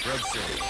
Grove City.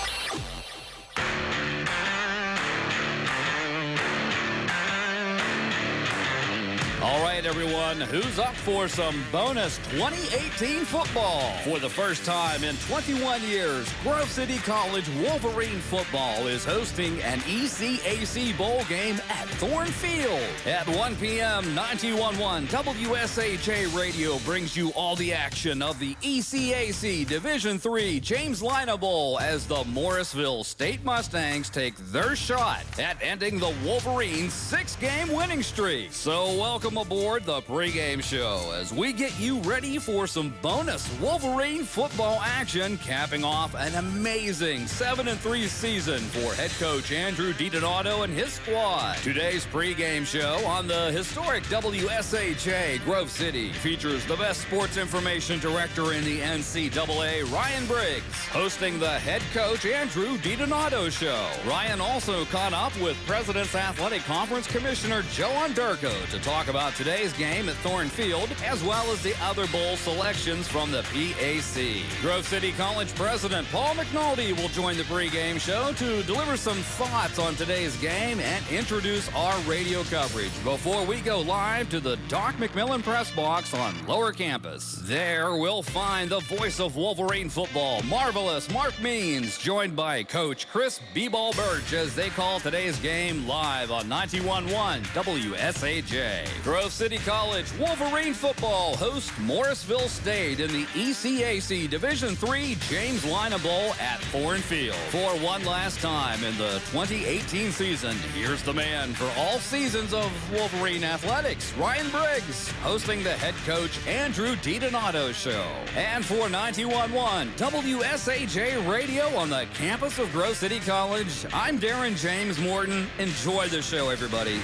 All right, everyone, who's up for some bonus 2018 football? For the first time in 21 years, Grove City College Wolverine football is hosting an ECAC bowl game at Thorn Field. At 1 p.m., 91.1 WSAJ Radio brings you all the action of the ECAC Division III James Lynah Bowl as the Morrisville State Mustangs take their shot at ending the Wolverines' 6-game winning streak. So welcome aboard the pregame show as we get you ready for some bonus Wolverine football action, capping off an amazing 7-3 season for head coach Andrew DiDonato and his squad. Today's pregame show on the historic WSAJ Grove City features the best sports information director in the NCAA, Ryan Briggs, hosting the head coach Andrew DiDonato show. Ryan also caught up with President's Athletic Conference Commissioner Joe Underco to talk about today's game at Thorn Field, as well as the other bowl selections from the PAC. Grove City College President Paul McNulty will join the pregame show to deliver some thoughts on today's game and introduce our radio coverage before we go live to the Doc McMillan press box on Lower Campus. There we'll find the voice of Wolverine football, Marvelous Marc Means, joined by Coach Chris B-Ball Burtch as they call today's game live on 91.1 WSAJ. Grove City College Wolverine football hosts Morrisville State in the ECAC Division III James Lynah Bowl at Thorn Field. For one last time in the 2018 season, here's the man for all seasons of Wolverine athletics, Ryan Briggs, hosting the head coach Andrew DiDonato show. And for 91.1 WSAJ Radio on the campus of Grove City College, I'm Darren James Morton. Enjoy the show, everybody.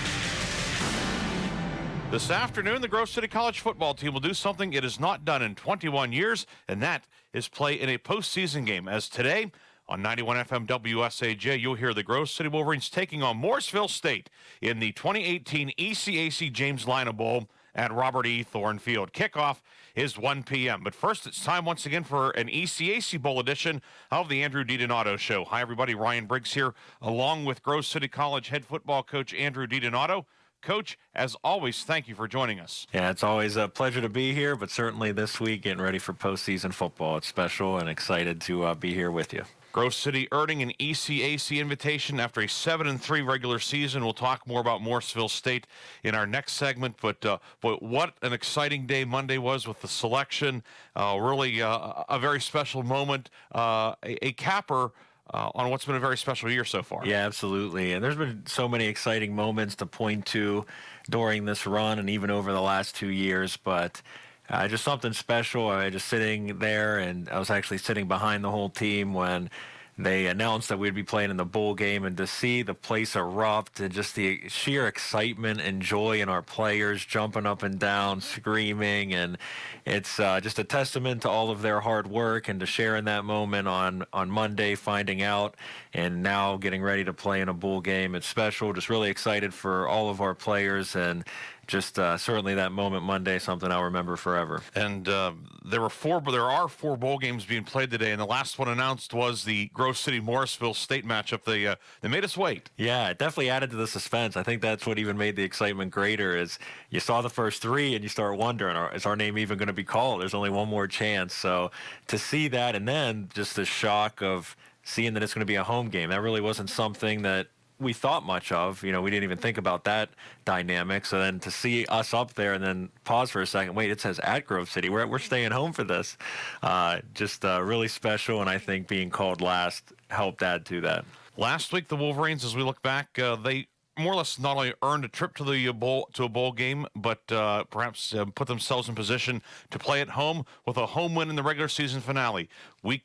This afternoon, the Grove City College football team will do something it has not done in 21 years, and that is play in a postseason game. As today, on 91 FM WSAJ, you'll hear the Grove City Wolverines taking on Morrisville State in the 2018 ECAC James Lynah Bowl at Robert E. Thorn Field. Kickoff is 1 p.m. But first, it's time once again for an ECAC Bowl edition of the Andrew DiDonato Show. Hi, everybody. Ryan Briggs here, along with Grove City College head football coach Andrew DiDonato. Coach, as always, thank you for joining us. Yeah, it's always a pleasure to be here, but certainly this week getting ready for postseason football. It's special and excited to be here with you. Grove City earning an ECAC invitation after a 7-3 regular season. We'll talk more about Morrisville State in our next segment, but what an exciting day Monday was with the selection. Really a very special moment, a capper on what's been a very special year so far. Yeah, absolutely. And there's been so many exciting moments to point to during this run and even over the last 2 years, but just something special. I was just sitting there, and I was actually sitting behind the whole team when they announced that we'd be playing in the bowl game, and to see the place erupt and just the sheer excitement and joy in our players jumping up and down, screaming, and it's just a testament to all of their hard work and to sharing that moment on Monday, finding out, and now getting ready to play in a bowl game. It's special. Just really excited for all of our players, and just certainly that moment Monday, something I'll remember forever. And there are four bowl games being played today, and the last one announced was the Grove City Morrisville State matchup. They made us wait. Yeah, it definitely added to the suspense. I think that's what even made the excitement greater. Is you saw the first three and you start wondering, is our name even going to be called? There's only one more chance. So to see that, and then just the shock of seeing that it's going to be a home game, that really wasn't something that we thought much of. We didn't even think about that dynamic. So then to see us up there and then pause for a second, wait, it says at Grove City. We're staying home for this. Just really special, and I think being called last helped add to that. Last week, the Wolverines, as we look back, they more or less not only earned a trip to a bowl game, but perhaps put themselves in position to play at home with a home win in the regular season finale. The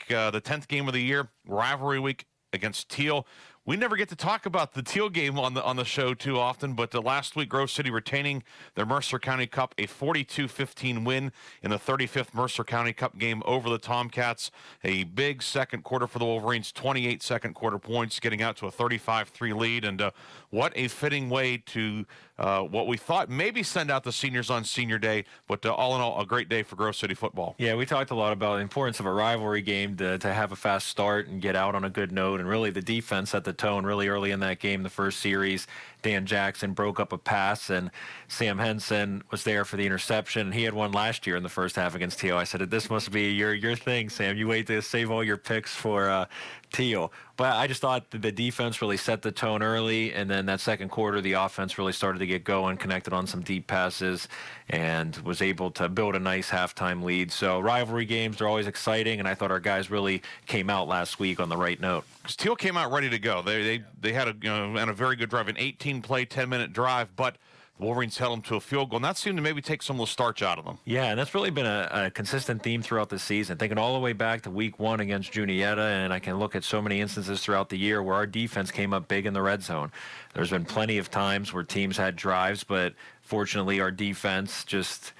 10th game of the year, rivalry week against Teal. we never get to talk about the Teal game on the show too often, but last week, Grove City retaining their Mercer County Cup, a 42-15 win in the 35th Mercer County Cup game over the Tomcats. A big second quarter for the Wolverines, 28 second quarter points, getting out to a 35-3 lead. And what a fitting way to what we thought maybe send out the seniors on senior day, but all in all, a great day for Grove City football. Yeah, we talked a lot about the importance of a rivalry game to have a fast start and get out on a good note, and really the defense set the tone really early in that game. The first series, Dan Jackson broke up a pass, and Sam Henson was there for the interception, and he had one last year in the first half against Teal. I said, this must be your thing, Sam. You wait to save all your picks for Teal. But I just thought the defense really set the tone early, and then that second quarter, the offense really started to get going, connected on some deep passes, and was able to build a nice halftime lead. So rivalry games are always exciting, and I thought our guys really came out last week on the right note. Teal came out ready to go. They had a very good drive, an 18-play, 10-minute drive, but the Wolverines held them to a field goal, and that seemed to maybe take some of the starch out of them. Yeah, and that's really been a consistent theme throughout the season. Thinking all the way back to week 1 against Juniata, and I can look at so many instances throughout the year where our defense came up big in the red zone. There's been plenty of times where teams had drives, but fortunately our defense just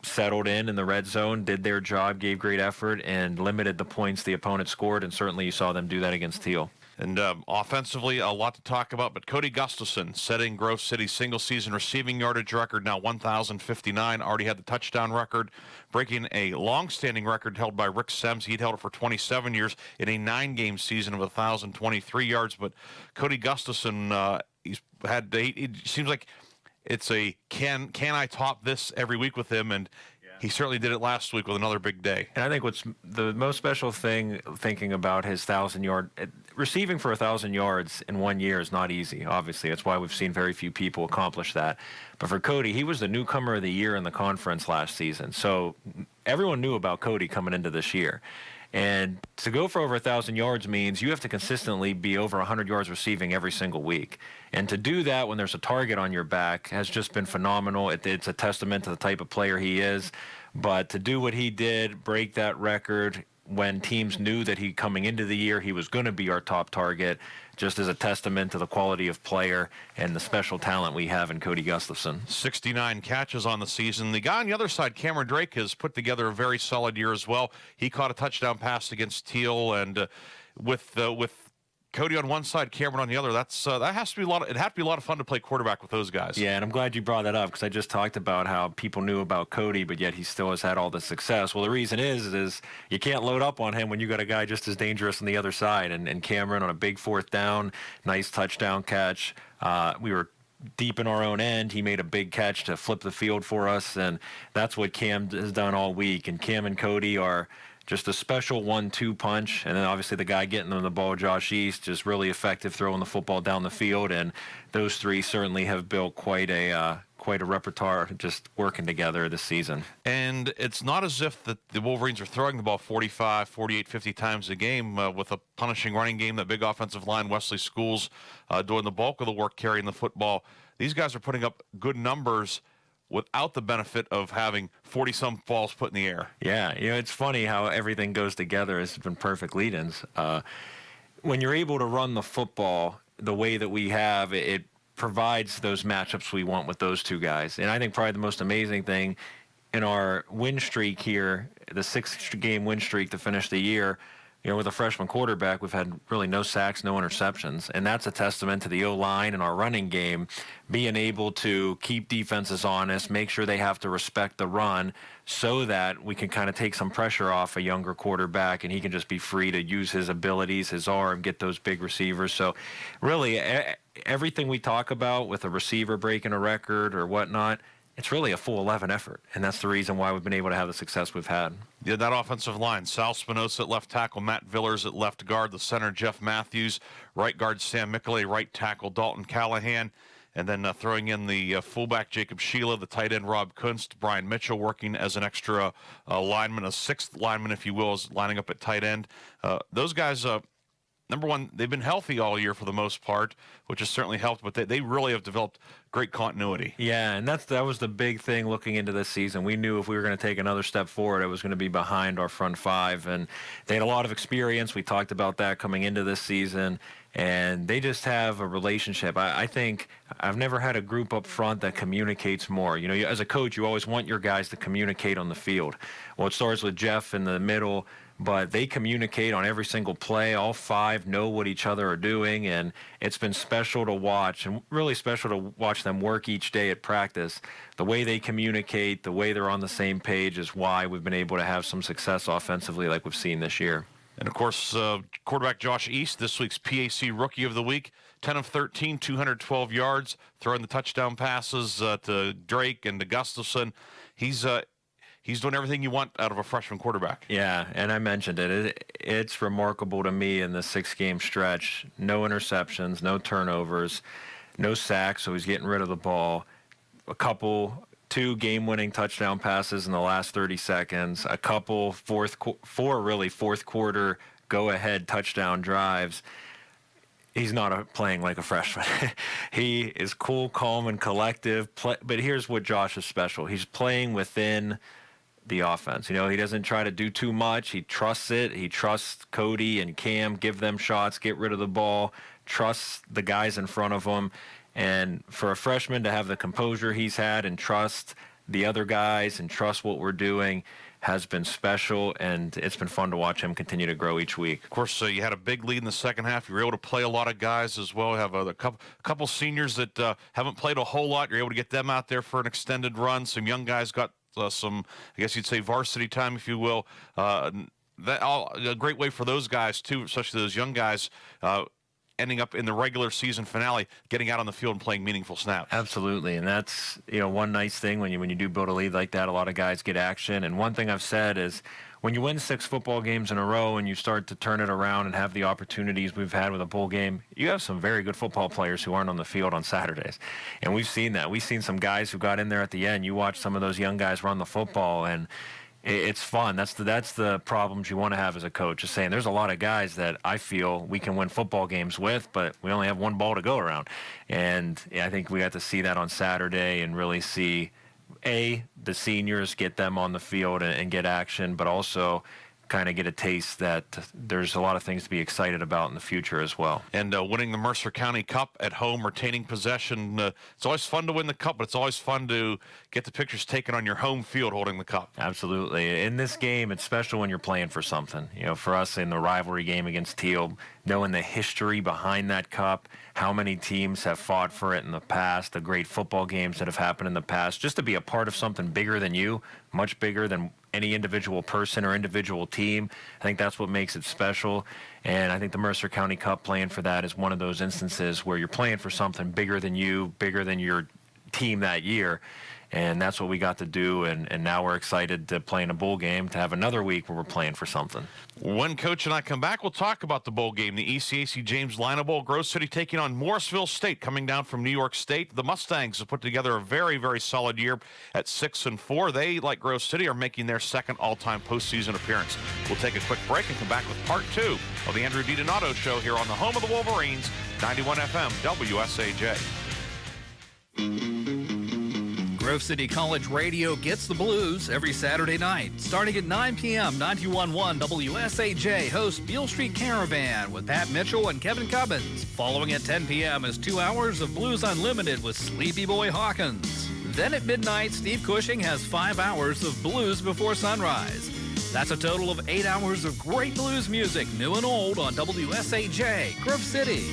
settled in the red zone, did their job, gave great effort, and limited the points the opponent scored, and certainly you saw them do that against Teal. And offensively, a lot to talk about, but Cody Gustafson setting Grove City's single-season receiving yardage record, now 1,059, already had the touchdown record, breaking a long-standing record held by Rick Sems. He'd held it for 27 years in a 9-game season of 1,023 yards, but Cody Gustafson, it seems like it's a can I top this every week with him, and he certainly did it last week with another big day. And I think what's the most special thing, thinking about his 1,000-yard receiving for 1,000 yards in 1 year is not easy. Obviously, that's why we've seen very few people accomplish that. But for Cody, he was the newcomer of the year in the conference last season, so everyone knew about Cody coming into this year. And to go for over 1,000 yards means you have to consistently be over 100 yards receiving every single week. And to do that when there's a target on your back has just been phenomenal. It's a testament to the type of player he is. But to do what he did, break that record when teams knew that coming into the year he was going to be our top target, just as a testament to the quality of player and the special talent we have in Cody Gustafson. 69 catches on the season. The guy on the other side, Cameron Drake, has put together a very solid year as well. He caught a touchdown pass against Teal, and with Cody on one side, Cameron on the other, that has to be it had to be a lot of fun to play quarterback with those guys. Yeah, and I'm glad you brought that up, because I just talked about how people knew about Cody, but yet he still has had all the success. Well, the reason is you can't load up on him when you got a guy just as dangerous on the other side. And Cameron on a big fourth down, nice touchdown catch. We were deep in our own end. He made a big catch to flip the field for us, and that's what Cam has done all week. And Cam and Cody are just a special 1-2 punch, and then obviously the guy getting them the ball, Josh East, just really effective throwing the football down the field, and those three certainly have built quite a repertoire just working together this season. And it's not as if the Wolverines are throwing the ball 45, 48, 50 times a game with a punishing running game, that big offensive line, Wesley Schools doing the bulk of the work carrying the football. These guys are putting up good numbers without the benefit of having 40-some balls put in the air. Yeah, it's funny how everything goes together. It's been perfect lead-ins. When you're able to run the football the way that we have, it provides those matchups we want with those two guys. And I think probably the most amazing thing in our win streak here, the 6-game win streak to finish the year, with a freshman quarterback, we've had really no sacks, no interceptions, and that's a testament to the O-line and our running game being able to keep defenses honest, make sure they have to respect the run so that we can kind of take some pressure off a younger quarterback and he can just be free to use his abilities, his arm, get those big receivers. So really everything we talk about with a receiver breaking a record or whatnot, it's really a full 11 effort, and that's the reason why we've been able to have the success we've had. Yeah, that offensive line, Sal Spinoza at left tackle, Matt Villers at left guard, the center, Jeff Matthews, right guard, Sam Mickelay, right tackle, Dalton Callahan, and then throwing in the fullback, Jacob Sheila, the tight end, Rob Kunst, Brian Mitchell working as an extra lineman, a sixth lineman, if you will, is lining up at tight end. Those guys number one, they've been healthy all year for the most part, which has certainly helped, but they really have developed great continuity. Yeah, and that was the big thing looking into this season. We knew if we were going to take another step forward, it was going to be behind our front five, and they had a lot of experience. We talked about that coming into this season, and they just have a relationship. I think I've never had a group up front that communicates more. You know, as a coach, you always want your guys to communicate on the field. Well, it starts with Jeff in the middle, but they communicate on every single play. All five know what each other are doing, and it's been special to watch, and really special to watch them work each day at practice. The way they communicate, the way they're on the same page is why we've been able to have some success offensively like we've seen this year. And, of course, quarterback Josh East, this week's PAC Rookie of the Week, 10 of 13, 212 yards, throwing the touchdown passes to Drake and to Gustafson. He's doing everything you want out of a freshman quarterback. Yeah, and I mentioned it. It's remarkable to me in this 6-game stretch. No interceptions, no turnovers, no sacks, so he's getting rid of the ball. Two game-winning touchdown passes in the last 30 seconds. Four fourth quarter go-ahead touchdown drives. He's not playing like a freshman. He is cool, calm, and collective. But here's what Josh is special. He's playing within the offense. You know, he doesn't try to do too much. He trusts it. He trusts Cody and Cam, give them shots, get rid of the ball, trusts the guys in front of him. And for a freshman to have the composure he's had and trust the other guys and trust what we're doing has been special, and it's been fun to watch him continue to grow each week. Of course, you had a big lead in the second half. You were able to play a lot of guys as well. You have a couple seniors that haven't played a whole lot. You're able to get them out there for an extended run. Some young guys got some, I guess you'd say, varsity time, if you will. A great way for those guys, too, especially those young guys, ending up in the regular season finale, getting out on the field and playing meaningful snaps. Absolutely, and that's one nice thing when you do build a lead like that. A lot of guys get action, and one thing I've said is when you win 6 football games in a row and you start to turn it around and have the opportunities we've had with a bowl game, you have some very good football players who aren't on the field on Saturdays. And we've seen that. We've seen some guys who got in there at the end. You watch some of those young guys run the football, and it's fun. That's the problems you want to have as a coach, is saying there's a lot of guys that I feel we can win football games with, but we only have one ball to go around. And I think we got to see that on Saturday and really see the seniors, get them on the field and get action, but also kind of get a taste that there's a lot of things to be excited about in the future as well. And winning the Mercer County Cup at home, retaining possession, it's always fun to win the cup, but it's always fun to get the pictures taken on your home field holding the cup. Absolutely. In this game, it's special when you're playing for something. For us in the rivalry game against Teal, knowing the history behind that cup, how many teams have fought for it in the past, the great football games that have happened in the past, just to be a part of something bigger than you, much bigger than any individual person or individual team. I think that's what makes it special. And I think the Mercer County Cup, playing for that, is one of those instances where you're playing for something bigger than you, bigger than your team that year. And that's what we got to do, and now we're excited to play in a bowl game, to have another week where we're playing for something. When Coach and I come back, we'll talk about the bowl game, the ECAC James Lynah Bowl. Grove City taking on Morrisville State, coming down from New York State. The Mustangs have put together a very, very solid year at 6-4. They, like Grove City, are making their second all-time postseason appearance. We'll take a quick break and come back with part 2 of the Andrew DiDonato Show here on the home of the Wolverines, 91 FM WSAJ. Grove City College Radio gets the blues every Saturday night. Starting at 9 p.m., 91.1 WSAJ hosts Beale Street Caravan with Pat Mitchell and Kevin Cubbins. Following at 10 p.m. is 2 hours of Blues Unlimited with Sleepy Boy Hawkins. Then at midnight, Steve Cushing has 5 hours of Blues Before Sunrise. That's a total of 8 hours of great blues music, new and old, on WSAJ, Grove City.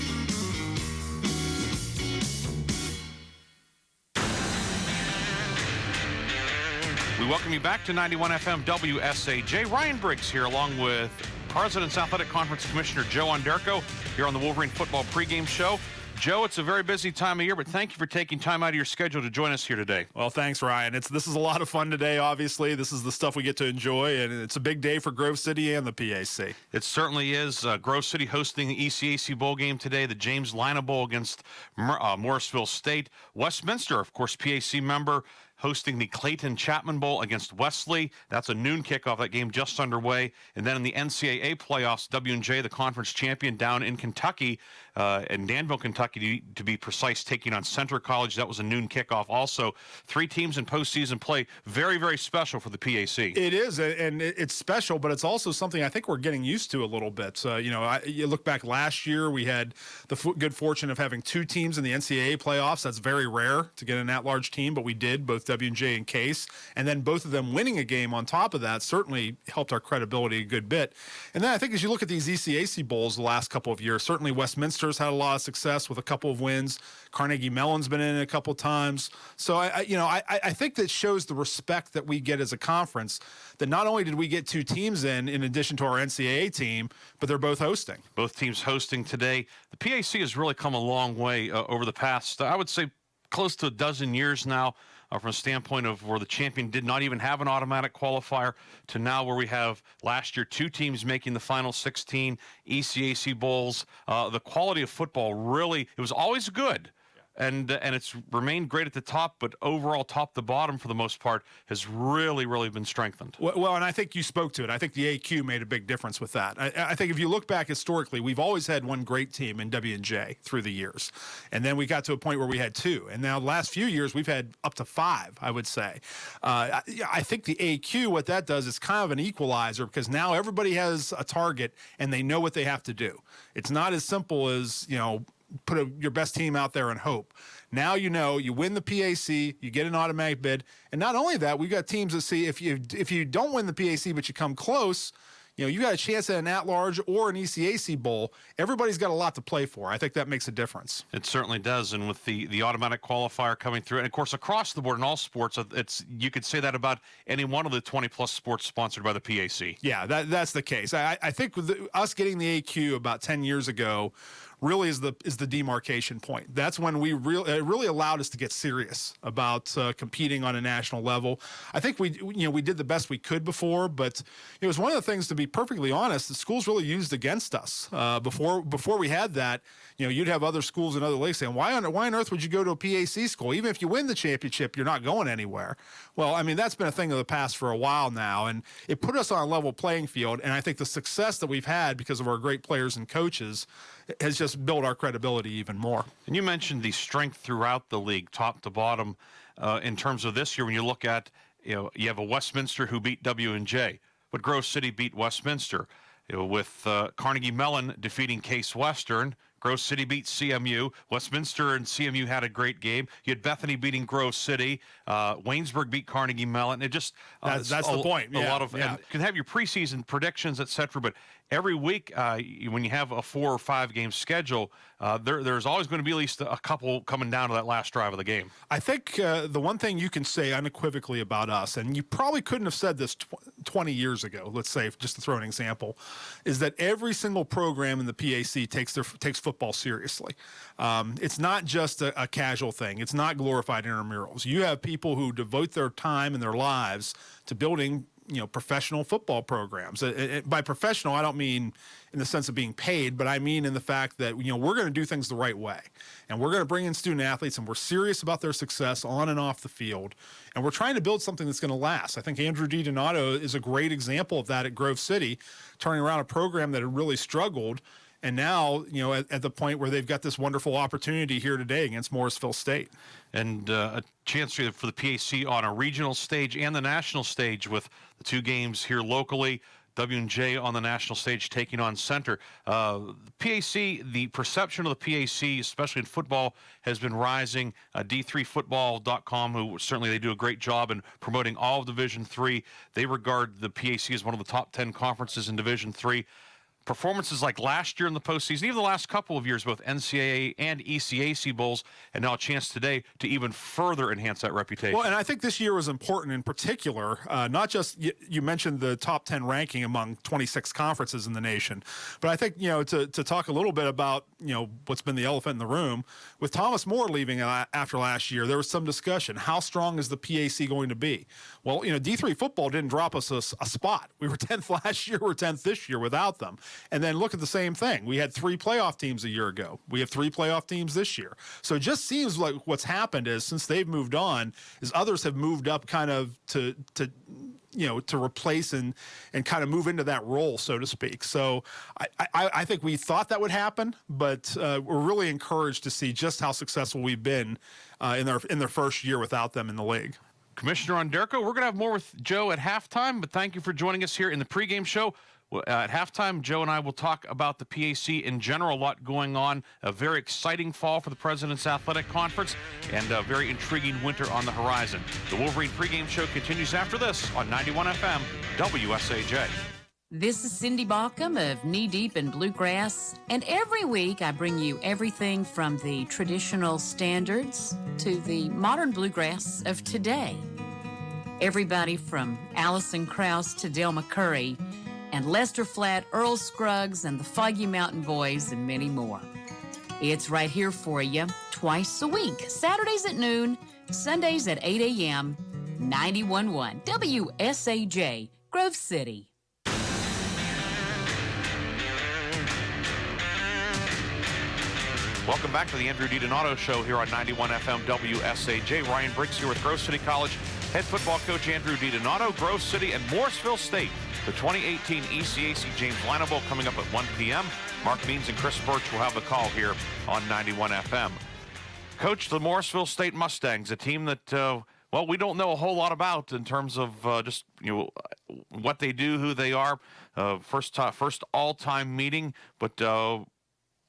We welcome you back to 91 FM WSAJ. Ryan Briggs here, along with President's Athletic Conference Commissioner Joe Onderko, here on the Wolverine Football Pregame Show. Joe, it's a very busy time of year, but thank you for taking time out of your schedule to join us here today. Well, thanks, Ryan. This is a lot of fun today, obviously. This is the stuff we get to enjoy, and it's a big day for Grove City and the PAC. It certainly is. Grove City hosting the ECAC Bowl game today, the James Lynah Bowl against Morrisville State. Westminster, of course, PAC member, hosting the Clayton Chapman Bowl against Wesley. That's a noon kickoff. That game just underway. And then in the NCAA playoffs, W&J, the conference champion down in Kentucky, in Danville, Kentucky, to be precise, taking on Centre College. That was a noon kickoff. Also, 3 teams in postseason play. Very, very special for the PAC. It is, and it's special, but it's also something I think we're getting used to a little bit. You look back last year, we had the good fortune of having 2 teams in the NCAA playoffs. That's very rare to get an at-large team, but we did, both W&J and Case. And then both of them winning a game on top of that certainly helped our credibility a good bit. And then I think as you look at these ECAC bowls the last couple of years, certainly Westminster's had a lot of success with a couple of wins. Carnegie Mellon's been in it a couple of times. So I think that shows the respect that we get as a conference, that not only did we get 2 teams in addition to our NCAA team, but they're both hosting. Both teams hosting today. The PAC has really come a long way over the past, I would say, close to a dozen years now, from a standpoint of where the champion did not even have an automatic qualifier to now where we have last year 2 teams making the final 16 ECAC bowls. The quality of football really, it was always good. And it's remained great at the top, but overall top to bottom for the most part has really, really been strengthened. Well, and I think you spoke to it. I think the AQ made a big difference with that. I think if you look back historically, we've always had one great team in W&J through the years. And then we got to a point where we had 2. And now the last few years, we've had up to 5, I would say. I think the AQ, what that does is kind of an equalizer, because now everybody has a target and they know what they have to do. It's not as simple as, put your best team out there and hope. Now you win the PAC, you get an automatic bid, and not only that, we've got teams that see if you don't win the PAC but you come close, you got a chance at an at-large or an ECAC bowl. Everybody's got a lot to play for. I think that makes a difference. It certainly does, and with the automatic qualifier coming through, and of course across the board in all sports, you could say that about any one of the 20-plus sports sponsored by the PAC. Yeah, that's the case. I think with us getting the AQ about 10 years ago really is the demarcation point. That's when it really allowed us to get serious about competing on a national level. I think we did the best we could before, but it was one of the things, to be perfectly honest, the schools really used against us. Before we had that, you'd have other schools in other leagues saying, why on earth would you go to a PAC school? Even if you win the championship, you're not going anywhere. Well, I mean, that's been a thing of the past for a while now, and it put us on a level playing field. And I think the success that we've had because of our great players and coaches has just built our credibility even more. And you mentioned the strength throughout the league, top to bottom, in terms of this year. When you look at, you have a Westminster who beat W&J, but Grove City beat Westminster. With Carnegie Mellon defeating Case Western, Grove City beat CMU. Westminster and CMU had a great game. You had Bethany beating Grove City. Waynesburg beat Carnegie Mellon. It just that's the point. A lot of you can have your preseason predictions, etc. But every week, when you have a 4 or 5 game schedule, there's always going to be at least a couple coming down to that last drive of the game. I think the one thing you can say unequivocally about us, and you probably couldn't have said this 20 years ago, let's say, just to throw an example, is that every single program in the PAC takes football seriously. It's not just a casual thing. It's not glorified intramurals. You have people who devote their time and their lives to building professional football programs. By professional, I don't mean in the sense of being paid, but I mean in the fact that, we're going to do things the right way. And we're going to bring in student athletes, and we're serious about their success on and off the field. And we're trying to build something that's going to last. I think Andrew DiDonato is a great example of that at Grove City, turning around a program that had really struggled. And now, at the point where they've got this wonderful opportunity here today against Morrisville State. And a chance for the PAC on a regional stage and the national stage with the 2 games here locally. W&J on the national stage taking on Centre. PAC, the perception of the PAC, especially in football, has been rising. D3football.com, who certainly they do a great job in promoting all of Division III. They regard the PAC as one of the top 10 conferences in Division III. Performances like last year in the postseason, even the last couple of years, both NCAA and ECAC bowls, and now a chance today to even further enhance that reputation. Well, and I think this year was important in particular, not just, you mentioned the top 10 ranking among 26 conferences in the nation, but I think, to talk a little bit about, what's been the elephant in the room, with Thomas More leaving after last year, there was some discussion. How strong is the PAC going to be? Well, D3 football didn't drop us a spot. We were 10th last year, we're 10th this year without them. And then look at the same thing. We had 3 playoff teams a year ago. We have 3 playoff teams this year. So it just seems like what's happened is since they've moved on, is others have moved up kind of to replace and kind of move into that role, so to speak. So I think we thought that would happen, but we're really encouraged to see just how successful we've been in their first year without them in the league. Commissioner Onderko, we're going to have more with Joe at halftime, but thank you for joining us here in the pregame show. At halftime, Joe and I will talk about the PAC in general, a lot going on, a very exciting fall for the President's Athletic Conference, and a very intriguing winter on the horizon. The Wolverine pregame show continues after this on 91 FM WSAJ. This is Cindy Baucom of Knee Deep in Bluegrass, and every week I bring you everything from the traditional standards to the modern bluegrass of today. Everybody from Alison Krauss to Del McCurry, and Lester Flatt, Earl Scruggs, and the Foggy Mountain Boys, and many more. It's right here for you twice a week, Saturdays at noon, Sundays at 8 a.m., 91.1 WSAJ, Grove City. Welcome back to the Andrew DiDonato Show here on 91 FM WSAJ. Ryan Briggs here with Grove City College head football coach Andrew DiDonato. Grove City and Morrisville State. The 2018 ECAC James Lynah Bowl coming up at 1 p.m. Marc Means and Chris Burtch will have the call here on 91 FM. Coach, the Morrisville State Mustangs, a team that, we don't know a whole lot about in terms of what they do, who they are. First all-time meeting, but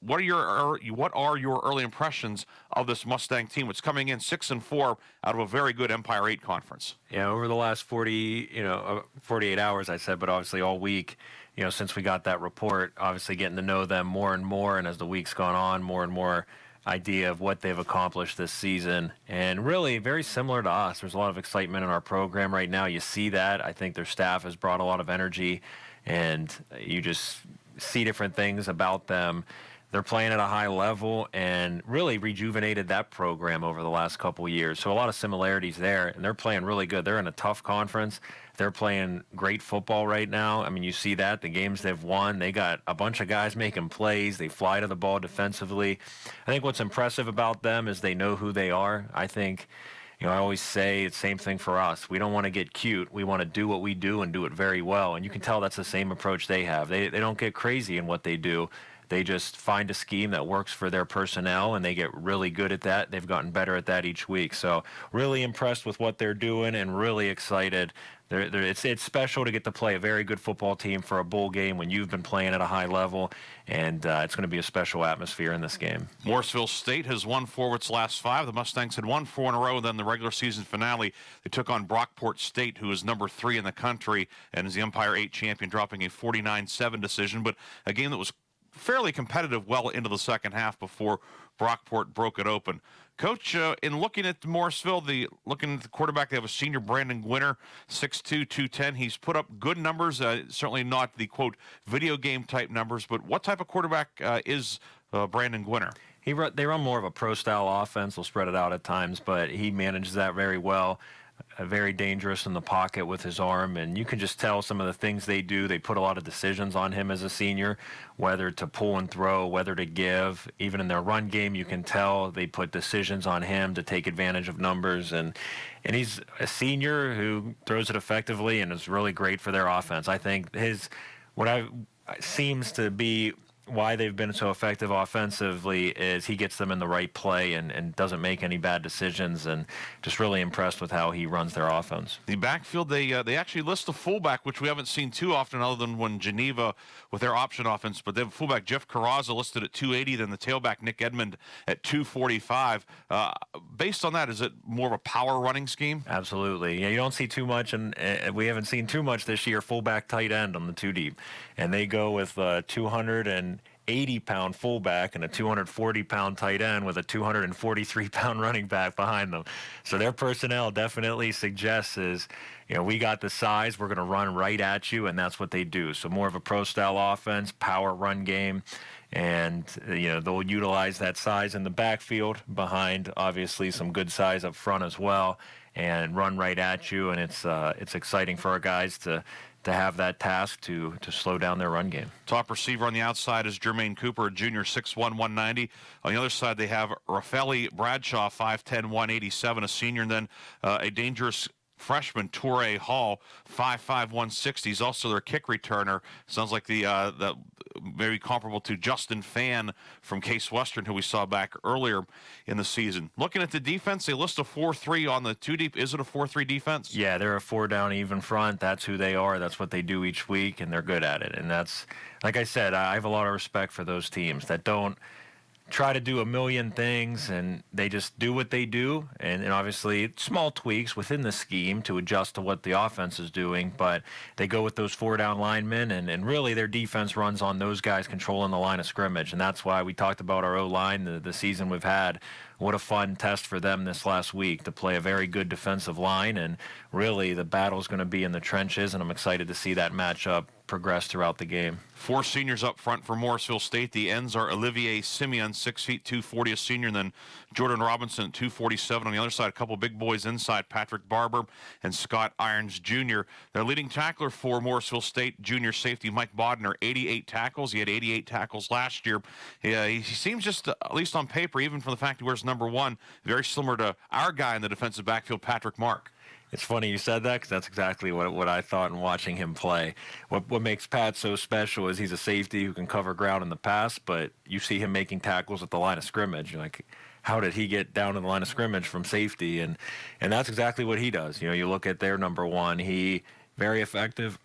what are your early impressions of this Mustang team? It's coming in 6-4 out of a very good Empire 8 conference. Yeah, over the last 48 hours, I said, but obviously all week, since we got that report, obviously getting to know them more and more, and as the week's gone on, more and more idea of what they've accomplished this season, and really very similar to us. There's a lot of excitement in our program right now. You see that. I think their staff has brought a lot of energy, and you just see different things about them. They're playing at a high level and really rejuvenated that program over the last couple of years. So a lot of similarities there, and they're playing really good. They're in a tough conference. They're playing great football right now. I mean, you see that, the games they've won. They got a bunch of guys making plays. They fly to the ball defensively. I think what's impressive about them is they know who they are. I think, I always say it's the same thing for us. We don't want to get cute. We want to do what we do and do it very well. And you can tell that's the same approach they have. They don't get crazy in what they do. They just find a scheme that works for their personnel, and they get really good at that. They've gotten better at that each week. So really impressed with what they're doing and really excited. It's special to get to play a very good football team for a bowl game when you've been playing at a high level, and it's going to be a special atmosphere in this game. Morrisville State has won 4 of its last 5. The Mustangs had won 4 in a row, and then the regular season finale, they took on Brockport State, who is number 3 in the country and is the Empire 8 champion, dropping a 49-7 decision, but a game that was fairly competitive well into the second half before Brockport broke it open. Coach, in looking at Morrisville, looking at the quarterback, they have a senior, Brandon Gwinner, 6'2", 210. He's put up good numbers, certainly not the, quote, video game type numbers, but what type of quarterback is Brandon Gwinner? They run more of a pro-style offense. They'll spread it out at times, but he manages that very well. Very dangerous in the pocket with his arm, and you can just tell some of the things they do. They put a lot of decisions on him as a senior, whether to pull and throw, whether to give. Even in their run game, you can tell they put decisions on him to take advantage of numbers, and he's a senior who throws it effectively and is really great for their offense. I think seems to be why they've been so effective offensively is he gets them in the right play and doesn't make any bad decisions, and just really impressed with how he runs their offense. The backfield, they actually list a fullback, which we haven't seen too often other than when Geneva with their option offense, but they have a fullback, Jeff Carrazza, listed at 280, then the tailback, Nick Edmond, at 245. Based on that, is it more of a power running scheme? Absolutely. Yeah, you don't see too much, and we haven't seen too much this year, fullback tight end on the 2 deep. And they go with 280-pound fullback and a 240-pound tight end with a 243-pound running back behind them. So their personnel definitely suggests is, we got the size, we're going to run right at you, and that's what they do. So more of a pro-style offense, power run game, and they'll utilize that size in the backfield behind, obviously, some good size up front as well, and run right at you. And it's exciting for our guys to to have that task to slow down their run game. Top receiver on the outside is Jermaine Cooper, a junior, 6'1", 190. On the other side, they have Rafaeli Bradshaw, 5'10", 187, a senior, and then a dangerous freshman, Toure Hall, 5'5", 160. He's also their kick returner. Sounds like the maybe comparable to Justin Fan from Case Western, who we saw back earlier in the season. Looking at the defense, they list a 4-3 on the two deep. Is it a 4-3 defense? Yeah, they're a 4-down even front. That's who they are. That's what they do each week, and they're good at it. And that's, like I said, I have a lot of respect for those teams that don't try to do a million things, and they just do what they do, and obviously small tweaks within the scheme to adjust to what the offense is doing, but they go with those 4-down linemen, and really their defense runs on those guys controlling the line of scrimmage, and that's why we talked about our O-line, the season we've had. What a fun test for them this last week to play a very good defensive line, and really the battle's going to be in the trenches, and I'm excited to see that matchup progress throughout the game. 4 seniors up front for Morrisville State. The ends are Olivier Simeon, 6 feet 240, a senior, and then Jordan Robinson, 247. On the other side, a couple big boys inside, Patrick Barber and Scott Irons Jr. Their leading tackler for Morrisville State, junior safety Mike Bodner, 88 tackles. He had 88 tackles last year. He seems just, at least on paper, even from the fact he wears number 1, very similar to our guy in the defensive backfield, Patrick Marc. It's funny you said that because that's exactly what I thought in watching him play. What makes Pat so special is he's a safety who can cover ground in the pass, but you see him making tackles at the line of scrimmage. You're like, how did he get down to the line of scrimmage from safety? And that's exactly what he does. You know, you look at their number 1, he very effective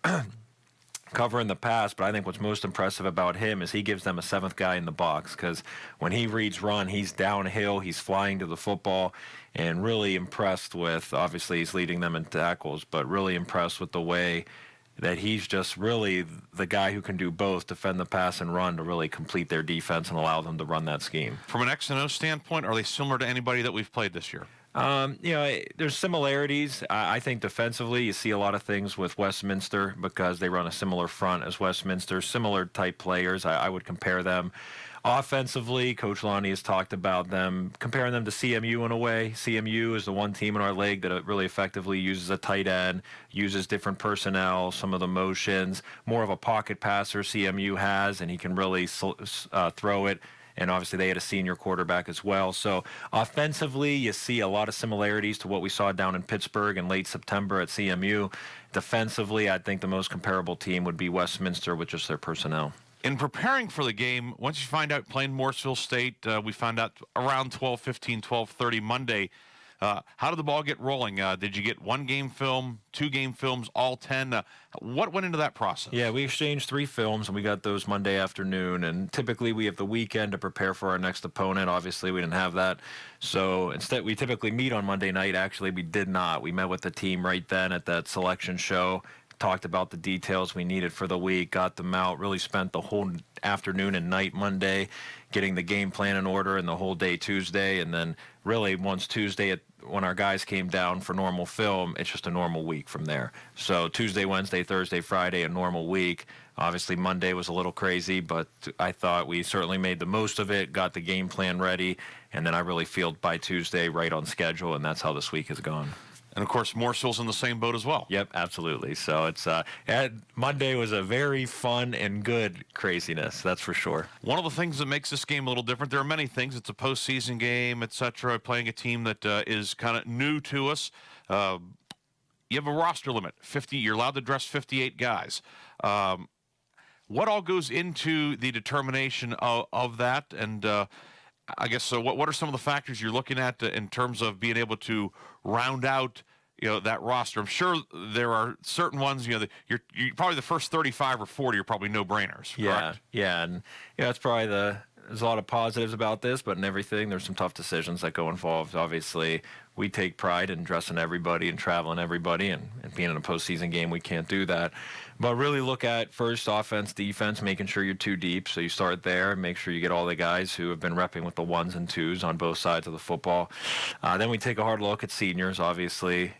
covering the pass, but I think what's most impressive about him is he gives them a 7th guy in the box, because when he reads run, he's downhill, he's flying to the football, and really impressed with, obviously he's leading them in tackles, but really impressed with the way that he's just really the guy who can do both, defend the pass and run, to really complete their defense and allow them to run that scheme. From an X and O standpoint, are they similar to anybody that we've played this year? You know, there's similarities. I think defensively you see a lot of things with Westminster because they run a similar front as Westminster, similar type players. I would compare them. Offensively, Coach Lonnie has talked about them, comparing them to CMU in a way. CMU is the one team in our league that really effectively uses a tight end, uses different personnel, some of the motions, more of a pocket passer CMU has, and he can really throw it. And obviously they had a senior quarterback as well. So offensively, you see a lot of similarities to what we saw down in Pittsburgh in late September at CMU. Defensively, I think the most comparable team would be Westminster with just their personnel. In preparing for the game, once you find out playing Morrisville State, we found out around 12:15, 12:30 Monday. How did the ball get rolling? Did you get 1 game film, 2 game films, all 10? What went into that process? Yeah, we exchanged 3 films, and we got those Monday afternoon. And typically we have the weekend to prepare for our next opponent. Obviously, we didn't have that. So instead, we typically meet on Monday night. Actually, we did not. We met with the team right then at that selection show, talked about the details we needed for the week, got them out, really spent the whole afternoon and night Monday getting the game plan in order, and the whole day Tuesday. And then really once Tuesday, when our guys came down for normal film, it's just a normal week from there. So Tuesday, Wednesday, Thursday, Friday, a normal week. Obviously Monday was a little crazy, but I thought we certainly made the most of it, got the game plan ready, and then I really feel by Tuesday right on schedule, and that's how this week has gone. And, of course, Morrisville's in the same boat as well. Yep, absolutely. So it's Monday was a very fun and good craziness, that's for sure. One of the things that makes this game a little different, there are many things. It's a postseason game, etc., playing a team that is kind of new to us. You have a roster limit, 50. You're allowed to dress 58 guys. What all goes into the determination of that? And I guess so. What are some of the factors you're looking at in terms of being able to round out, that roster? I'm sure there are certain ones. You're probably the first 35 or 40 are probably no brainers. Correct? Yeah, and it's probably there's a lot of positives about this, but in everything, there's some tough decisions that go involved. Obviously, we take pride in dressing everybody and traveling everybody, and being in a postseason game, we can't do that. But really look at first offense, defense, making sure you're 2 deep. So you start there and make sure you get all the guys who have been repping with the 1s and 2s on both sides of the football. Then we take a hard look at seniors. Obviously,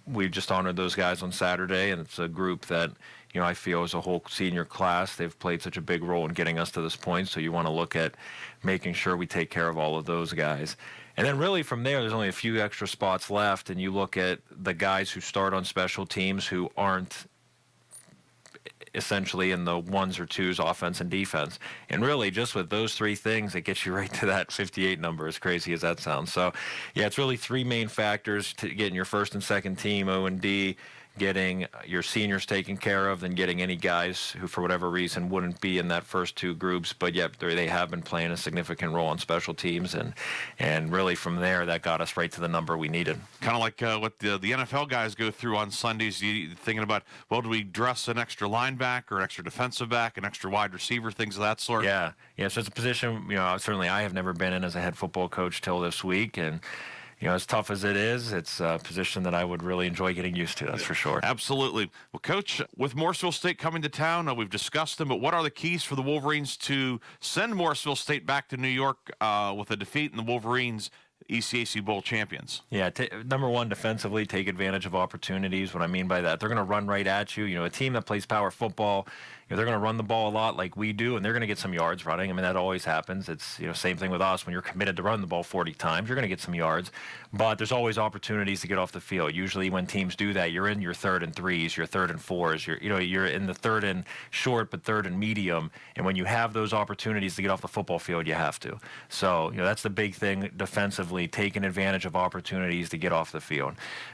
we just honored those guys on Saturday, and it's a group that I feel as a whole senior class, they've played such a big role in getting us to this point. So you want to look at making sure we take care of all of those guys. And then really from there's only a few extra spots left, and you look at the guys who start on special teams who aren't essentially in the ones or twos, offense and defense. And really just with those three things, it gets you right to that 58 number, as crazy as that sounds. So yeah, it's really three main factors to getting your first and second team, O&D, getting your seniors taken care of, and getting any guys who for whatever reason wouldn't be in that first two groups, but yet they have been playing a significant role on special teams, and really from there that got us right to the number we needed. Kind of like what the NFL guys go through on Sundays, thinking about, well, do we dress an extra linebacker, an extra defensive back, an extra wide receiver, things of that sort? Yeah, so it's a position, certainly I have never been in as a head football coach till this week, and as tough as it is, it's a position that I would really enjoy getting used to, that's for sure. Absolutely. Well, Coach, with Morrisville State coming to town, we've discussed them, but what are the keys for the Wolverines to send Morrisville State back to New York with a defeat in the Wolverines ECAC Bowl champions? Yeah, number one, defensively, take advantage of opportunities. What I mean by that, they're going to run right at you. A team that plays power football, they're going to run the ball a lot like we do, and they're going to get some yards running. I mean, that always happens. It's, same thing with us. When you're committed to run the ball 40 times, you're going to get some yards. But there's always opportunities to get off the field. Usually when teams do that, you're in your 3rd and 3s, your 3rd and 4s. You're in the 3rd and short, but 3rd and medium. And when you have those opportunities to get off the football field, you have to. So, that's the big thing defensively, taking advantage of opportunities to get off the field.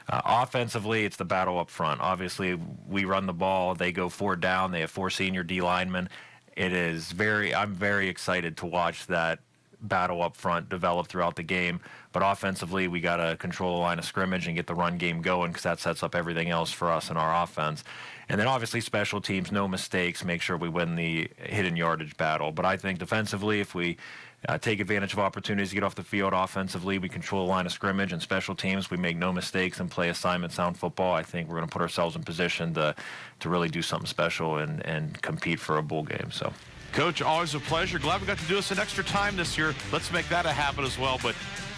Offensively, it's the battle up front. Obviously, we run the ball. They go 4 down. They have 4 senior D linemen. I'm very excited to watch that battle up front develop throughout the game. But offensively, we got to control the line of scrimmage and get the run game going, because that sets up everything else for us in our offense. And then obviously special teams, no mistakes, make sure we win the hidden yardage battle. But I think defensively, if we take advantage of opportunities to get off the field, offensively, we control the line of scrimmage, and special teams, we make no mistakes and play assignment sound football, I think we're going to put ourselves in position to really do something special and compete for a bowl game. So, Coach, always a pleasure. Glad we got to do this an extra time this year. Let's make that a habit as well. But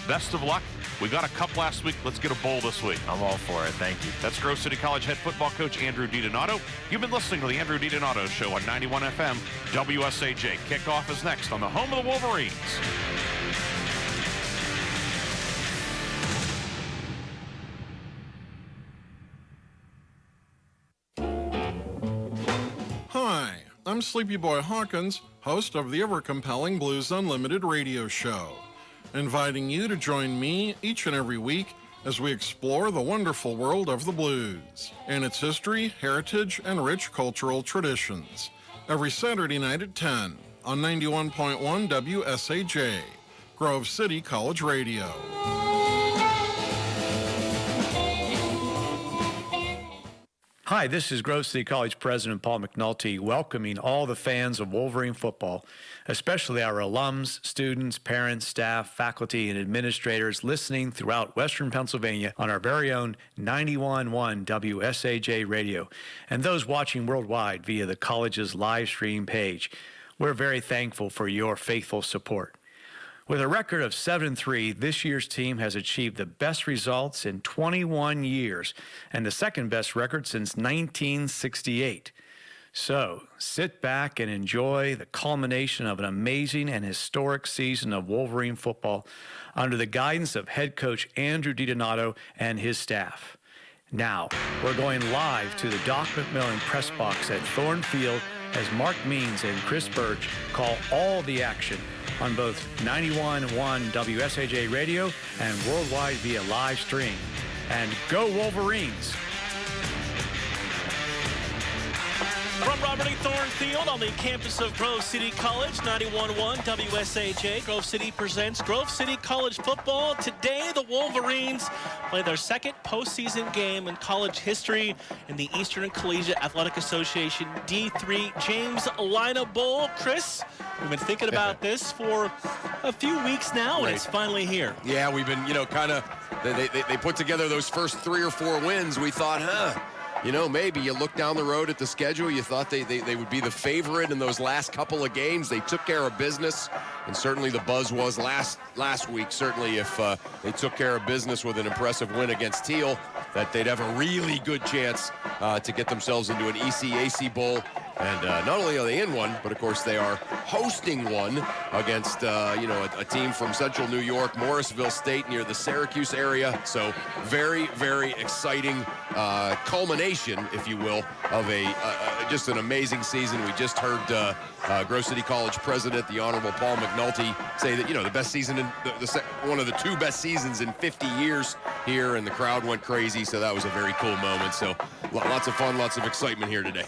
best of luck. We got a cup last week. Let's get a bowl this week. I'm all for it. Thank you. That's Grove City College head football coach Andrew DiDonato. You've been listening to the Andrew DiDonato Show on 91 FM WSAJ. Kickoff is next on the home of the Wolverines. Hi, I'm Sleepy Boy Hawkins, host of the ever-compelling Blues Unlimited radio show, inviting you to join me each and every week as we explore the wonderful world of the blues and its history, heritage, and rich cultural traditions. Every Saturday night at 10 on 91.1 WSAJ, Grove City College Radio. Hi, this is Grove City College President Paul McNulty, welcoming all the fans of Wolverine football, especially our alums, students, parents, staff, faculty, and administrators listening throughout Western Pennsylvania on our very own 91.1 WSAJ radio, and those watching worldwide via the college's live stream page. We're very thankful for your faithful support. With a record of 7-3, this year's team has achieved the best results in 21 years and the second best record since 1968. So sit back and enjoy the culmination of an amazing and historic season of Wolverine football under the guidance of head coach Andrew DiDonato and his staff. Now, we're going live to the Doc McMillan press box at Thorn Field as Marc Means and Chris Burtch call all the action on both 91.1 WSAJ radio and worldwide via live stream. And go Wolverines! From Robert E. Thorn Field on the campus of Grove City College, 91.1 WSAJ. Grove City presents Grove City College football. Today, the Wolverines play their second postseason game in college history in the Eastern Collegiate Athletic Association D3 James Lynah Bowl. Chris, we've been thinking about this for a few weeks now, and it's finally here. Yeah, we've been, kind of, they put together those first 3 or 4 wins. We thought, maybe you look down the road at the schedule, you thought they would be the favorite in those last couple of games. They took care of business, and certainly the buzz was last week, certainly if they took care of business with an impressive win against Teal. that they'd have a really good chance to get themselves into an ECAC Bowl. And not only are they in one, but of course they are hosting one against, a team from Central New York, Morrisville State, near the Syracuse area. So very, very exciting culmination, if you will, of just an amazing season. We just heard Grove City College president, the Honorable Paul McNulty, say that, the best season, one of the two best seasons in 50 years here, and the crowd went crazy. So that was a very cool moment. So lots of fun, lots of excitement here today.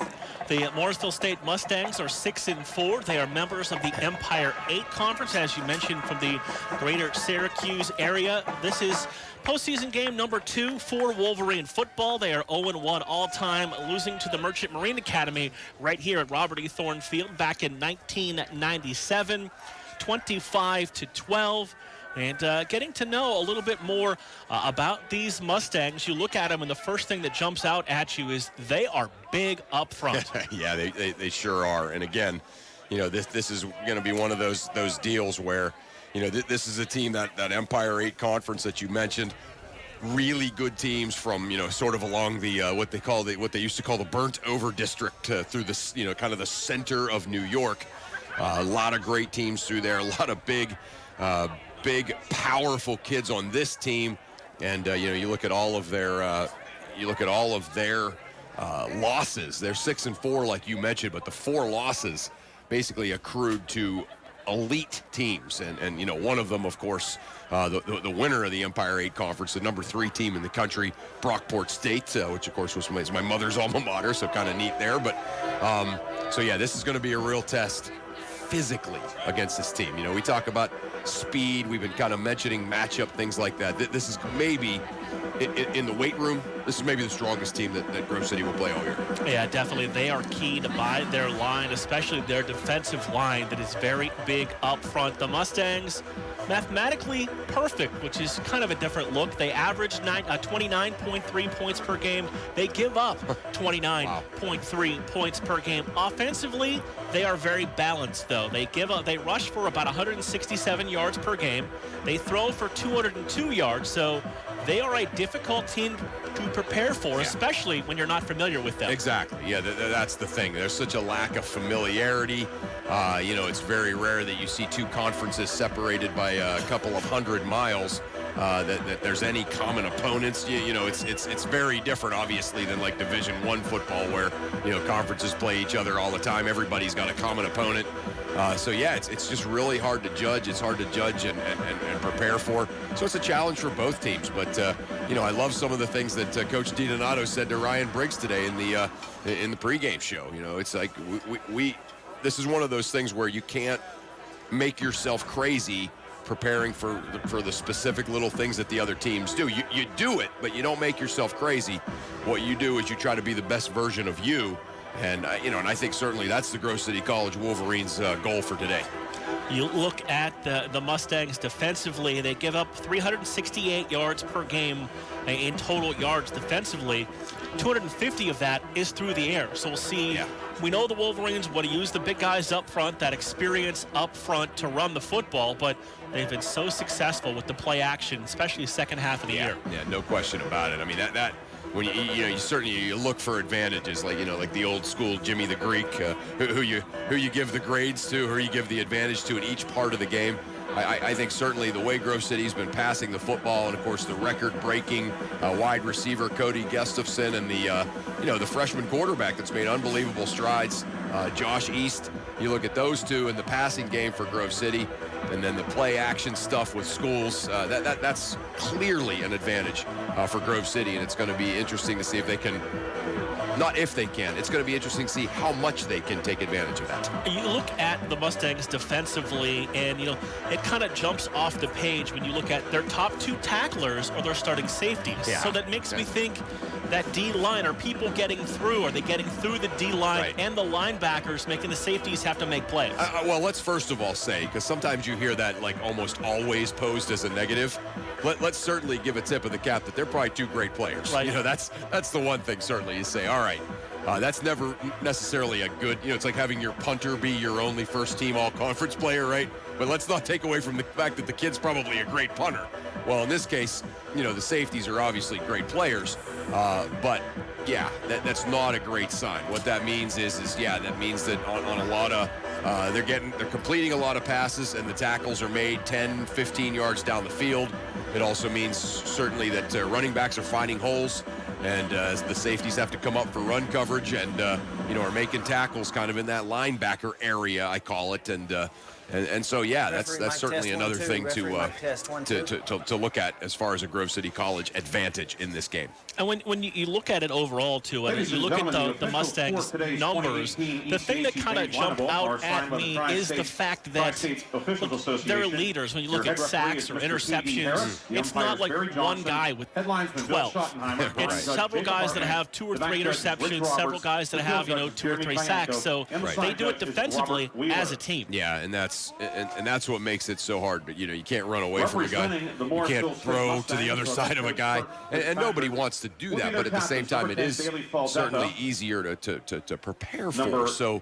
The Morrisville State Mustangs are 6-4. They are members of the Empire 8 Conference, as you mentioned, from the greater Syracuse area. This is postseason game number 2 for Wolverine football. They are 0-1 all-time, losing to the Merchant Marine Academy right here at Robert E. Thorn Field back in 1997, 25-12. And getting to know a little bit more about these Mustangs. You look at them, and the first thing that jumps out at you is they are big up front. Yeah, they sure are. And again, this is going to be one of those deals where, this is a team that Empire 8 Conference that you mentioned. Really good teams from, sort of along the what they used to call the burnt over district through the, kind of the center of New York. A lot of great teams through there. A lot of big, powerful kids on this team, and you look at all of their losses. They're 6-4, like you mentioned, but the 4 losses basically accrued to elite teams, and one of them, of course, the winner of the Empire 8 Conference, the number 3 team in the country, Brockport State, which of course was my mother's alma mater, so kind of neat there. But so yeah, this is going to be a real test physically against this team. We talk about speed. We've been kind of mentioning matchup, things like that. This is maybe, in the weight room, this is maybe the strongest team that Grove City will play all year. Yeah, definitely. They are key to buy their line, especially their defensive line that is very big up front. The Mustangs, mathematically perfect, which is kind of a different look. They average 29.3 points per game. They give up 29.3 points per game. Offensively, they are very balanced, though. They rush for about 167 yards per game. They throw for 202 yards, so they are a difficult team to prepare for, especially when you're not familiar with them. Exactly. Yeah, that's the thing. There's such a lack of familiarity. It's very rare that you see two conferences separated by a couple of 100 miles. That there's any common opponents. It's very different, obviously, than like Division I football, where conferences play each other all the time. Everybody's got a common opponent. It's just really hard to judge. It's hard to judge and prepare for. So it's a challenge for both teams. But I love some of the things that Coach DiDonato said to Ryan Briggs today in the pregame show. It's like this is one of those things where you can't make yourself crazy preparing for the specific little things that the other teams do. You do it, but you don't make yourself crazy. What you do is you try to be the best version of you. And, and I think certainly that's the Grove City College Wolverines' goal for today. You look at the Mustangs defensively, they give up 368 yards per game in total yards defensively. 250 of that is through the air. So we'll see. Yeah. We know the Wolverines want to use the big guys up front, that experience up front to run the football, but they've been so successful with the play action, especially second half of the year. Yeah, no question about it. I mean, that when you certainly look for advantages, like the old school Jimmy the Greek, who you give the grades to, who you give the advantage to in each part of the game. I think certainly the way Grove City's been passing the football, and of course the record-breaking wide receiver Cody Gustafson, and the freshman quarterback that's made unbelievable strides, Josh East. You look at those two in the passing game for Grove City, and then the play-action stuff with schools. That's clearly an advantage for Grove City, and it's going to be interesting to see if they can. Not if they can. It's going to be interesting to see how much they can take advantage of that. You look at the Mustangs defensively, and, it kind of jumps off the page when you look at their top 2 tacklers or their starting safeties. Yeah. So that makes me think that D-line, are people getting through? Are they getting through the D-line and the linebackers, making the safeties have to make plays? Well, let's first of all say, because sometimes you hear that almost always posed as a negative, let's certainly give a tip of the cap that they're probably 2 great players. Right. That's the one thing certainly you say, all right, That's never necessarily a good, it's like having your punter be your only first-team all-conference player, right? But let's not take away from the fact that the kid's probably a great punter. Well, in this case, the safeties are obviously great players, but yeah, that's not a great sign. What that means is that means that on a lot of they're completing a lot of passes, and the tackles are made 10, 15 yards down the field. It also means certainly that running backs are finding holes, and the safeties have to come up for run coverage, and are making tackles kind of in that linebacker area, I call it, and so that's certainly another thing to look at as far as a Grove City College advantage in this game. And when you look at it overall, too, and you look at the Mustangs' numbers, the thing that kind of jumped out at me is the fact that they're leaders. When you look at sacks or interceptions, it's not like one guy with 12. It's several guys that have 2 or 3 interceptions, several guys that have 2 or 3 sacks. So they do it defensively as a team. Yeah, and that's what makes it so hard. But you can't run away from a guy. You can't throw to the other side of a guy, and nobody wants to do that. But at the same time, it is certainly easier to prepare for. So,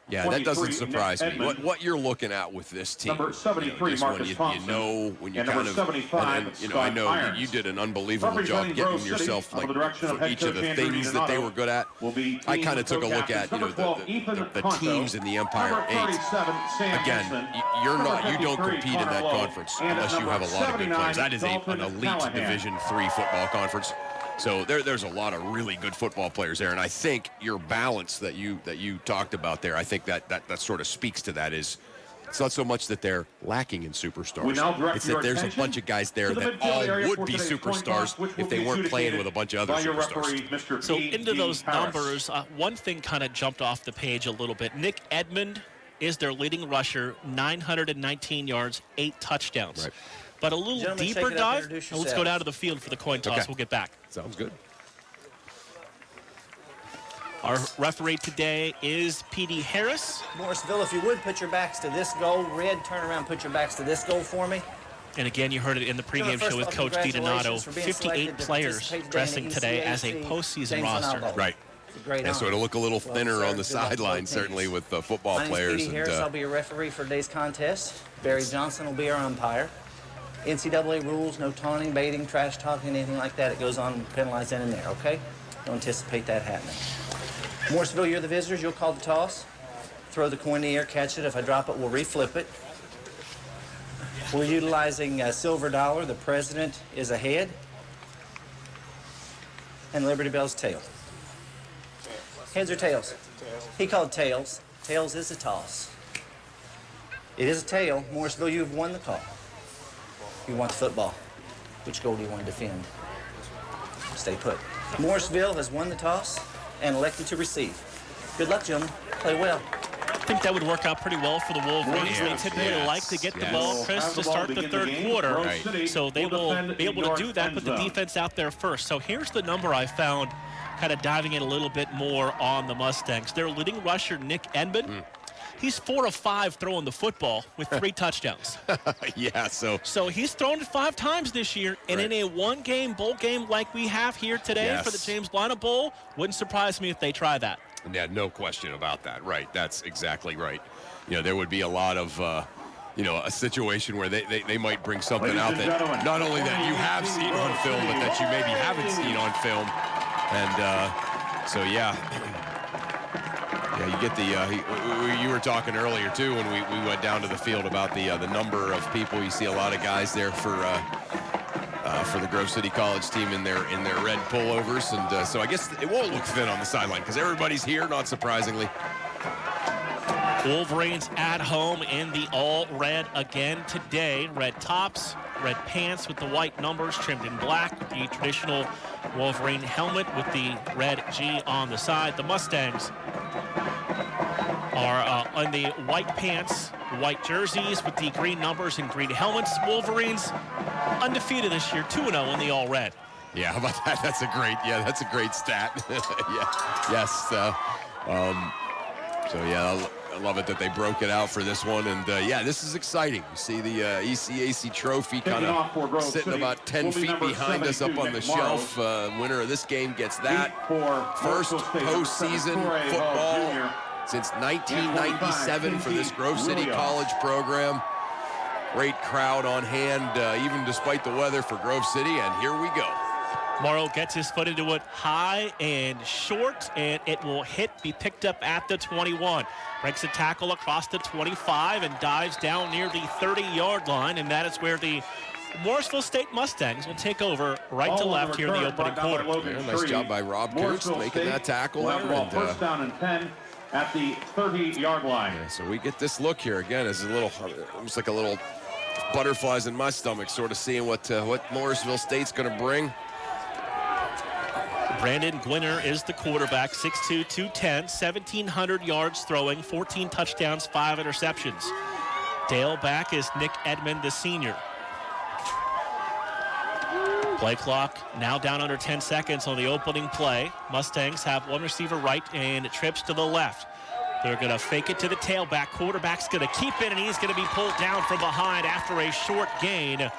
yeah, that doesn't surprise me. What you're looking at with this team is when you kind of, I know you did an unbelievable job getting yourself for each of the things that they were good at. I kind of took a look at the teams in the Empire 8. Again, you don't compete in that conference unless you have a lot of good players. That is an elite Division III football conference. So there's a lot of really good football players there, and I think your balance that you talked about there, I think that sort of speaks to that. It's not so much that they're lacking in superstars. It's that there's a bunch of guys there that all would be superstars if they weren't playing with a bunch of other superstars. So into those numbers, one thing kind of jumped off the page a little bit. Nick Edmond is their leading rusher, 919 yards, 8 touchdowns. Right. But a little deeper dive, let's go down to the field for the coin toss. Okay. We'll get back. Sounds good. Our referee today is P.D. Harris. Morrisville, if you would, put your backs to this goal. Red, turn around, put your backs to this goal for me. And again, you heard it in the pregame show with Coach DiDonato. 58 players dressing today as a postseason roster. Right. And so it'll look a little thinner on the sideline, certainly, with the football players. P.D. Harris, I'll be your referee for today's contest. Barry Johnson will be our umpire. NCAA rules, no taunting, baiting, trash talking, anything like that. It goes on penalized in and there, okay? Don't anticipate that happening. Morrisville, you're the visitors. You'll call the toss. Throw the coin in the air, catch it. If I drop it, we'll reflip it. We're utilizing a silver dollar. The president is a head. And Liberty Bell's tail. Heads or tails? He called tails. Tails is a toss. It is a tail. Morrisville, you've won the call. You want the football. Which goal do you want to defend? Stay put. Morrisville has won the toss and elected to receive. Good luck, gentlemen. Play well. I think that would work out pretty well for the Wolverines. They typically like to get the ball, Chris, to start the third quarter. Right. So they will be able to do that, put the defense out there first. So here's the number I found, kind of diving in a little bit more on the Mustangs. Their leading rusher, Nick Edmond. He's 4 of 5 throwing the football with 3 touchdowns. Yeah, so he's thrown it 5 times this year, and in a one-game bowl game like we have here today for the James Lynah Bowl, wouldn't surprise me if they try that. Yeah, no question about that. Right, that's exactly right. There would be a lot of, a situation where they might bring something out that not only that you have seen on film, but that you maybe haven't seen on film. And so, Yeah, you get the, you were talking earlier, too, when we went down to the field about the number of people. You see a lot of guys there for the Grove City College team in their red pullovers. And so I guess it won't look thin on the sideline because everybody's here, not surprisingly. Wolverines at home in the all-red again today. Red tops, red pants with the white numbers trimmed in black, with the traditional Wolverine helmet with the red G on the side. The Mustangs are on the white pants, white jerseys with the green numbers and green helmets. Wolverines undefeated this year, 2-0 in the all-red. Yeah, how about that? That's a great stat. Yeah, yes. So yeah, I love it that they broke it out for this one. And, yeah, this is exciting. You see the ECAC trophy kind of sitting about 10 feet behind us up on the shelf. Winner of this game gets that. First postseason football since 1997 for this Grove City College program. Great crowd on hand, even despite the weather for Grove City, and here we go. Morrow gets his foot into it high and short, and it will be picked up at the 21. Breaks a tackle across the 25 and dives down near the 30-yard line, and that is where the Morrisville State Mustangs will take over right to left here in the opening quarter. Yeah, nice job by Rob Kunst making that tackle there. And, first down and 10 at the 30-yard line. Yeah, so we get this look here again as a little, almost like a little butterflies in my stomach, sort of seeing what Morrisville State's going to bring. Brandon Gwinner is the quarterback, 6'2", 210, 1,700 yards throwing, 14 touchdowns, 5 interceptions. Tailback is Nick Edmond, the senior. Play clock now down under 10 seconds on the opening play. Mustangs have one receiver right and trips to the left. They're going to fake it to the tailback. Quarterback's going to keep it, and he's going to be pulled down from behind after a short gain.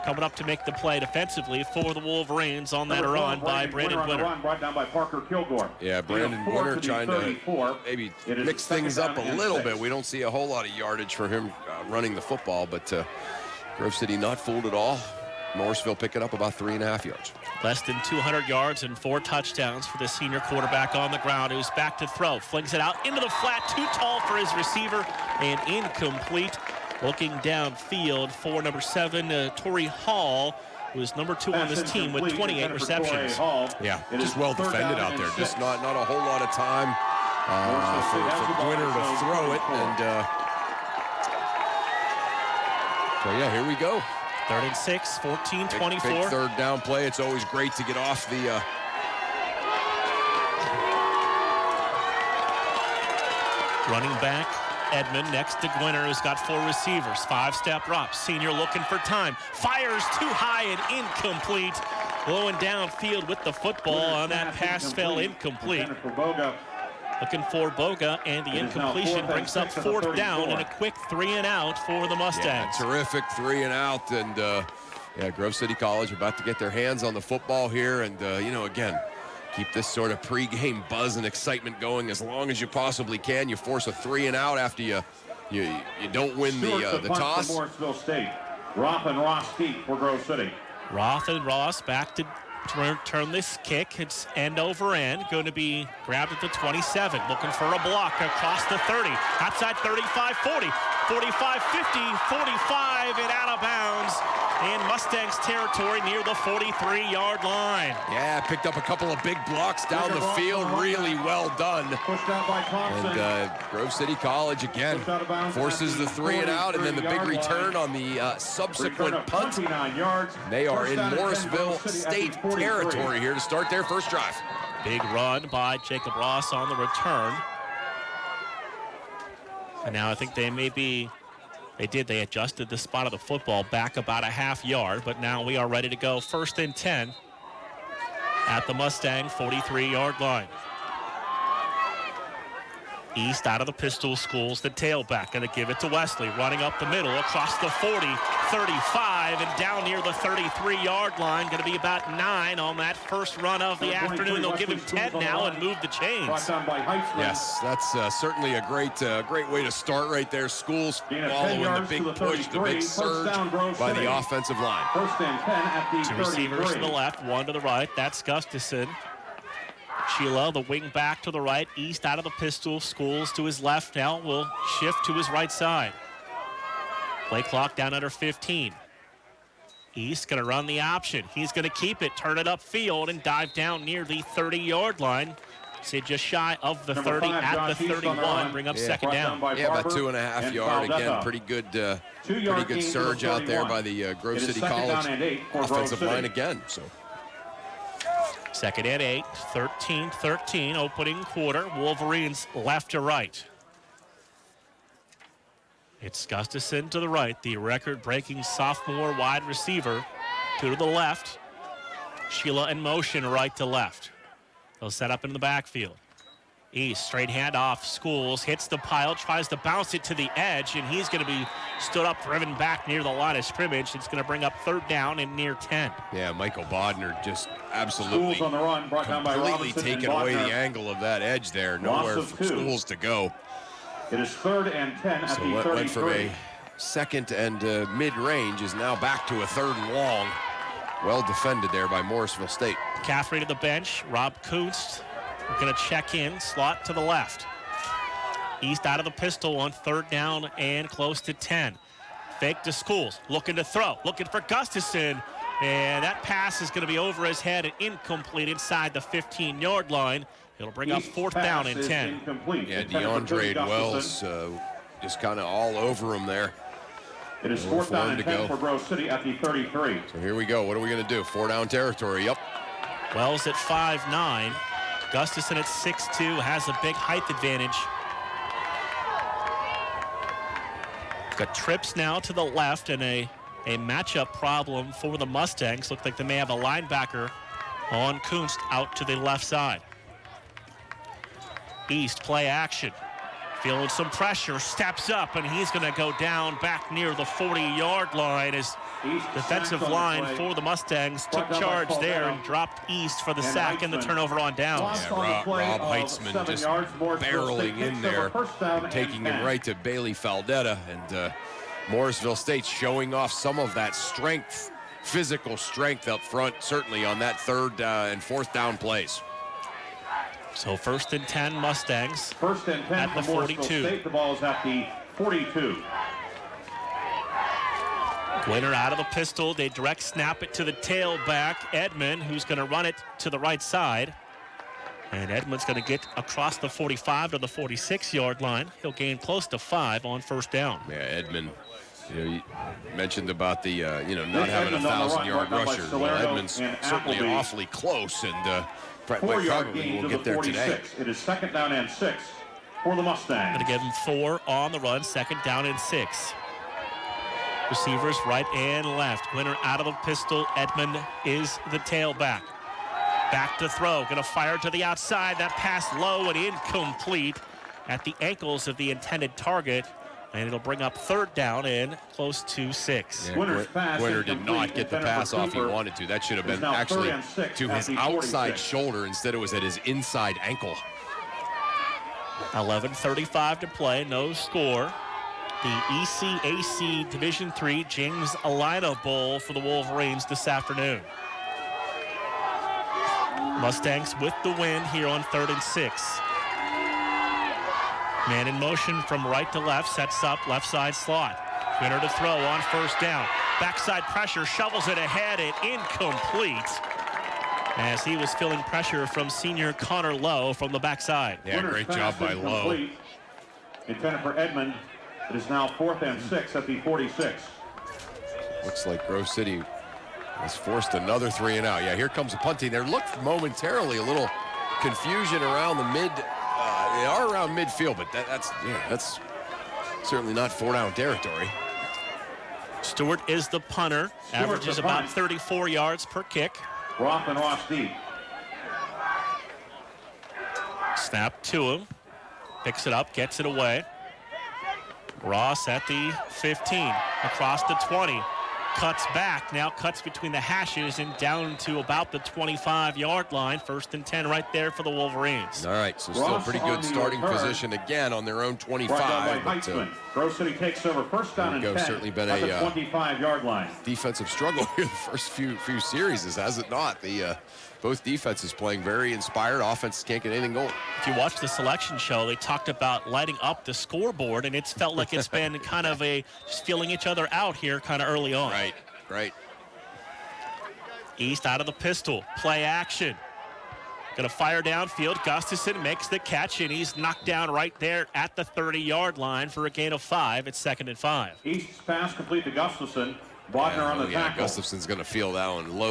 Coming up to make the play defensively for the Wolverines on that run by Brandon Gwinner. Brought down by Parker Kilgore. Yeah, Brandon Gwinner trying to maybe mix things up a little bit. We don't see a whole lot of yardage for him running the football, but Grove City not fooled at all. Morrisville picking up about 3.5 yards. Less than 200 yards and 4 touchdowns for the senior quarterback on the ground, who's back to throw. Flings it out into the flat, too tall for his receiver, and incomplete. Looking downfield for number 7, Torrey Hall, who is number 2 on this team with 28 receptions. Yeah, just well defended out there. Just not a whole lot of time for Gwinner to throw it. And so, yeah, here we go. 3rd and 6, 14-24. Big third down play. It's always great to get off the running back Edmond next to Gwinner, who's got 4 receivers. 5-step drop. Senior looking for time. Fires too high and incomplete. Blowing downfield with the football on that pass fell incomplete. Looking for Boga, and the incompletion brings up 4th down and a quick 3-and-out for the Mustangs. Yeah, terrific 3-and-out, and yeah, Grove City College about to get their hands on the football here, and you know, again, keep this sort of pregame buzz and excitement going as long as you possibly can. You force a 3-and-out after you don't win the toss. Morrisville State. Roth and Ross deep for Grove City. Roth and Ross back to turn this kick. It's end over end. Going to be grabbed at the 27. Looking for a block across the 30. Outside 35, 40, 45, 50, 45, and out of bounds in Mustangs territory near the 43-yard line. Yeah, picked up a couple of big blocks down the field. Really well done. Pushed out by Thompson. And Grove City College, again, forces the 3-and-out, and then the big return on the subsequent punt. They are in Morrisville State territory here to start their first drive. Big run by Jacob Ross on the return. And now I think they they adjusted the spot of the football back about a half yard, but now we are ready to go. 1st and 10 at the Mustang 43-yard line. East out of the pistol schools, the tailback, going to give it to Wesley, running up the middle across the 40, 35, and down near the 33-yard line. Going to be about 9 on that first run of the afternoon. They'll give him 10 now and move the chains. Yes, that's certainly a great way to start right there. Schools following the big push, the big surge by the offensive line. 1st and 10 at the 2 receivers to the left, 1 to the right. That's Gustafson. Sheila, the wing back to the right. East out of the pistol. Schools to his left now will shift to his right side. Play clock down under 15. East going to run the option. He's going to keep it, turn it upfield, and dive down near the 30-yard line. Say just shy of the 30 at the 31. Bring up 2nd down. Yeah, about 2.5 yard. Again, pretty good surge out there by the Grove City College offensive line again. So. 2nd and 8, 13-13, opening quarter. Wolverines left to right. It's Gustafson to the right, the record-breaking sophomore wide receiver. 2 to the left. Sheila in motion right to left. They'll set up in the backfield. East, straight handoff. Schools hits the pile, tries to bounce it to the edge, and he's going to be stood up, driven back near the line of scrimmage. It's going to bring up 3rd down and near 10. Yeah, Michael Bodner just absolutely Schools on the run, brought down by completely Robinson taking and away Bodner. the angle of that edge there. Loss Nowhere of for 2. Schools to go. It is 3rd and 10 at So the what 33. went from a second and mid-range is now back to a 3rd and long. Well defended there by Morrisville State. McCaffrey to the bench. Rob Kunst going to check in, slot to the left. East out of the pistol on 3rd down and close to 10. Fake to Schools, looking to throw, looking for Gustafson, and that pass is going to be over his head and incomplete inside the 15-yard line. It'll bring up 4th down and 10. Incomplete. Yeah, DeAndre Wells just kind of all over him there. It is 4th down and 10 for Grove City at the 33. So here we go. What are we going to do? 4-down territory. Yep. Wells at 5'9". Gustafson at 6'2", has a big height advantage. Got trips now to the left and a matchup problem for the Mustangs. Look like they may have a linebacker on Kunst out to the left side. East play action. Feeling some pressure, steps up, and he's going to go down back near the 40-yard line as defensive line for the Mustangs took charge there and dropped East for the sack and the turnovor on downs. Yeah, Rob Heitzman just barreling in there, and taking him right to Bailey Faldetta. And Morrisville State showing off some of that strength, physical strength up front, certainly on that 3rd and 4th down plays. So 1st and 10 Mustangs. 1st and 10 at the for Morrisville 42. State. The ball is at the 42. Winner out of the pistol. They direct snap it to the tailback, Edmond, who's going to run it to the right side. And Edmond's going to get across the 45 to the 46-yard line. He'll gain close to 5 on 1st down. Yeah, Edmond. You mentioned about the not having a 1,000-yard rusher. Well, Edmond's certainly awfully close, and probably will get there today. It is 2nd down and 6 for the Mustangs. Going to give him 4 on the run, 2nd down and 6. Receivers right and left. Winner out of the pistol. Edmond is the tailback. Back to throw. Going to fire to the outside. That pass low and incomplete at the ankles of the intended target. And it'll bring up 3rd down and close to 6. Yeah, Winner did not get the pass off he wanted to. That should have been actually to his outside shoulder. Instead, it was at his inside ankle. 11:35 to play. No score. The ECAC Division III James Lynah Bowl for the Wolverines this afternoon. Mustangs with the win here on 3rd and 6. Man in motion from right to left, sets up left side slot. Winner to throw on 1st down. Backside pressure, shovels it ahead and incomplete as he was feeling pressure from senior Connor Lowe from the backside. Yeah, great job by Lowe. Intended for Edmond. It is now 4th and 6 at the 46. Looks like Grove City has forced another 3 and out. Yeah, here comes a punting. There looked momentarily a little confusion around the mid. They are around midfield, but that's certainly not 4-down territory. Stewart is the punter. Averages about 34 yards per kick. Roth and Ross deep. Snap to him. Picks it up, gets it away. Ross at the 15, across the 20. Cuts back, now cuts between the hashes and down to about the 25-yard line. 1st and 10 right there for the Wolverines. All right, so still pretty good starting position again on their own 25. Grove City takes over 1st down and 10 certainly been at the a 25-yard line. Defensive struggle here the first few series, has it not? Both defenses playing very inspired. Offense can't get anything going. If you watch the selection show, they talked about lighting up the scoreboard, and it's felt like it's been kind of just feeling each other out here kind of early on. Right. East out of the pistol. Play action. Going to fire downfield. Gustafson makes the catch, and he's knocked down right there at the 30-yard line for a gain of 5 at 2nd and 5. East's pass complete to Gustafson. Bodner on the tackle. Gustafson's going to feel that one. Low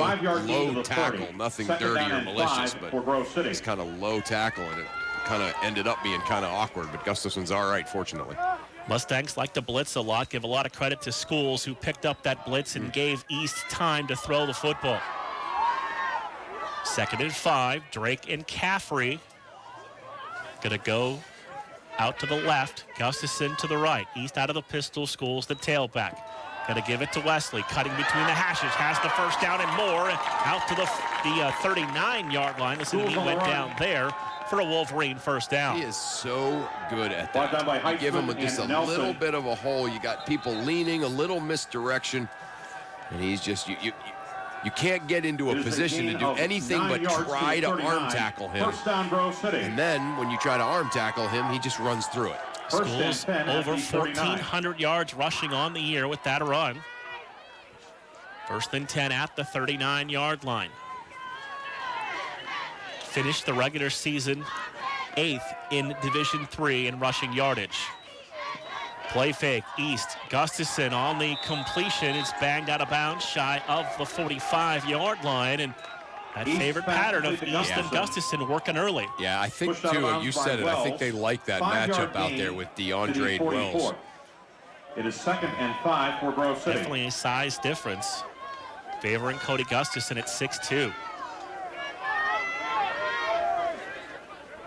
tackle, 30. Nothing 2nd dirty or malicious, but it's kind of low tackle, and it kind of ended up being kind of awkward, but Gustafson's all right, fortunately. Mustangs like to blitz a lot, give a lot of credit to Schools who picked up that blitz and gave East time to throw the football. 2nd and 5, Drake and Caffrey Going to go out to the left. Gustafson to the right. East out of the pistol. Schools the tailback. Going to give it to Wesley. Cutting between the hashes. Has the first down and more. Out to the 39-yard line. Listen, he went down there for a Wolverine first down. He is so good at that. You give him just a little bit of a hole. You got people leaning, a little misdirection, and he's just you can't get into a position to do anything but try to arm tackle him. First down, Grove City. And then when you try to arm tackle him, he just runs through it. Schools over 1,400 yards rushing on the year with that run. First and 10 at the 39-yard line. Finished the regular season 8th in Division III in rushing yardage. Play fake, East. Gustafson on the completion. It's banged out of bounds shy of the 45-yard line. And that favorite pattern of East and Gustafson working early. Yeah, I think, too, you said it, I think they like that matchup out there with DeAndre Wells. It is 2nd and 5 for Grove City. Definitely a size difference, favoring Cody Gustafson at 6'2".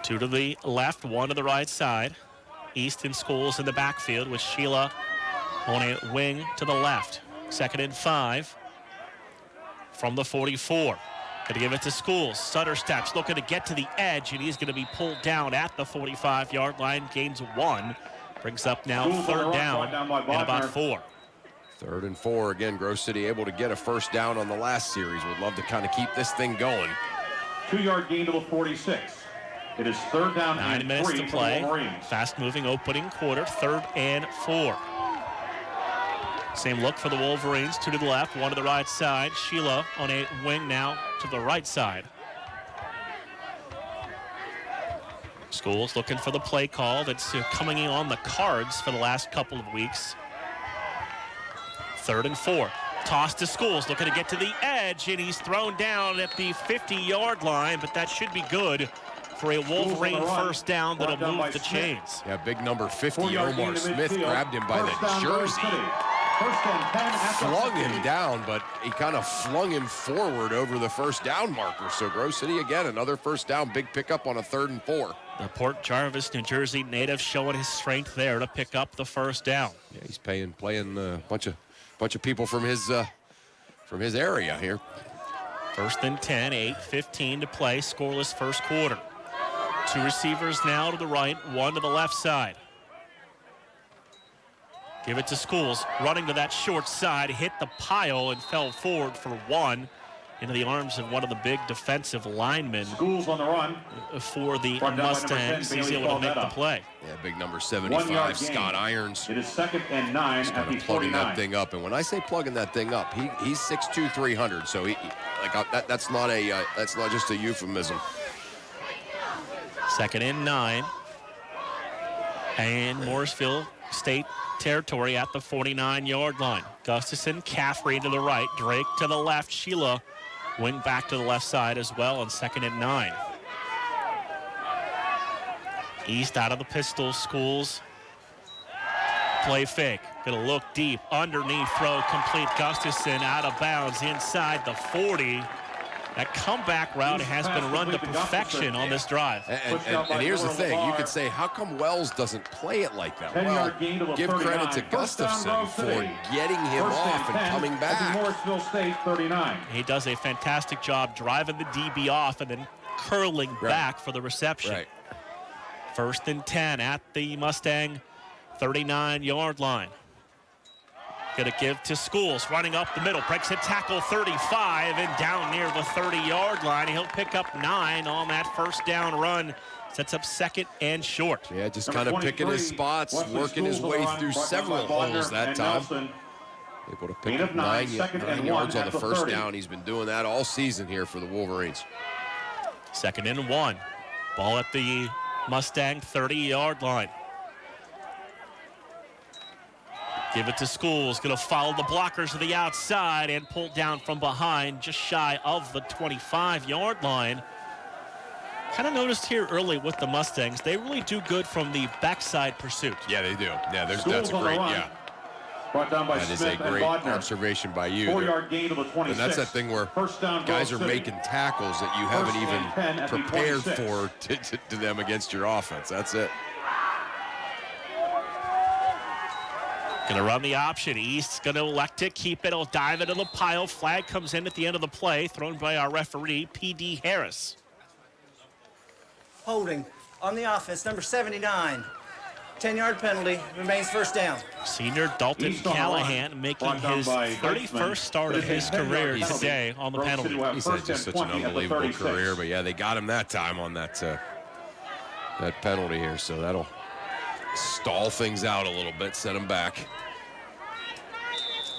2 to the left, 1 to the right side. East and Schools in the backfield with Sheila on a wing to the left. 2nd and 5 from the 44. Going to give it to Schools. Sutter steps, looking to get to the edge, and he's going to be pulled down at the 45-yard line. Gains 1. Brings up now third down and about 4. 3rd and 4. Again, Grove City able to get a first down on the last series. Would love to kind of keep this thing going. 2-yard gain to the 46. It is 3rd down 9 and minutes 3 to for play. the Wolverines. Fast-moving opening quarter, 3rd and 4. Same look for the Wolverines. 2 to the left, 1 to the right side. Sheila on a wing now to the right side. Schools looking for the play call that's coming in on the cards for the last couple of weeks. 3rd and 4. Toss to Schools, looking to get to the edge, and he's thrown down at the 50-yard line, but that should be good for a Wolverine first down that'll move the chains. Yeah, big number 50, Omar Smith grabbed him by the jersey. Flung him down, but he kind of flung him forward over the first down marker. So Grove City, again, another first down, big pickup on a 3rd and 4. The Port Jarvis, New Jersey native showing his strength there to pick up the first down. Yeah, he's playing a bunch of people from his area here. 1st and 10, 8:15 to play, scoreless first quarter. 2 receivers now to the right, 1 to the left side. Give it to Schools, running to that short side, hit the pile and fell forward for 1 into the arms of one of the big defensive linemen. Schools on the run for the Mustangs. He's able to make the play. Yeah, big number 75, Scott Irons. It is 2nd and 9 at the 49. Plugging that thing up, and when I say plugging that thing up, he's 6'2", 300. So that's not just a euphemism. 2nd and 9. And Morrisville State territory at the 49-yard line. Gustafson, Caffrey to the right, Drake to the left, Sheila wing back to the left side as well on 2nd and 9. East out of the pistol, Schools. Play fake, gonna look deep, underneath throw, complete. Gustafson out of bounds inside the 40. That comeback route has been run to perfection on this drive. And here's the thing. You could say, how come Wells doesn't play it like that? Well, give credit to Gustafson for getting him off and coming back. Morrisville State 39. He does a fantastic job driving the DB off and then curling back for the reception. Right. 1st and 10 at the Mustang 39-yard line. Going to give to Schools, running up the middle, breaks a tackle 35 and down near the 30-yard line. He'll pick up 9 on that first down run. Sets up 2nd and short. Yeah, just kind of picking his spots, working his way through several holes that time. Able to pick up 9 yards on the first down. He's been doing that all season here for the Wolverines. 2nd and 1. Ball at the Mustang 30-yard line. Give it to Schools, going to follow the blockers to the outside and pull down from behind just shy of the 25-yard line. Kind of noticed here early with the Mustangs, they really do good from the backside pursuit. Yeah, they do. Yeah, that's a great, Brought down by That is Smith a and great Bodner. observation by you. 4-yard gain to the 26. And that's that thing where guys are making tackles that you haven't even prepared for to them against your offense. That's it. Going to run the option. East's going to elect to keep it. He'll dive into the pile. Flag comes in at the end of the play, thrown by our referee, P.D. Harris. Holding on the offense, number 79. 10-yard penalty, remains first down. Senior Dalton Callahan making his 31st start of his career today on the penalty. He's had just such an unbelievable career, but yeah, they got him that time on that penalty here, so that'll stall things out a little bit, set him back.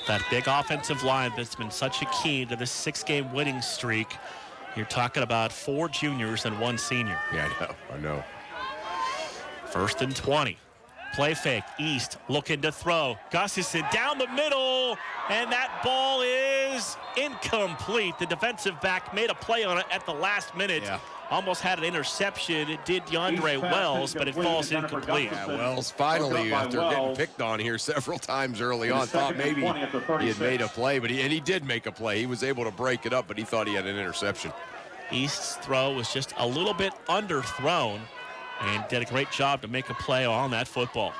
That big offensive line that's been such a key to this 6-game winning streak. You're talking about 4 juniors and 1 senior. Yeah, I know. First and 20. Play fake. East looking to throw. Gustafson down the middle, and that ball is incomplete. The defensive back made a play on it at the last minute. Yeah. Almost had an interception. It did DeAndre Wells, but it falls incomplete. Yeah, Wells finally, after getting picked on here several times early on, thought maybe he had made a play, but he did make a play. He was able to break it up, but he thought he had an interception. East's throw was just a little bit underthrown, and did a great job to make a play on that football.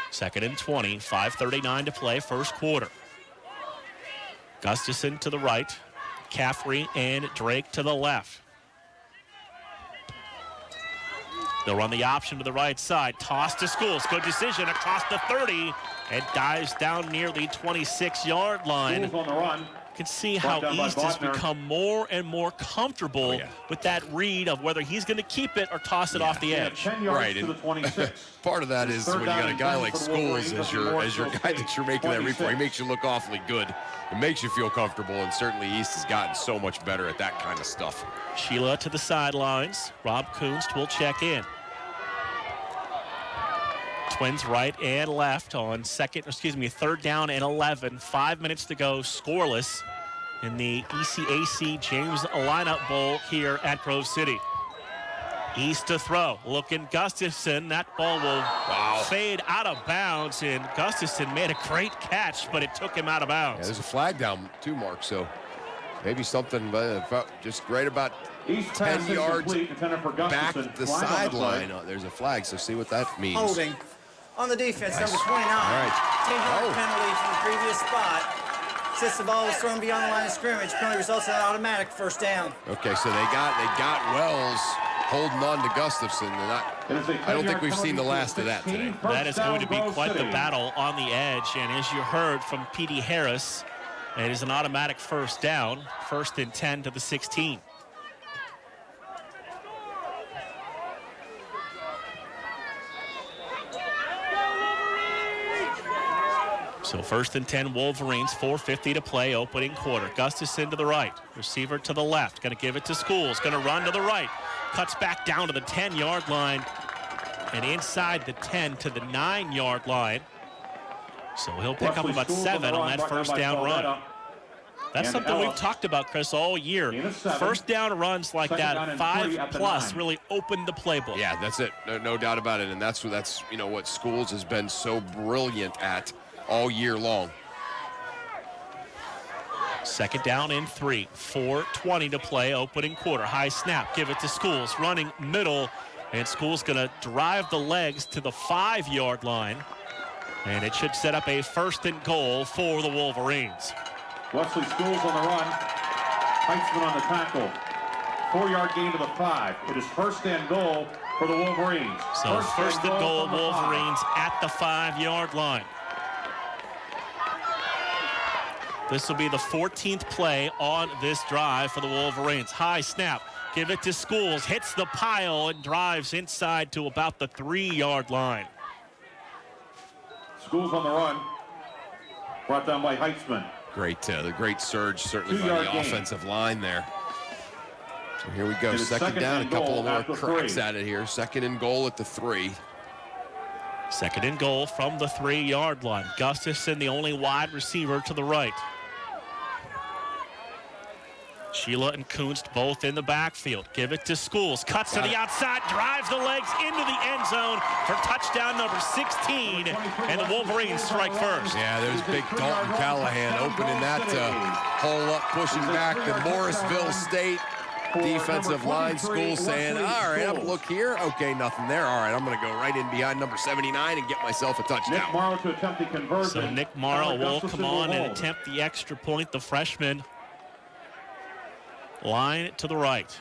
Second and 20, 5:39 to play, first quarter. Gustafson to the right, Caffrey and Drake to the left. They'll run the option to the right side. Toss to Schools. Good decision across the 30 and dives down near the 26-yard line. Schools on the run. You can see how East has become more and more comfortable with that read of whether he's going to keep it or toss it off the edge. 10 yards to the 26. Part of that is when you got a guy like Schools as your guy that you're making that read for. He makes you look awfully good. It makes you feel comfortable, and certainly East has gotten so much better at that kind of stuff. Sheila to the sidelines. Rob Kunst will check in. Twins right and left on third down and 11. 5 minutes to go, scoreless in the ECAC James Lynah Bowl here at Grove City. East to throw, looking Gustafson. That ball will fade out of bounds, and Gustafson made a great catch, but it took him out of bounds. Yeah, there's a flag down too, Mark, so maybe something just right about 10 yards back the sideline. There's a flag, so see what that means. Holding on the defense, number 29. All right. 10-yard penalty from the previous spot. Since the ball was thrown beyond the line of scrimmage, penalty results in an automatic first down. Okay, so they got Wells holding on to Gustafson, and I don't think we've seen the last of that today. That is going to be quite the battle on the edge, and as you heard from P.D. Harris, it is an automatic first down, first and 10 to the 16. So first and 10 Wolverines, 4:50 to play, opening quarter. Gustafson to the right, receiver to the left, going to give it to Schools, going to run to the right, cuts back down to the 10-yard line and inside the 10 to the 9-yard line. So he'll pick up about 7 on that first down run. That's something we've talked about, Chris, all year. First down runs like that, 5+ really open the playbook. Yeah, that's it. No doubt about it. And that's what Schools has been so brilliant at all year long. Second down and 3, 4:20 to play, opening quarter. High snap, give it to Schools, running middle, and Schools gonna drive the legs to the 5-yard line, and it should set up a first and goal for the Wolverines. Wesley Schools on the run. Heitzman on the tackle. 4-yard gain to the 5. It is first and goal for the Wolverines. So first and goal, Wolverines at the 5-yard line. This will be the 14th play on this drive for the Wolverines. High snap, give it to Schools, hits the pile and drives inside to about the 3-yard line. Schools on the run. Brought down by Heitzman. The great surge, certainly by the offensive line there. So here we go, second down, a couple of more cracks at it here. Second and goal at the 3. Second and goal from the 3-yard line. Gustafson, the only wide receiver to the right. Sheila and Kunst both in the backfield. Give it to Schools. Cuts to the outside, drives the legs into the end zone for touchdown number 16. And the Wolverines strike first. Yeah, there's big Dalton Callahan opening that hole up, pushing back the Morrisville State defensive line. School saying, all right, I'm look here. Okay, nothing there. All right, I'm going to go right in behind number 79 and get myself a touchdown. Nick Morrow to attempt the conversion. So Nick Morrow will come on and attempt the extra point. The freshman line it to the right.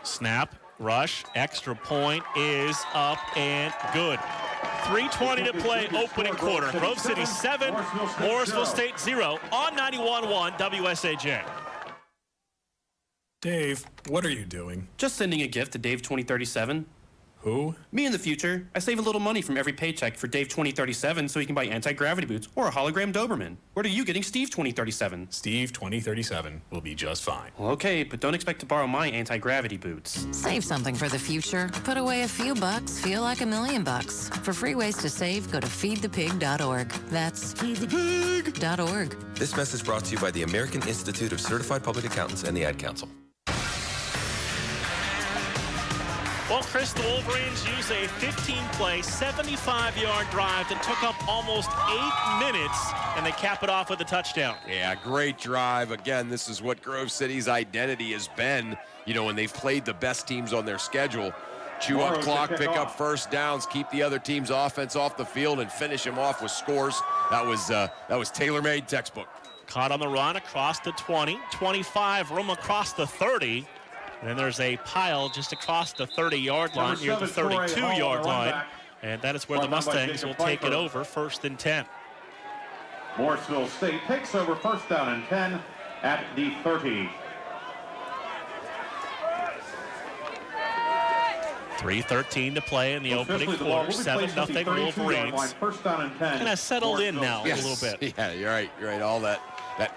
Snap, rush, extra point is up and good. 3:20 to play, opening quarter. Grove City 7, Morrisville State 0 on 91.1 WSAJ. Dave, what are you doing? Just sending a gift to Dave 2037. Who? Me in the future. I save a little money from every paycheck for Dave 2037 so he can buy anti-gravity boots or a hologram Doberman. What are you getting Steve 2037? Steve 2037 will be just fine. Well, okay, but don't expect to borrow my anti-gravity boots. Save something for the future. Put away a few bucks, feel like $1 million. For free ways to save, go to feedthepig.org. That's feedthepig.org. This message brought to you by the American Institute of Certified Public Accountants and the Ad Council. Well, Chris, the Wolverines use a 15-play, 75-yard drive that took up almost 8 minutes, and they cap it off with a touchdown. Yeah, great drive. Again, this is what Grove City's identity has been, you know, when they've played the best teams on their schedule. Chew up clock, pick up first downs, keep the other team's offense off the field, and finish them off with scores. That was tailor-made textbook. Caught on the run across the 20, 25, room across the 30. And then there's a pile just across the 30-yard line near the 32-yard line. And that is where the Mustangs will take it over, 1st and 10. Morrisville State takes over 1st down and 10 at the 30. 3:13 to play in the opening quarter. 7-0 Wolverines. Kind of settled in now a little bit. Yeah, you're right. All that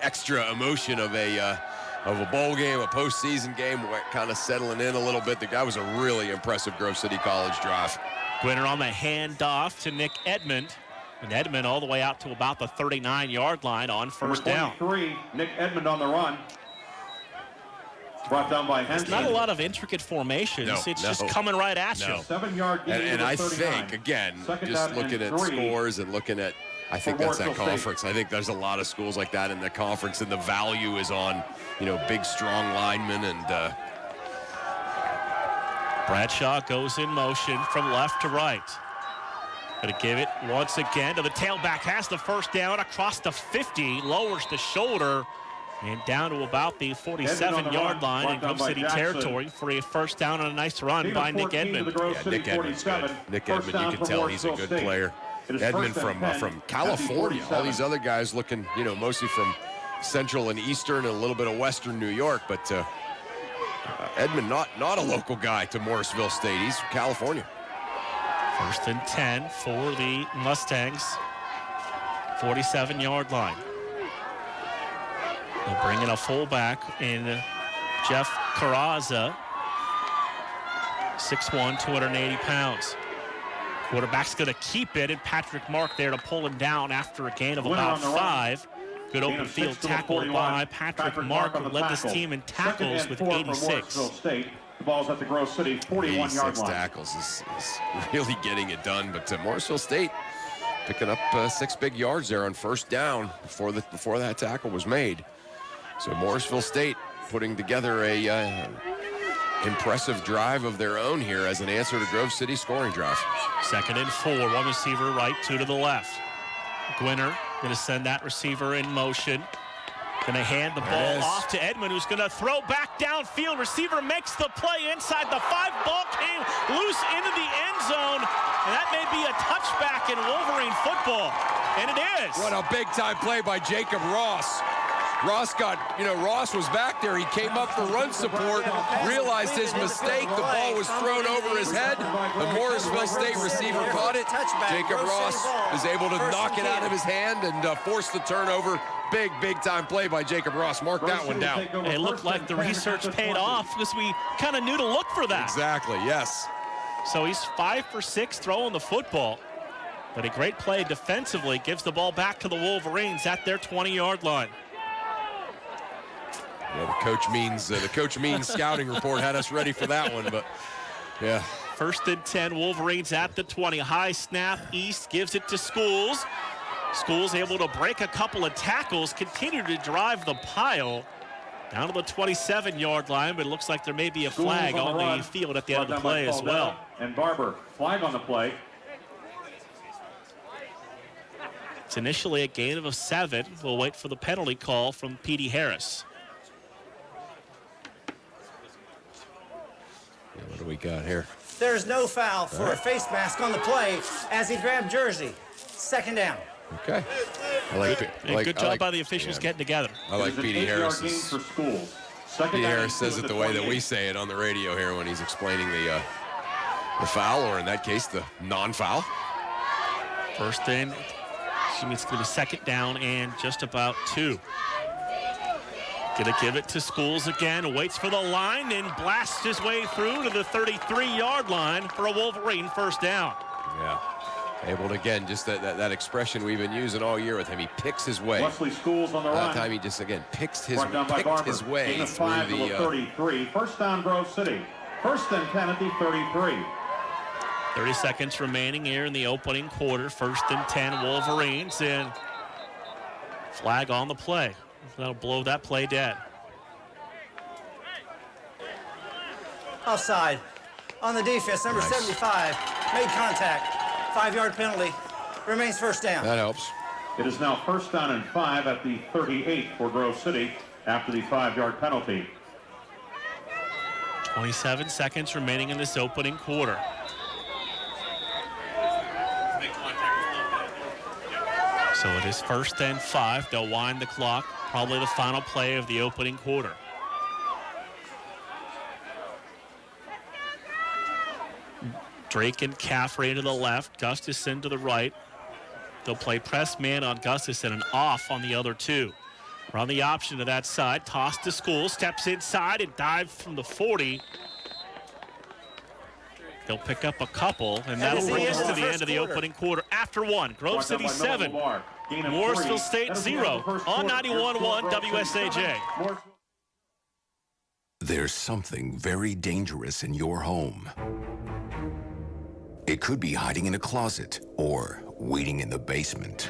extra emotion of a bowl game, a postseason game, kind of settling in a little bit. That was a really impressive Grove City College drive. Gwinner on the handoff to Nick Edmond. And Edmond all the way out to about the 39-yard line on 1st down. 23, Nick Edmond on the run. Brought down by Henson. It's not a lot of intricate formations. It's just coming right at you. 7-yard gain. And I think, again, just looking at scores and looking at, I think that's that conference. I think there's a lot of schools like that in the conference, and the value is on, big, strong linemen. And Bradshaw goes in motion from left to right. Going to give it once again to the tailback. Has the first down across the 50. Lowers the shoulder. And down to about the 47-yard line in Grove City territory for a first down on a nice run by Nick Edmond. Yeah, Nick Edmond's good. Nick Edmond, you can tell he's a good player. Edmond from California. All these other guys looking, mostly from Central and Eastern and a little bit of Western New York. But Edmond, not a local guy to Morrisville State. He's from California. 1st and 10 for the Mustangs. 47-yard line. They'll bring in a fullback in Jeff Carraza, 6'1", 280 pounds. Quarterback's going to keep it, and Patrick Marc there to pull him down after a gain of about 5. Good open field tackle by Patrick Marc, who led this team in tackles with 86. The ball's at the Grove City 41-yard line. Tackles is really getting it done, but Morrisville State picking up 6 big yards there on first down before that tackle was made. So Morrisville State putting together a impressive drive of their own here as an answer to Grove City scoring drive. 2nd and 4, one receiver right, 2 to the left. Gwinner going to send that receiver in motion. Going to hand the ball off to Edmond, who's going to throw back downfield. Receiver makes the play inside the 5. Ball came loose into the end zone, and that may be a touchback in Wolverine football, and it is. What a big-time play by Jacob Ross. Ross was back there. He came up for run support, realized his mistake. The ball was thrown over his head. The Morrisville State receiver caught it. Jacob Ross is able to knock it out of his hand and force the turnover. Big-time play by Jacob Ross. Mark that one down. It looked like the research paid off because we kind of knew to look for that. Exactly, yes. So he's 5 for 6 throwing the football. But a great play defensively gives the ball back to the Wolverines at their 20-yard line. Yeah, the coach means scouting report had us ready for that one, but yeah. 1st and 10, Wolverines at the 20. High snap, East gives it to Schools. Schools able to break a couple of tackles, continue to drive the pile down to the 27-yard line, but it looks like there may be a flag on the field at the end of the play as well. And Barber, flag on the play. It's initially a gain of 7. We'll wait for the penalty call from Petey Harris. Yeah, what do we got here? There's no foul for a face mask on the play as he grabbed Jersey. 2nd down. Okay. I like it. Good job by the officials getting together. I like Petey Harris. For Schools. Petey Harris says it the way that we say it on the radio here when he's explaining the foul, or in that case, the non-foul. It's going to be 2nd down and just about 2. Going to give it to Schools again. Waits for the line and blasts his way through to the 33-yard line for a Wolverine 1st down. Yeah. Able to, again, just that expression we've been using all year with him. He picks his way. Wesley Schools on the run. That time he just, again, picked his way Gain of 5 through to the 33. 1st down, Grove City. 1st and 10 at the 33. 30 seconds remaining here in the opening quarter. 1st and 10, Wolverines, and flag on the play. That'll blow that play dead. Offside on the defense, number 75, made contact. 5-yard penalty, remains 1st down. That helps. It is now 1st down and 5 at the 38 for Grove City after the 5-yard penalty. 27 seconds remaining in this opening quarter. So it is 1st and 5. They'll wind the clock. Probably the final play of the opening quarter. Drake and Caffrey to the left. Gustafson to the right. They'll play press man on Gustafson and off on the other 2. Run the option to that side. Toss to School. Steps inside and dives from the 40. They'll pick up a couple, and that'll bring us to the end of the opening quarter. After 1, Grove City 7, Morrisville State 0 on 91.1 WSAJ. There's something very dangerous in your home. It could be hiding in a closet or waiting in the basement.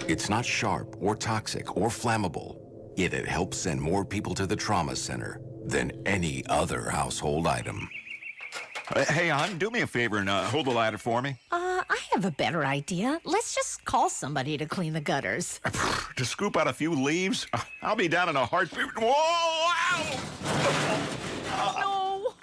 It's not sharp or toxic or flammable, yet it helps send more people to the trauma center than any other household item. Hey, hon, do me a favor and hold the ladder for me. I have a better idea. Let's just call somebody to clean the gutters. To scoop out a few leaves? I'll be down in a heartbeat. Whoa! Ow! No!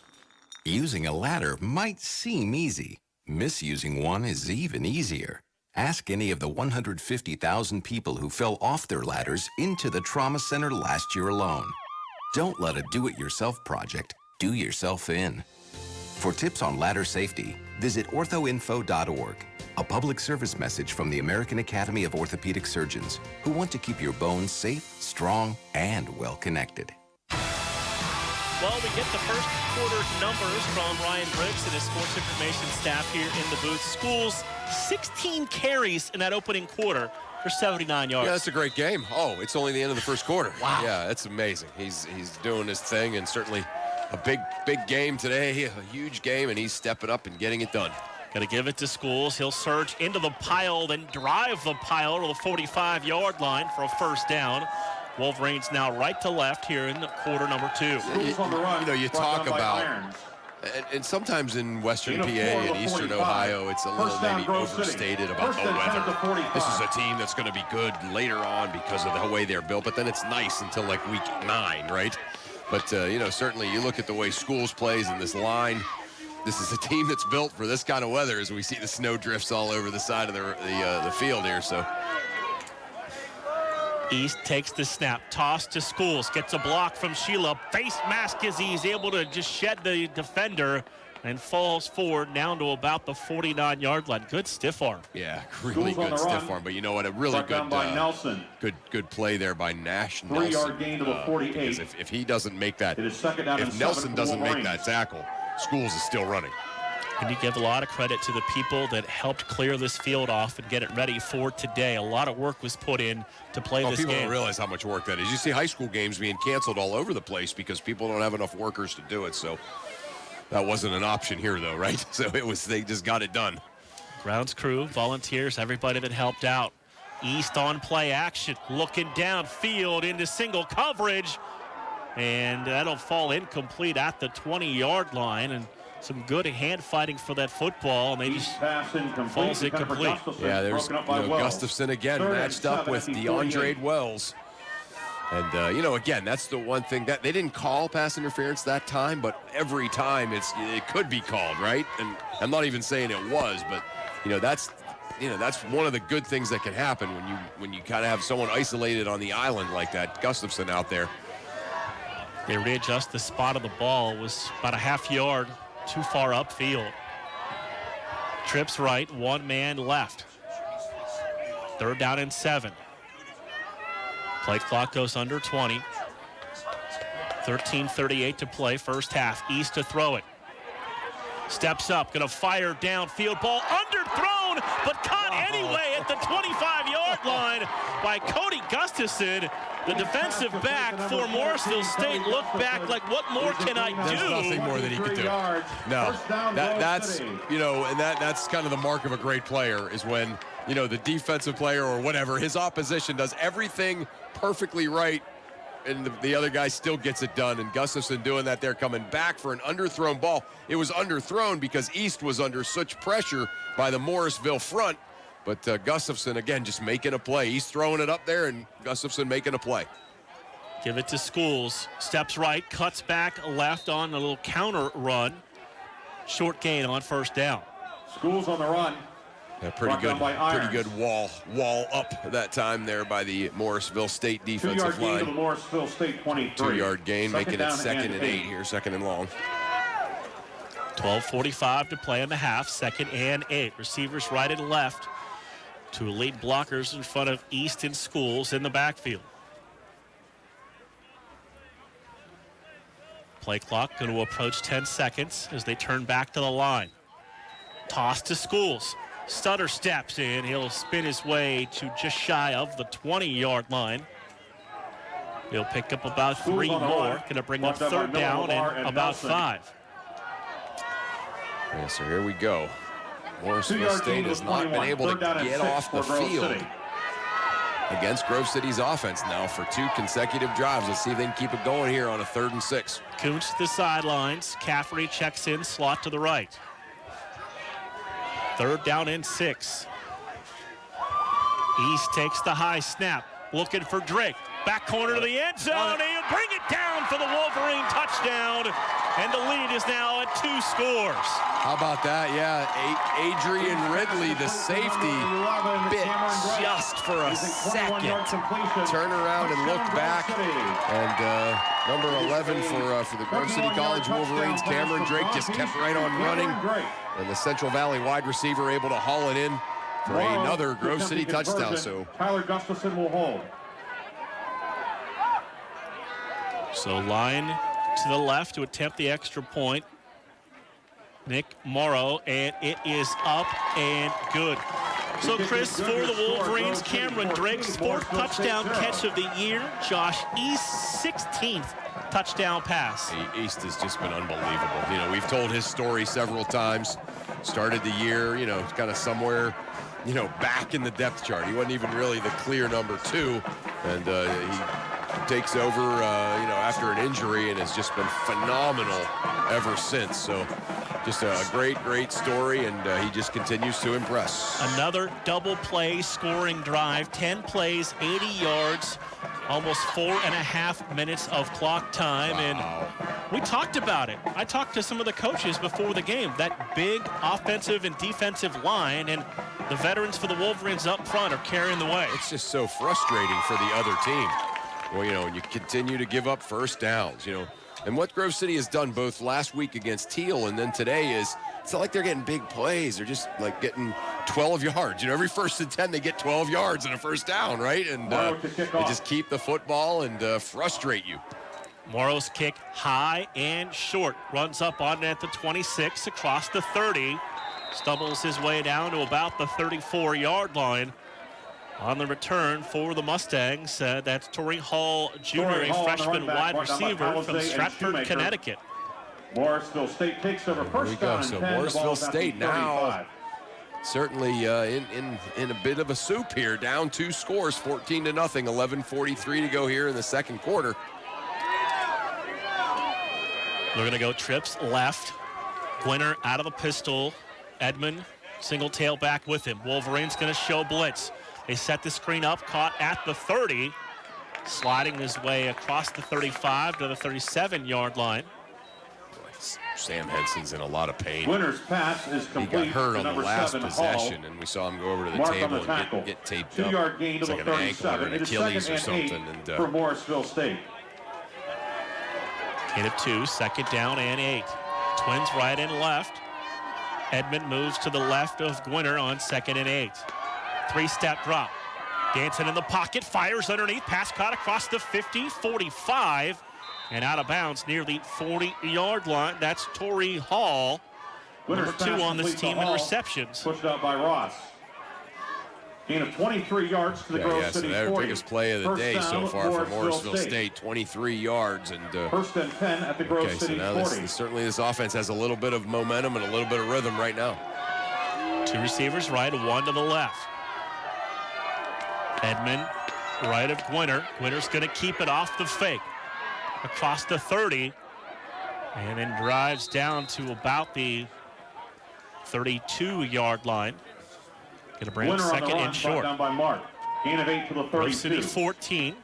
Using a ladder might seem easy. Misusing one is even easier. Ask any of the 150,000 people who fell off their ladders into the trauma center last year alone. Don't let a do-it-yourself project do yourself in. For tips on ladder safety, visit orthoinfo.org, a public service message from the American Academy of Orthopedic Surgeons, who want to keep your bones safe, strong, and well-connected. Well, we get the first quarter numbers from Ryan Briggs and his sports information staff here in the booth. Schools, 16 carries in that opening quarter for 79 yards. Yeah, that's a great game. Oh, it's only the end of the first quarter. Wow. Yeah, that's amazing. He's doing his thing, and certainly a big game today, a huge game, and he's stepping up and getting it done. Got to give it to Schools. He'll surge into the pile, then drive the pile to the 45-yard line for a 1st down. Wolverines now right to left here in the quarter number 2. You talk about, and sometimes in Western PA and Eastern Ohio, it's a little maybe overstated about the weather. This is a team that's going to be good later on because of the way they're built, but then it's nice until like week 9, right? But, certainly you look at the way Schools plays in this line. This is a team that's built for this kind of weather as we see the snow drifts all over the side of the field here. So East takes the snap. Toss to Schools. Gets a block from Sheila. Face mask as he's able to just shed the defender and falls forward down to about the 49-yard line. Good stiff arm. Yeah, really good stiff arm. But you know what? A really good play there by Nash. 3-yard gain to the 48. Because if he doesn't make that, it is 2nd down if Nelson doesn't make that tackle, Schools is still running. And you give a lot of credit to the people that helped clear this field off and get it ready for today. A lot of work was put in to play this people game. don't realize how much work that is. You see high school games being canceled all over the place because people don't have enough workers to do it. So that wasn't an option here, though, right? So they just got it done. Grounds crew, volunteers, everybody that helped out. East on play action, looking downfield into single coverage. And that'll fall incomplete at the 20-yard line. And some good hand fighting for that football, and they just falls incomplete. Yeah, there's Gustafson again matched up with DeAndre Wells. And, again, that's the one thing that they didn't call pass interference that time, but every time it could be called, right? And I'm not even saying it was, but, that's one of the good things that can happen when you kind of have someone isolated on the island like that. Gustafson out there. They readjust the spot of the ball. It was about a half yard too far upfield. Trips right, one man left. 3rd down and 7. Play clock goes under 20. 13:38 to play, first half. East to throw it. Steps up, gonna fire downfield, ball underthrown, but caught anyway at the 25-yard line by Cody Gustafson. The defensive back for Morrisville State looked back like, what more can I do? There's nothing more that he could do. No, that's kind of the mark of a great player is when, the defensive player or whatever, his opposition does everything perfectly right, and the other guy still gets it done. And Gustafson doing that there, coming back for an underthrown ball. It was underthrown because East was under such pressure by the Morrisville front. But Gustafson, again, just making a play. He's throwing it up there, and Gustafson making a play. Give it to Schools. Steps right, cuts back left on a little counter run. Short gain on first down. Schools on the run. Yeah, pretty good wall up that time there by the Morrisville State defensive line. 2-yard gain to the Morrisville State 23. 2-yard gain, making it 2nd and 8 here, 2nd and long. 12:45 to play in the half, 2nd and 8. Receivers right and left. 2 elite blockers in front of East and Schools in the backfield. Play clock going to approach 10 seconds as they turn back to the line. Toss to Schools. Sutter steps in. He'll spin his way to just shy of the 20-yard line. He'll pick up about 3 more. Going to bring up 3rd down and about 5. Yeah, so here we go. Morrisville State has not been able to get off the field against Grove City's offense now for 2 consecutive drives. Let's see if they can keep it going here on a 3rd and 6. Cooch to the sidelines. Cafferty checks in, slot to the right. 3rd down and 6. East takes the high snap, looking for Drake. Back corner to the end zone, and he'll bring it down for the Wolverine touchdown. And the lead is now at 2 scores. How about that? Yeah, Adrian Ridley, the safety, bit just for a second. Turn around and look back. And number 11 for the Grove City College Wolverines, Cameron Drake, just kept right on running. And the Central Valley wide receiver able to haul it in for another Grove City touchdown. So Tyler Gustafson will hold. So line to the left to attempt the extra point. Nick Morrow, and it is up and good. So, Chris, for the Wolverines, Cameron Drake's 4th touchdown catch of the year. Josh East's 16th touchdown pass. East has just been unbelievable. We've told his story several times. Started the year, kind of somewhere, back in the depth chart. He wasn't even really the clear number 2. And he takes over, after an injury and has just been phenomenal ever since. So just a great story, and he just continues to impress. Another double play scoring drive, 10 plays, 80 yards, almost 4.5 minutes of clock time. Wow. And we talked about it. I talked to some of the coaches before the game, that big offensive and defensive line, and the veterans for the Wolverines up front are carrying the way. It's just so frustrating for the other team. Well, and you continue to give up first downs, And what Grove City has done both last week against Teal and then today is it's not like they're getting big plays. They're just like getting 12 yards. Every 1st and 10, they get 12 yards and a first down, right? And they just keep the football and frustrate you. Morrow's kick high and short. Runs up on at the 26, across the 30. Stumbles his way down to about the 34-yard line. On the return for the Mustangs, that's Torrey Hall Jr., a freshman wide receiver from Stratford, Connecticut. Morrisville State takes over first down. So Morrisville State now certainly in a bit of a soup here. Down 2 scores, 14-0, 11:43 to go here in the second quarter. They're going to go trips left. Gwinner out of the pistol. Edmond, single tailback with him. Wolverine's going to show blitz. They set the screen up, caught at the 30. Sliding his way across the 35 to the 37-yard line. Sam Henson's in a lot of pain. Winner's pass is complete. He got hurt on the last 7, possession, Hall. and we saw him go over to the Marc table and get taped 2-yard up. gain It's to like the an ankle or 37. an Achilles or something. And for Morrisville State. Gain of 2, second down and 8. Twins right and left. Edmond moves to the left of Gwinner on 2nd and 8. 3-step drop. Dancing in the pocket, fires underneath, pass caught across the 50, 45, and out of bounds near the 40-yard line. That's Torrey Hall, number 2 on this team in receptions. Pushed out by Ross. Gain of 23 yards to the Grove City 40. Their biggest play of the day so far for Morrisville State, 23 yards. And first and 10 at the Grove City 40. Certainly this offense has a little bit of momentum and a little bit of rhythm right now. 2 receivers right, 1 to the left. Edmond, right of Gwinner. Gwinner's going to keep it off the fake. Across the 30. And then drives down to about the 32-yard line. Going to bring second and short. Down by Marc. Gain of 8 to the 32. Grove City 14.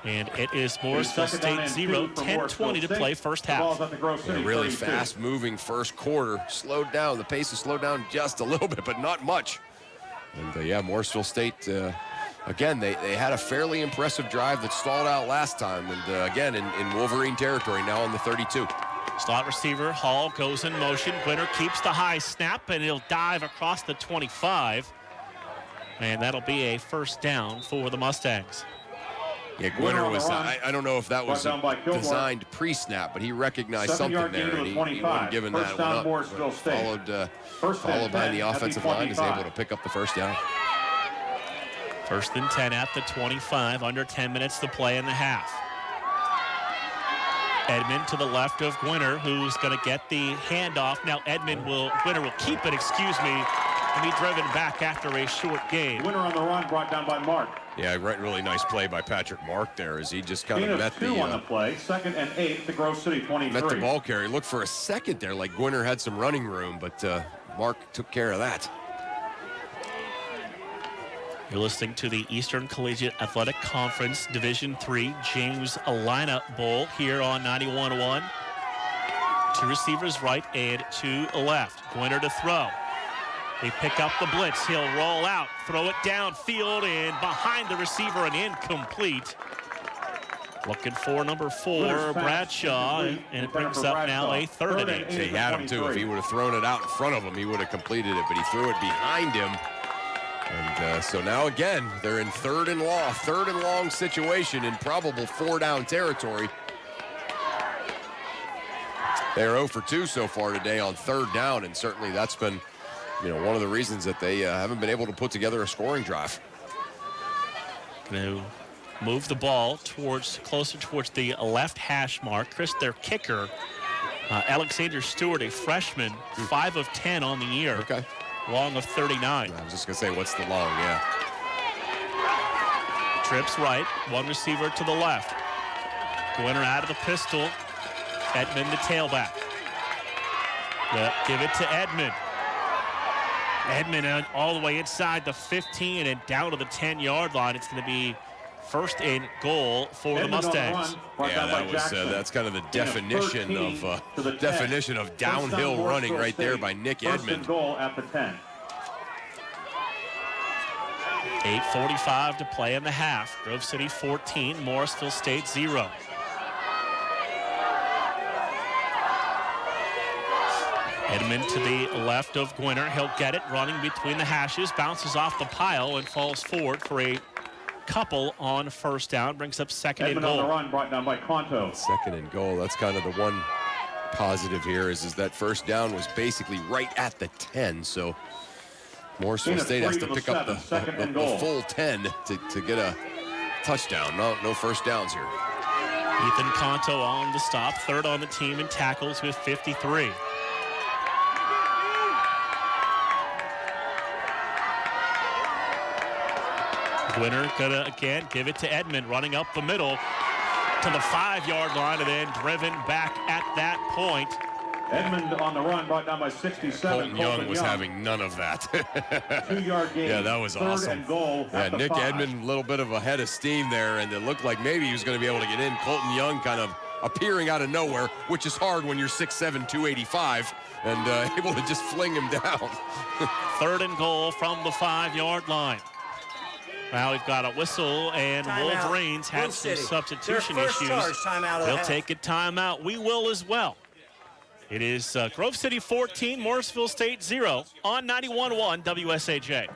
And it is Morrisville State 0, 10-20 to play first half. Really fast-moving first quarter. Slowed down. The pace has slowed down just a little bit, but not much. And Morrisville State, again, they had a fairly impressive drive that stalled out last time. And again, in Wolverine territory now on the 32. Slot receiver, Hall goes in motion. Gwinner keeps the high snap, and he'll dive across the 25. And that'll be a first down for the Mustangs. Yeah, Gwinner was, I don't know if that was designed pre-snap, but he recognized something there, and he wasn't given that one up. Followed by the offensive line, is able to pick up the first down. First and 10 at the 25, under 10 minutes to play in the half. Edmond to the left of Gwinner, who's going to get the handoff. Now Gwinner will keep it, and be driven back after a short gain. Gwinner on the run, brought down by Marc. Yeah, really nice play by Patrick Marc there as he just kind of met on the play. 2nd and 8, the Grove City 23. Met the ball carrier. Looked for a second there like Gwinner had some running room, but Marc took care of that. You're listening to the Eastern Collegiate Athletic Conference Division III James Lynah Bowl here on 91.1. 2 receivers right and 2 left. Gwinner to throw. They pick up the blitz. He'll roll out, throw it downfield, and behind the receiver and incomplete. Looking for number 4, Bradshaw, and it brings up now a 3rd and 8. He had him too. If he would have thrown it out in front of him, he would have completed it, but he threw it behind him. And so now again, they're in third and long situation in probable 4-down territory. They're 0 for 2 so far today on 3rd down, and certainly that's been one of the reasons that they haven't been able to put together a scoring drive. Going to move the ball closer towards the left hash mark. Their kicker, Alexander Stewart, a freshman, 5 of 10 on the year. Okay. Long of 39. I was just going to say, what's the long? Yeah. Trips right, 1 receiver to the left. Gwinner out of the pistol. Edmond the tailback. Give it to Edmond. Edmond all the way inside the 15 and down to the 10-yard line. It's going to be first and goal for the Mustangs. Yeah, that's kind of the definition of downhill running right there by Nick Edmond. Goal at the 10. 8:45 to play in the half. Grove City 14, Morrisville State 0. Edmond to the left of Gwinner. He'll get it running between the hashes, bounces off the pile and falls forward for a couple on first down. Brings up second and Edmond on the goal. run, brought down by Conto. Second and goal. That's kind of the one positive here is that first down was basically right at the 10. So Morrisville State has to pick up the full 10 to get a touchdown. No first downs here. Ethan Conto on the stop. Third on the team in tackles with 53. Winner gonna again give it to Edmond, running up the middle to the 5-yard line and then driven back at that point. Edmond on the run, brought down by 67. Colton Young was having none of that. 2-yard gain. Yeah, that was Third awesome. and goal Yeah, at the Nick 5. Edmond, a little bit of a head of steam there, and it looked like maybe he was going to be able to get in. Colton Young kind of appearing out of nowhere, which is hard when you're 6'7", 285, and able to just fling him down. Third and goal from the 5-yard line. Now we've got a whistle, and Timeout. Wolverines had Grove some City. substitution Their first issues. charge, timeout of the They'll half. take a timeout. We will as well. It is Grove City 14, Morrisville State 0 on 91.1 WSAJ.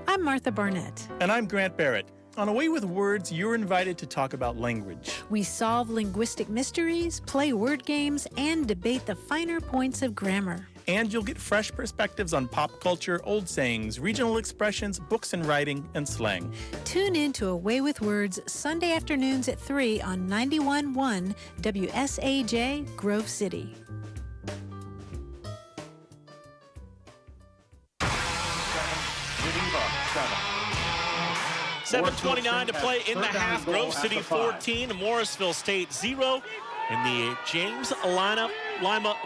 I'm Martha Barnett. And I'm Grant Barrett. On Away with Words, you're invited to talk about language. We solve linguistic mysteries, play word games, and debate the finer points of grammar. And you'll get fresh perspectives on pop culture, old sayings, regional expressions, books and writing, and slang. Tune in to Away with Words Sunday afternoons at 3 on 91.1 WSAJ Grove City. 7:29 to play in the half. Grove City 14, Morrisville State 0 in the James Lynah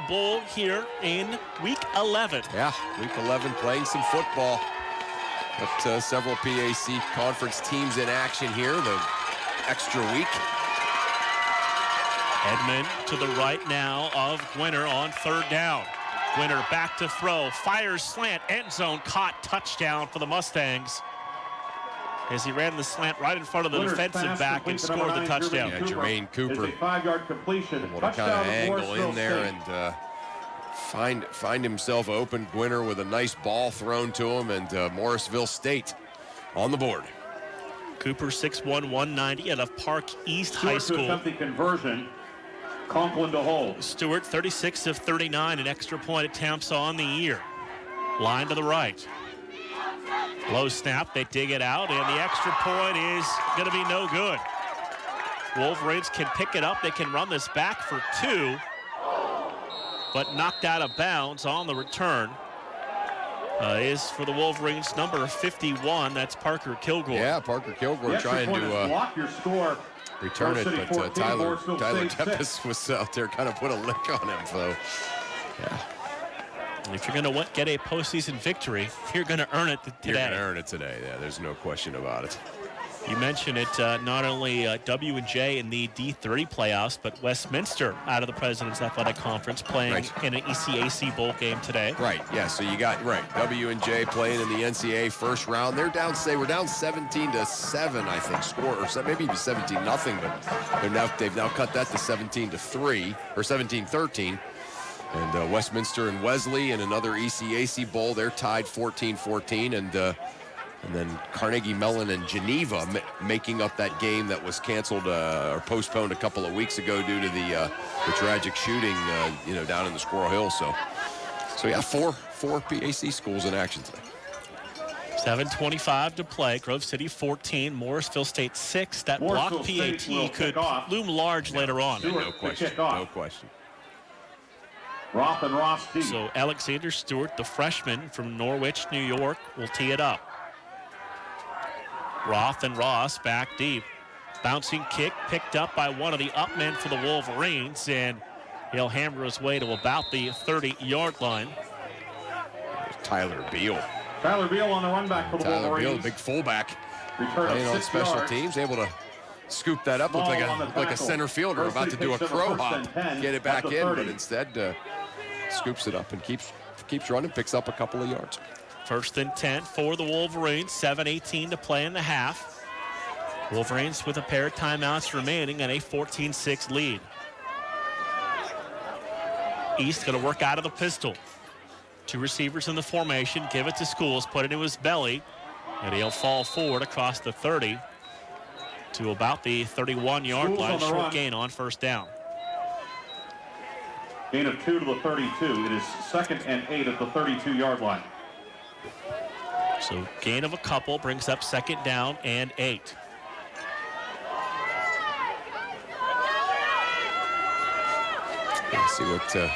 Bowl here in Week 11. Yeah, Week 11 playing some football. Got several PAC conference teams in action here, the extra week. Edmond to the right now of Gwinner on third down. Gwinner back to throw, fires slant, end zone, caught, touchdown for the Mustangs. As he ran the slant right in front of the defensive back and scored the touchdown. Yeah, Jermaine Cooper. It's a 5-yard completion. Able to kind of angle in there and find himself open. Gwinner with a nice ball thrown to him, and Morrisville State on the board. Cooper 6'1", 190 out of Park East High School. Stewart to attempt the conversion. Conklin to hold. Stewart 36 of 39, an extra point attempts on the year. Line to the right. Low snap, they dig it out, and the extra point is going to be no good. Wolverines can pick it up. They can run this back for 2, but knocked out of bounds on the return is for the Wolverines number 51. That's Parker Kilgore. Yeah, Parker Kilgore trying to block your score. Return it, but 14, Tyler State Tepes was out there, kind of put a lick on him. So, yeah. If you're going to get a postseason victory, you're going to earn it today. You're going to earn it today. Yeah, there's no question about it. You mentioned it, not only W&J in the D30 playoffs, but Westminster out of the President's Athletic Conference playing in an ECAC bowl game today. Right, yeah, so you got, W&J playing in the NCAA first round. They're down, we're down 17-7, I think, score, or maybe even 17-0, but they've now cut that to 17-3, or 17-13. And Westminster and Wesley in another ECAC bowl, they're tied 14-14, and then Carnegie Mellon and Geneva making up that game that was canceled or postponed a couple of weeks ago due to the tragic shooting, down in the Squirrel Hill. So yeah, four PAC schools in action today. 7:25 to play. Grove City 14, Morrisville State 6. That block PAT could loom large later on. No question. No question. Roth and Ross deep. So Alexander Stewart, the freshman from Norwich, New York, will tee it up. Roth and Ross back deep. Bouncing kick picked up by one of the up men for the Wolverines, and he'll hammer his way to about the 30-yard line. Tyler Beal. Tyler Beal on the run back for the Wolverines. Tyler Beal, big fullback. Return playing of on 6 special yards. teams, able to scoop that up. Looked like a center fielder about to do a crow hop, get it back in, but instead scoops it up and keeps running, picks up a couple of yards. First and 10 for the Wolverines. 7:18 to play in the half. Wolverines with a pair of timeouts remaining and a 14-6 lead. East going to work out of the pistol. 2 receivers in the formation. Give it to Schools. Put it into his belly. And he'll fall forward across the 30 to about the 31-yard line. Short gain on first down. Gain of 2 to the 32. It is 2nd and 8 at the 32-yard line. So gain of a couple brings up 2nd down and 8. Let's see what...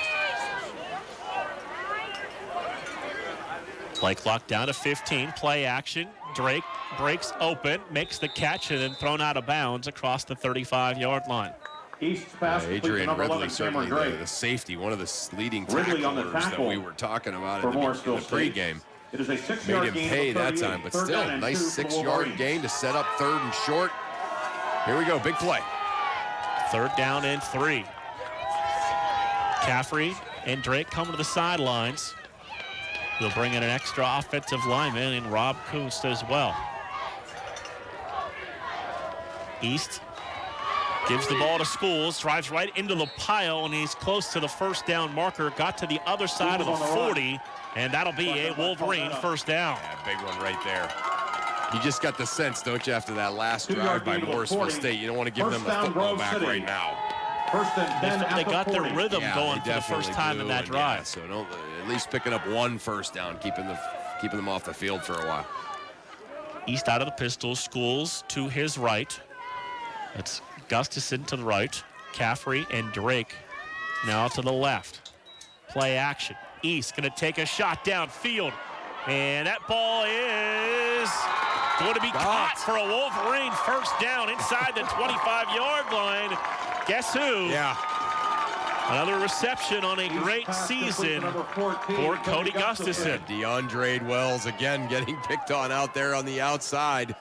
Play clock down to 15. Play action. Drake breaks open, makes the catch, and then thrown out of bounds across the 35-yard line. Adrian Ridley, certainly the safety, one of the leading tacklers that we were talking about in the pregame. It is a 6-yard Made him pay that time, but still, nice 6-yard gain to set up 3rd and short. Here we go, big play. 3rd down and 3. Caffrey and Drake come to the sidelines. They'll bring in an extra offensive lineman and Rob Kunst as well. East gives the ball to Schools, drives right into the pile, and he's close to the first down marker. Got to the other side of the 40, and that'll be a Wolverine first down. Yeah, big one right there. You just got the sense, don't you, after that last drive by Morrisville State, you don't want to give them the football back right now. First and 10 they got their rhythm going for the first time in that drive. Yeah, so don't, at least picking up 1 first down, keeping them off the field for a while. East out of the pistol, Schools to his right. It's Gustafson to the right. Caffrey and Drake now to the left. Play action. East going to take a shot downfield. And that ball is going to be caught for a Wolverine first down inside the 25-yard line. Guess who? Yeah. Another reception on a great season for Cody Gustafson. DeAndre Wells again getting picked on out there on the outside.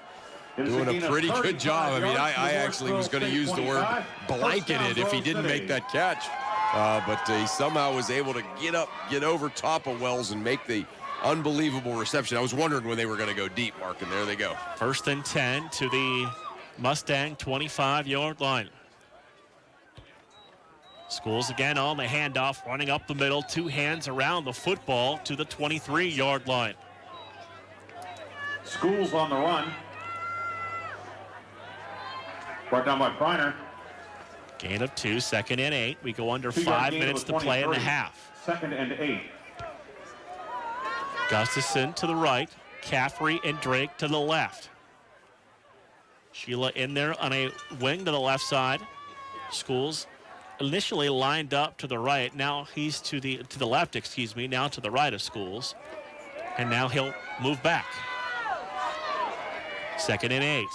Doing a pretty good job. I mean, I actually was going to use the word blanketed if he didn't make that catch. But he somehow was able to get over top of Wells and make the unbelievable reception. I was wondering when they were going to go deep, Mark, and there they go. 1st and 10 to the Mustang 25-yard line. Schools again on the handoff, running up the middle, 2 hands around the football to the 23-yard line. Schools on the run. Brought down by Priner. Gain of 2, 2nd and 8. We go under 5 minutes to play in the half. 2nd and 8. Gustafson to the right. Caffrey and Drake to the left. Sheila in there on a wing to the left side. Schools initially lined up to the right. Now he's to the left, excuse me, now to the right of Schools. And now he'll move back. 2nd and 8.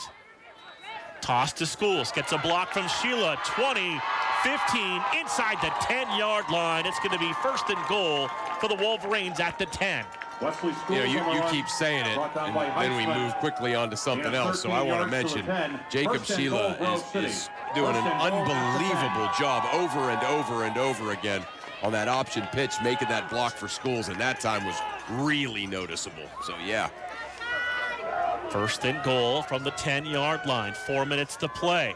Toss to Schools, gets a block from Sheila, 20, 15, inside the 10-yard line. It's going to be 1st and goal for the Wolverines at the 10. You know, you keep saying it, and then we move quickly on to something else. So I want to mention Jacob Sheila is doing an unbelievable job over and over and over again on that option pitch, making that block for Schools, and that time was really noticeable. So, yeah. 1st and goal from the 10-yard line. 4 minutes to play.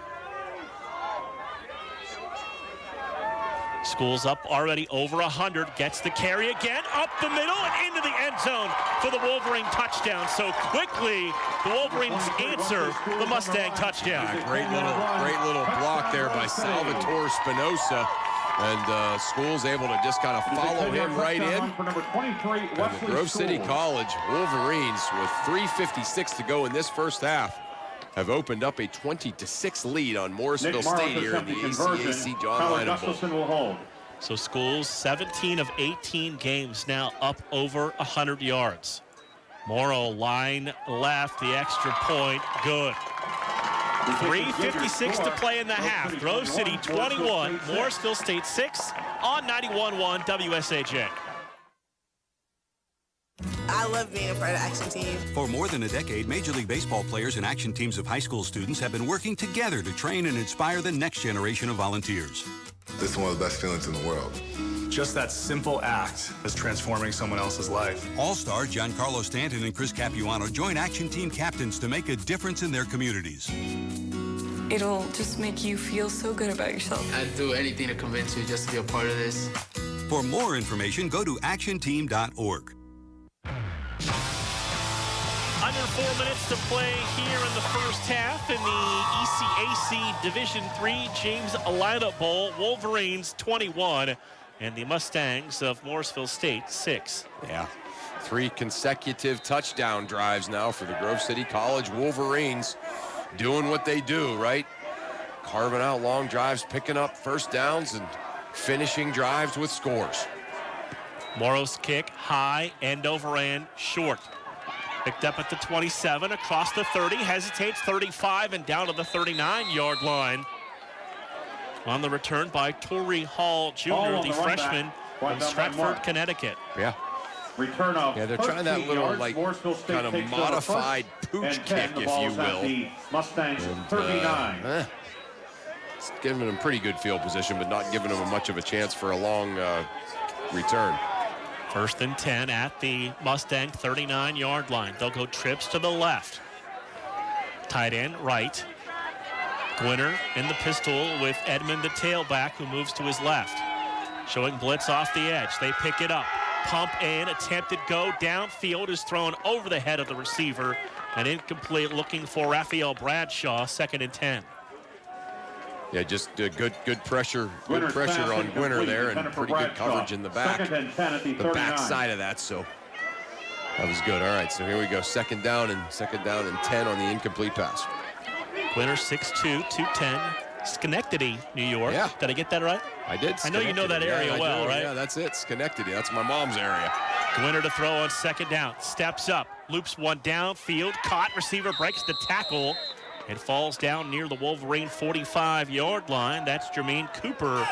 Schools up already over 100. Gets the carry again. Up the middle and into the end zone for the Wolverine touchdown. So quickly, the Wolverines answer the Mustang touchdown. Yeah, great little block there by Salvatore Spinoza. And Schools able to just kind of follow him right in. And the Grove City College Wolverines, with 3:56 to go in this first half, have opened up a 20-6 lead on Morrisville State here in the ECAC John Lynah Bowl. So Schools, 17 of 18 games now up over 100 yards. Morrow line left, the extra point, good. 3:56 to play in the half. Grove City 21, Morrisville State 6 on 91.1 WSAJ. I love being a part of Action Team. For more than a decade, Major League Baseball players and action teams of high school students have been working together to train and inspire the next generation of volunteers. This is one of the best feelings in the world. Just that simple act is transforming someone else's life. All-star Giancarlo Stanton and Chris Capuano join action team captains to make a difference in their communities. It'll just make you feel so good about yourself. I'd do anything to convince you just to be a part of this. For more information, go to actionteam.org. Under 4 minutes to play here in the first half in the ECAC Division III James Lynah Bowl. Wolverines 21 and the Mustangs of Morrisville State 6. Yeah, 3 consecutive touchdown drives now for the Grove City College Wolverines, doing what they do, right? Carving out long drives, picking up first downs, and finishing drives with scores. Morrow's kick, high, end over end, short. Picked up at the 27, across the 30, hesitates, 35, and down to the 39-yard line. On the return by Torrey Hall Jr., the freshman from Stratford, Connecticut. Yeah. Return of they're trying that little, like, kind of modified pooch kick, if you will. Mustangs 39. It's giving them pretty good field position, but not giving them much of a chance for a long return. 1st and 10 at the Mustang 39-yard line. They'll go trips to the left. Tight end right. Gwinner in the pistol with Edmund, the tailback, who moves to his left. Showing blitz off the edge. They pick it up. Pump in, attempted go downfield is thrown over the head of the receiver. And incomplete, looking for Raphael Bradshaw, 2nd and 10. Yeah, just good pressure on Gwinner there, and pretty good coverage in the back, the back side of that. So that was good. All right, so here we go. Second down and 10 on the incomplete pass. Gwinner 6'2", 210, Schenectady, New York. Yeah. Did I get that right? I did. I know you know that area well, right? Yeah, that's it. Schenectady. That's my mom's area. Gwinner to throw on 2nd down. Steps up, loops one downfield, caught, receiver breaks the tackle. It falls down near the Wolverine 45-yard line. That's Jermaine Cooper,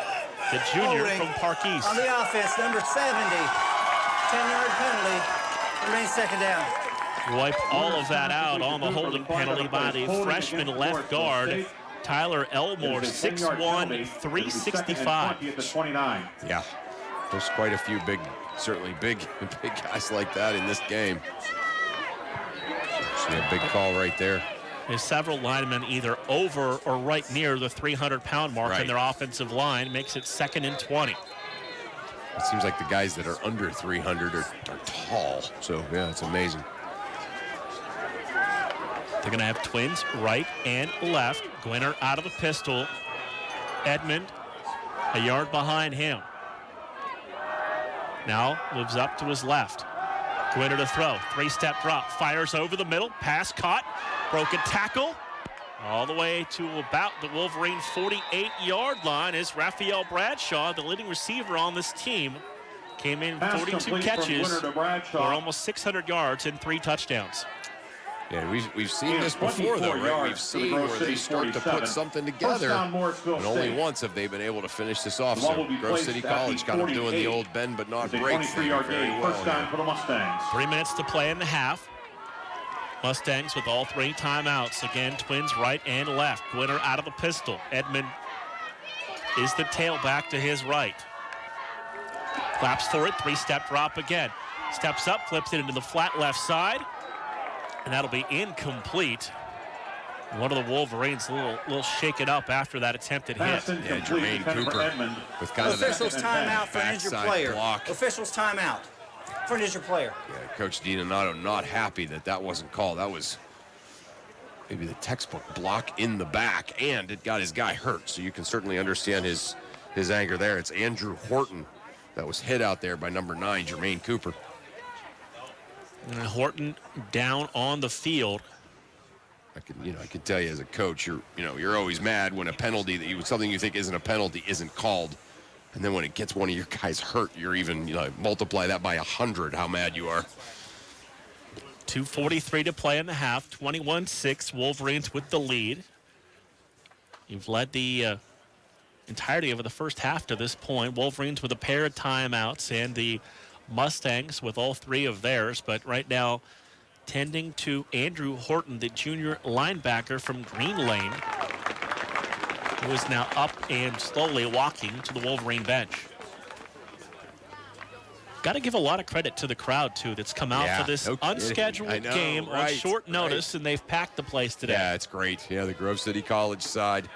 the junior from Park East. On the offense, number 70. 10-yard penalty. Remains 2nd down. Wipe all of that out on the holding penalty by the freshman left guard, Tyler Elmore, 6'1", 365. Yeah, there's quite a few certainly big guys like that in this game. See a big call right there. There's several linemen either over or right near the 300-pound mark in their offensive line. Makes it 2nd and 20. It seems like the guys that are under 300 are tall. So, yeah, it's amazing. They're going to have twins right and left. Gwinner out of the pistol. Edmund a yard behind him. Now moves up to his left. Gwinner to throw. 3-step drop. Fires over the middle. Pass caught. Broken tackle. All the way to about the Wolverine 48-yard line is Raphael Bradshaw, the leading receiver on this team. Came in 42 catches for almost 600 yards and 3 touchdowns. Yeah, we've seen this before, though, right? We've seen where they start to put something together, and only once have they been able to finish this off. So Grove City College kind of doing the old bend but not break thing very well. 3 minutes to play in the half. Mustangs with all 3 timeouts. Again, twins right and left. Gwinner out of the pistol. Edmund is the tailback to his right. Claps for it. 3-step drop again. Steps up, flips it into the flat left side. And that'll be incomplete. One of the Wolverines a little shaken up after that attempted hit. Yeah, Jermaine Cooper with kind of that Officials timeout for an injured player. Block. Officials timeout for an injured player. Yeah, Coach Donato not happy that wasn't called. That was maybe the textbook block in the back, and it got his guy hurt. So you can certainly understand his anger there. It's Andrew Horton that was hit out there by number 9, Jermaine Cooper. And Horton down on the field. I can tell you as a coach, you're always mad when a penalty something you think isn't a penalty isn't called, and then when it gets one of your guys hurt, you're even multiply that by 100 how mad you are. 2:43 to play in the half. 21-6. Wolverines with the lead. You've led the entirety of the first half to this point. Wolverines with a pair of timeouts, and the Mustangs with all 3 of theirs, but right now tending to Andrew Horton, the junior linebacker from Green Lane, who is now up and slowly walking to the Wolverine bench. Got to give a lot of credit to the crowd, too, that's come out for this unscheduled game on short notice, and they've packed the place today. Yeah, it's great. Yeah, the Grove City College side,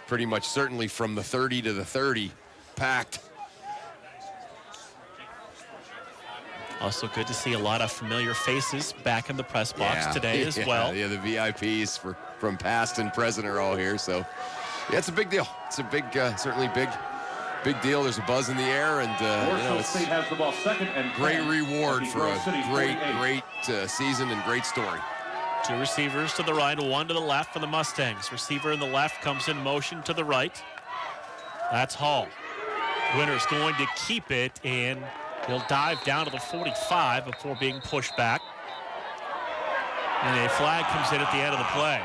pretty much certainly from the 30 to the 30, packed. Also good to see a lot of familiar faces back in the press box today as well. Yeah, the VIPs from past and present are all here. So, yeah, it's a big deal. It's a big, certainly big deal. There's a buzz in the air, and Morrisville State has the ball second and great 10 reward for a great season and great story. 2 receivers to the right, 1 to the left for the Mustangs. Receiver in the left comes in motion to the right. That's Hall. Winner's going to keep it, and he'll dive down to the 45 before being pushed back. And a flag comes in at the end of the play.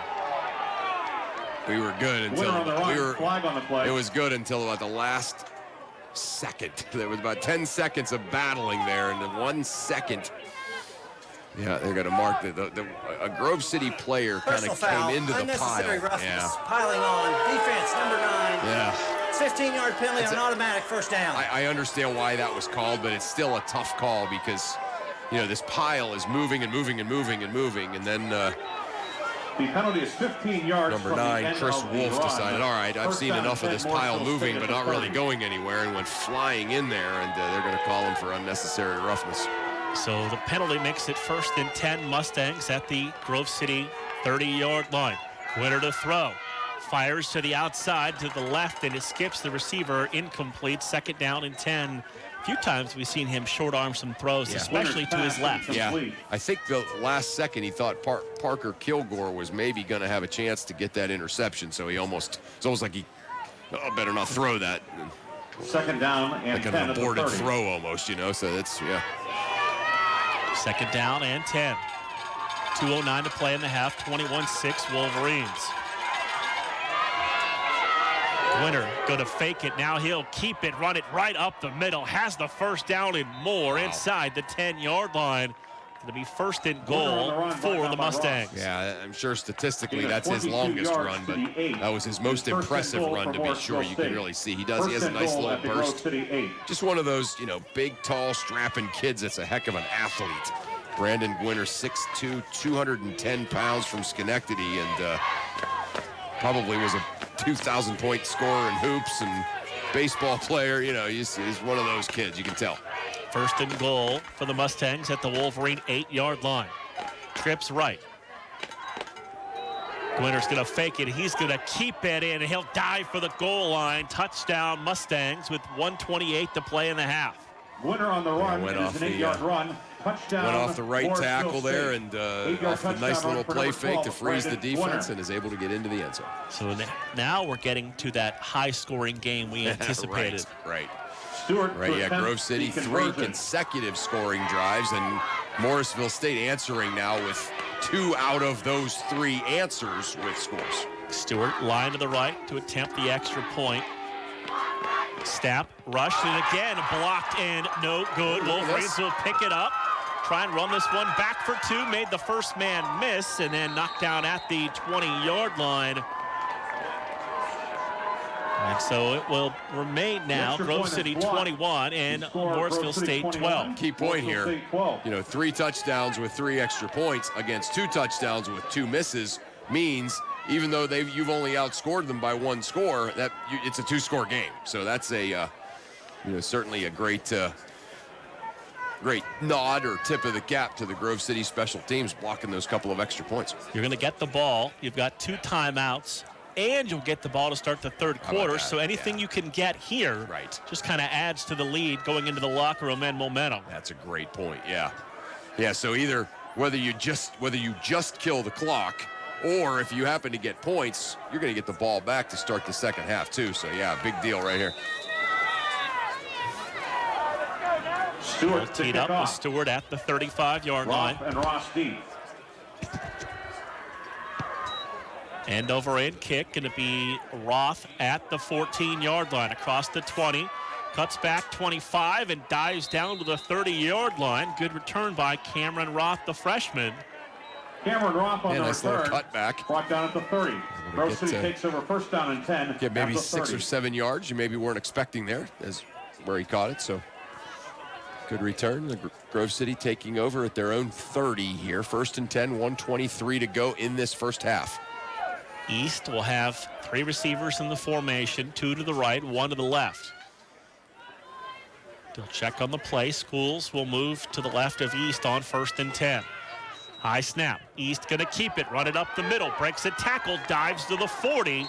We were good until flag on the play. It was good until about the last second. There was about 10 seconds of battling there, and in 1 second, yeah, they're going to mark a Grove City player kind of came into the pile. Roughness, piling on. Defense, number 9. Yeah. It's 15-yard penalty on an automatic first down. I understand why that was called, but it's still a tough call because, this pile is moving and moving and moving and moving, and then the penalty is 15 yards. Number 9, Chris Wolf decided, all right, I've seen enough of this pile moving, but not really going anywhere, and went flying in there, and they're going to call him for unnecessary roughness. So the penalty makes it 1st and 10 Mustangs at the Grove City 30-yard line. Winner to throw. Fires to the outside to the left, and it skips the receiver. Incomplete. 2nd down and 10. A few times we've seen him short arm some throws, especially to his left. Yeah, I think the last second he thought Parker Kilgore was maybe going to have a chance to get that interception, so it's almost like he better not throw that. 2nd down and like 10 an aborted throw almost, so that's, 2nd down and 10. 2:09 to play in the half. 21-6 Wolverines. Winner going to fake it. Now he'll keep it, run it right up the middle. Has the first down and more inside the 10-yard line. Going to be 1st and goal for the Mustangs. Yeah, I'm sure statistically that's his longest run, but that was his most impressive run to be sure. You can really see he has a nice little burst. Just one of those, big, tall, strapping kids that's a heck of an athlete. Brandon Gwinner, 6'2", 210 pounds from Schenectady, and probably was a 2,000-point scorer in hoops and baseball player. He's one of those kids, you can tell. 1st and goal for the Mustangs at the Wolverine 8-yard line. Trips right. Gwinner's going to fake it. He's going to keep it in, and he'll dive for the goal line. Touchdown Mustangs with 1:28 to play in the half. Winner on the run. Went off an 8-yard run. Touchdown. Went off the right tackle there, and off the nice little play fake to freeze the defense, and is able to get into the end zone. So now we're getting to that high-scoring game we anticipated. Right. Stewart, Grove City 3 consecutive scoring drives, and Morrisville State answering now with 2 out of those 3 answers with scores. Stewart line to the right to attempt the extra point. Snap, rush, and again blocked and no good. Wolverines will pick it up. Try and run this one back for 2. Made the first man miss, and then knocked down at the 20-yard line. And so it will remain now Grove City 21 and Morrisville State 12. Key point here, 3 touchdowns with 3 extra points against 2 touchdowns with 2 misses means even though you've only outscored them by 1 score, it's a 2-score game. So that's a certainly a great nod or tip of the cap to the Grove City special teams blocking those couple of extra points. You're going to get the ball. You've got 2 timeouts. And you'll get the ball to start the 3rd quarter. So anything you can get here just kind of adds to the lead going into the locker room and momentum. That's a great point. Yeah. So either whether you just kill the clock, or if you happen to get points, you're going to get the ball back to start the second half too. So yeah, big deal right here. Stewart teed up with Stewart at the 35-yard line. And Ross deep. End over end kick, going to be Roth at the 14-yard line across the 20. Cuts back 25 and dives down to the 30-yard line. Good return by Cameron Roth, the freshman. Cameron Roth on the nice return. Little cutback. Brought down at the 30. Grove City takes over 1st down and 10. Get maybe 6 or 7 yards. You maybe weren't expecting there as where he caught it. So good return. The Grove City taking over at their own 30 here. 1st and 10, 1:23 to go in this first half. East will have 3 receivers in the formation, 2 to the right, 1 to the left. They'll check on the play. Schools will move to the left of East on 1st and 10. High snap. East going to keep it. Run it up the middle. Breaks a tackle. Dives to the 40.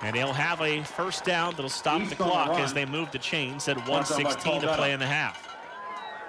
And they'll have a first down that'll stop the clock as they move the chains at 1:16 to play in the half.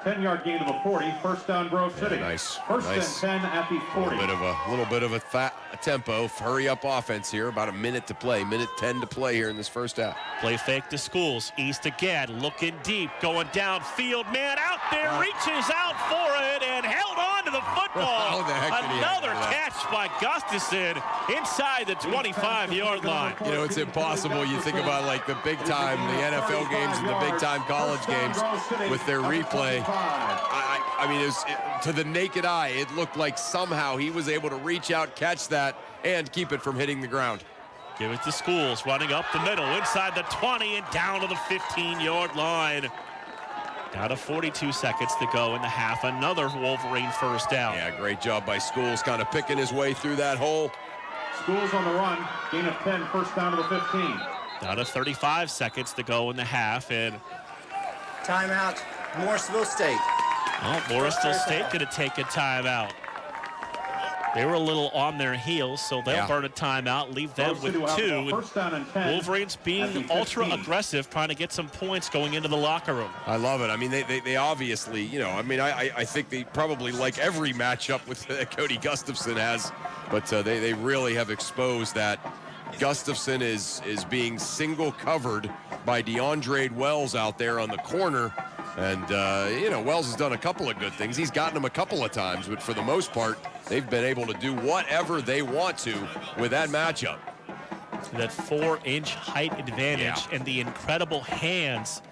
10-yard gain to the 40. First down, Grove City. Nice. First nice. and 10 at the 40. A little bit of a tempo, hurry up offense here. About a minute to play. Minute 10 to play here in this first half. Play fake to Schools. East again, looking deep, going downfield. Man out there, reaches out for it and held on to the football. Another catch by Gustafson inside the 25-yard line. You know, it's impossible. You think about like the big time, the NFL games and the big time college games with their replay. I mean, to the naked eye, it looked like somehow he was able to reach out, catch that, and keep it from hitting the ground. Give it to Schools, running up the middle, inside the 20 and down to the 15-yard line. Down to 42 seconds to go in the half. Another Wolverine first down. Yeah, great job by Schools, kind of picking his way through that hole. Schools on the run, gain of 10, first down to the 15. Down to 35 seconds to go in the half, and timeout, Morrisville State. Oh, Morrisville State going to take a timeout. They were a little on their heels, so they'll burn a timeout, leave them with 2. First down and 10. Wolverines being ultra aggressive, trying to get some points going into the locker room. I love it. I mean, they obviously, you know, I mean, I think they probably like every matchup with Cody Gustafson has, but they really have exposed that Gustafson is being single covered by DeAndre Wells out there on the corner. And, you know, Wells has done a couple of good things. He's gotten them a couple of times, but for the most part, they've been able to do whatever they want to with that matchup. That 4-inch height advantage and the incredible hands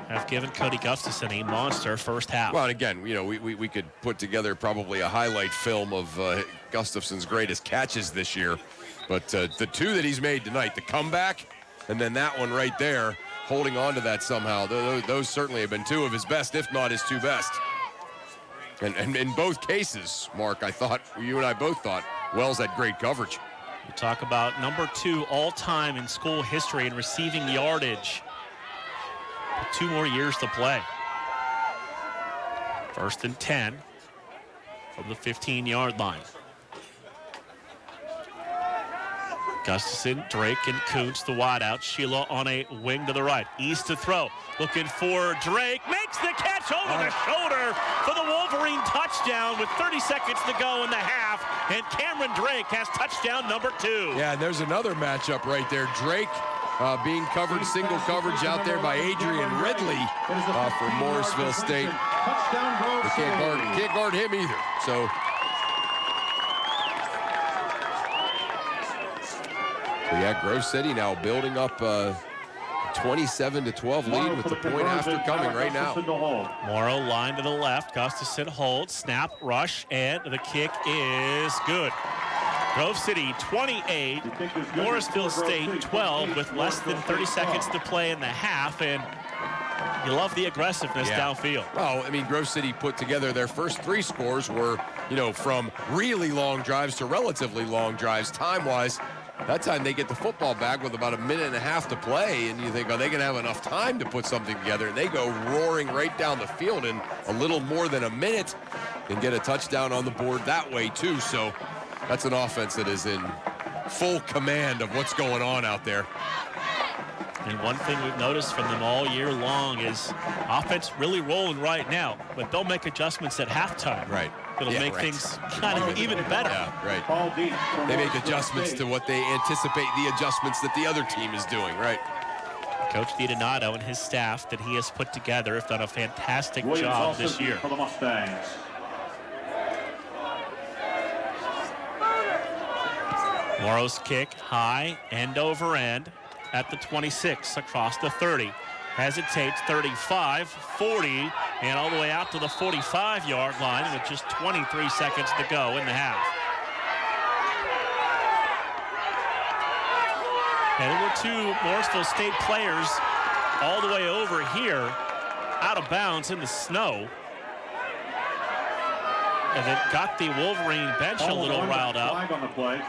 have given Cody Gustafson a monster first half. Well, and again, you know, we could put together probably a highlight film of Gustafson's greatest catches this year. But the 2 that he's made tonight, the comeback, and then that one right there, holding on to that somehow, those certainly have been 2 of his best, if not his 2 best. And in both cases, Mark, I thought, you and I both thought, Wells had great coverage. You talk about number 2 all-time in school history in receiving yardage. 2 more years to play. First and 10 from the 15-yard line. Gustafson, Drake, and Kuntz, the wideout. Sheila on a wing to the right. East to throw. Looking for Drake. Makes the catch over the shoulder for the Wolverine touchdown with 30 seconds to go in the half. And Cameron Drake has touchdown number 2. Yeah, and there's another matchup right there. Drake being covered, single coverage out there by Adrian Ridley for Morrisville State. They can't guard him either. So yeah, Grove City now building up a 27-12 lead with the point after coming right now. Morrow line to the left. Gustafson holds, snap, rush, and the kick is good. Grove City 28, Morrisville State 12 with less than 30 seconds to play in the half, and you love the aggressiveness downfield. Well, I mean, Grove City put together their first 3 scores were, you know, from really long drives to relatively long drives time-wise. That time they get the football back with about a minute and a half to play, and you think, are they going to have enough time to put something together? And they go roaring right down the field in a little more than a minute and get a touchdown on the board that way, too. So that's an offense that is in full command of what's going on out there. And one thing we've noticed from them all year long is offense really rolling right now, but they'll make adjustments at halftime. Right. It'll make things kind of even better. Yeah, right. They make adjustments to what they anticipate the adjustments that the other team is doing, right? Coach DiDonato and his staff that he has put together have done a fantastic job this year. For the Mustangs. Morrow's kick, high, end over end at the 26, across the 30. Hesitates, 35, 40, and all the way out to the 45-yard line with just 23 seconds to go in the half. And there were 2 Morrisville State players all the way over here, out of bounds in the snow. And it got the Wolverine bench a little riled up. Flag on the play.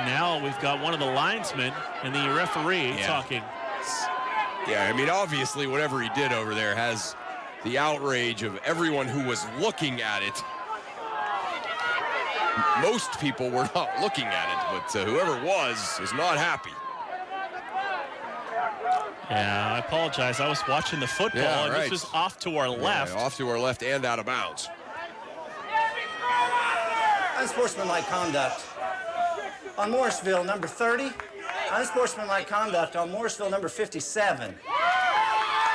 now we've got one of the linesmen and the referee talking. Yeah, I mean, obviously, whatever he did over there has the outrage of everyone who was looking at it. Most people were not looking at it, but whoever was not happy. Yeah, I apologize. I was watching the football, and this was off to our left. Off to our left and out of bounds. Unsportsmanlike conduct on Morrisville, number 30. Unsportsmanlike conduct on Morrisville, number 57.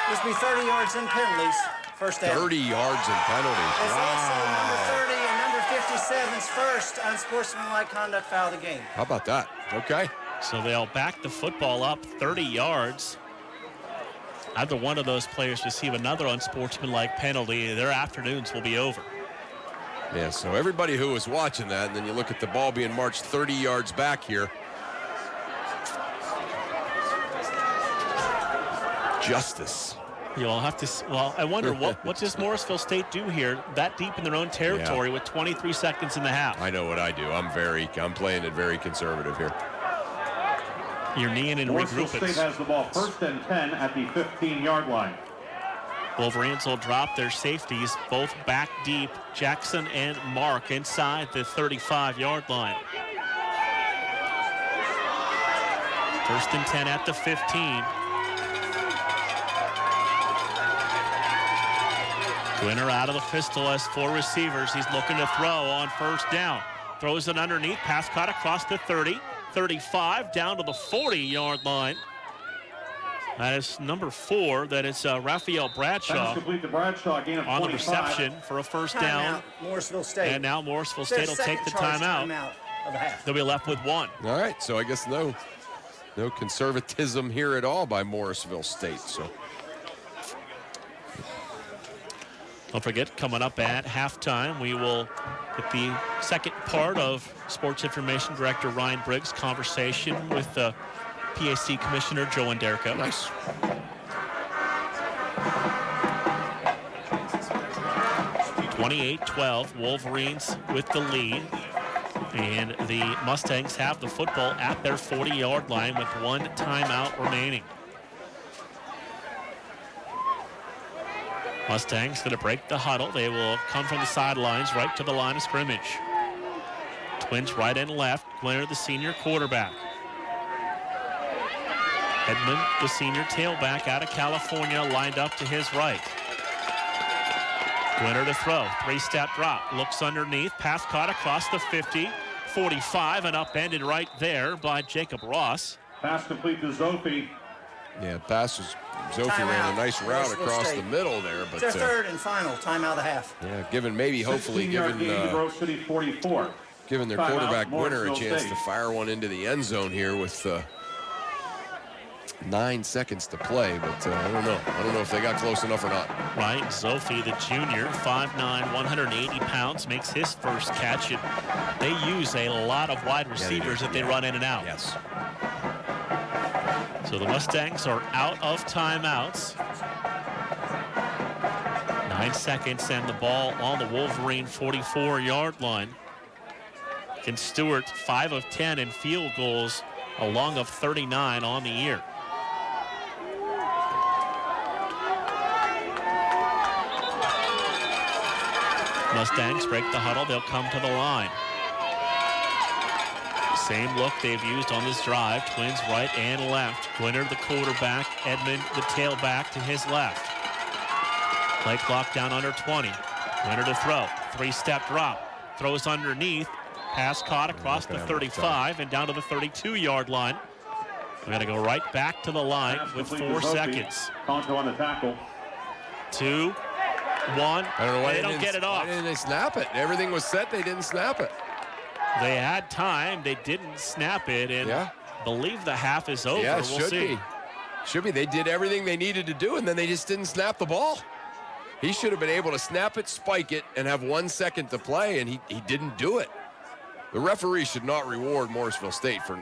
This will be 30 yards and penalties. First down. 30 yards and penalties. It's also number 30 and number 57's first unsportsmanlike conduct foul of the game. How about that? Okay. So they'll back the football up 30 yards. Either one of those players receive another unsportsmanlike penalty, their afternoons will be over. Yeah, so everybody who was watching that, and then you look at the ball being marched 30 yards back here. Justice. You'll have to, well, I wonder what does Morrisville State do here that deep in their own territory with 23 seconds in the half? I know what I do. I'm playing it very conservative here. You're kneeing and Morrisville regrouping. State has the ball 1st and 10 at the 15-yard line. Wolverines will drop their safeties, both back deep. Jackson and Marc inside the 35-yard line. 1st and 10 at the 15. Winner out of the pistol has 4 receivers. He's looking to throw on 1st down. Throws it underneath. Pass caught across the 30, 35, down to the 40-yard line. That is number 4. That is Raphael Bradshaw Complete to Bradshaw, gain of on 25. the reception for a 1st down. Morrisville State. And now Morrisville State will take the timeout. Of the half. They'll be left with 1. All right, so I guess no conservatism here at all by Morrisville State. So don't forget, coming up at halftime, we will get the second part of Sports Information Director Ryan Briggs' conversation with PAC Commissioner Joe Anderko. Nice. (28-12), Wolverines with the lead. And the Mustangs have the football at their 40-yard line with 1 timeout remaining. Mustangs going to break the huddle. They will come from the sidelines right to the line of scrimmage. Twins right and left. Lynah, the senior quarterback. Edmund, the senior tailback out of California, lined up to his right. Lynah to throw. 3-step drop. Looks underneath. Pass caught across the 50, 45, and upended right there by Jacob Ross. Pass complete to Zophie. Yeah, pass was Zophie ran a nice route across the middle there, but it's their 3rd and final timeout of the half. Yeah, hopefully giving Grove City 44. Giving their quarterback Winner a chance to fire one into the end zone here with 9 seconds to play, but I don't know. I don't know if they got close enough or not. Right, Zophie, the junior, 5'9", 180 pounds, makes his first catch. And they use a lot of wide receivers that they run in and out. Yes. So the Mustangs are out of timeouts. 9 seconds and the ball on the Wolverine 44-yard line. And Stewart, 5 of 10 in field goals, a long of 39 on the year. Mustangs break the huddle. They'll come to the line. Same look they've used on this drive. Twins right and left. Lynah, the quarterback. Edmund, the tailback, to his left. Play clock down under 20. Lynah to throw. 3-step drop. Throws underneath. Pass caught across the 35 and down to the 32-yard line. We got to go right back to the line with 4 seconds. Conto on the tackle. 2, 1. I don't know why they don't get it off. Why didn't they snap it? Everything was set. They didn't snap it. They had time. They didn't snap it, and believe the half is over. Yeah, we'll see. Should be. They did everything they needed to do, and then they just didn't snap the ball. He should have been able to snap it, spike it, and have 1 second to play, and he didn't do it. The referee should not reward Morrisville State for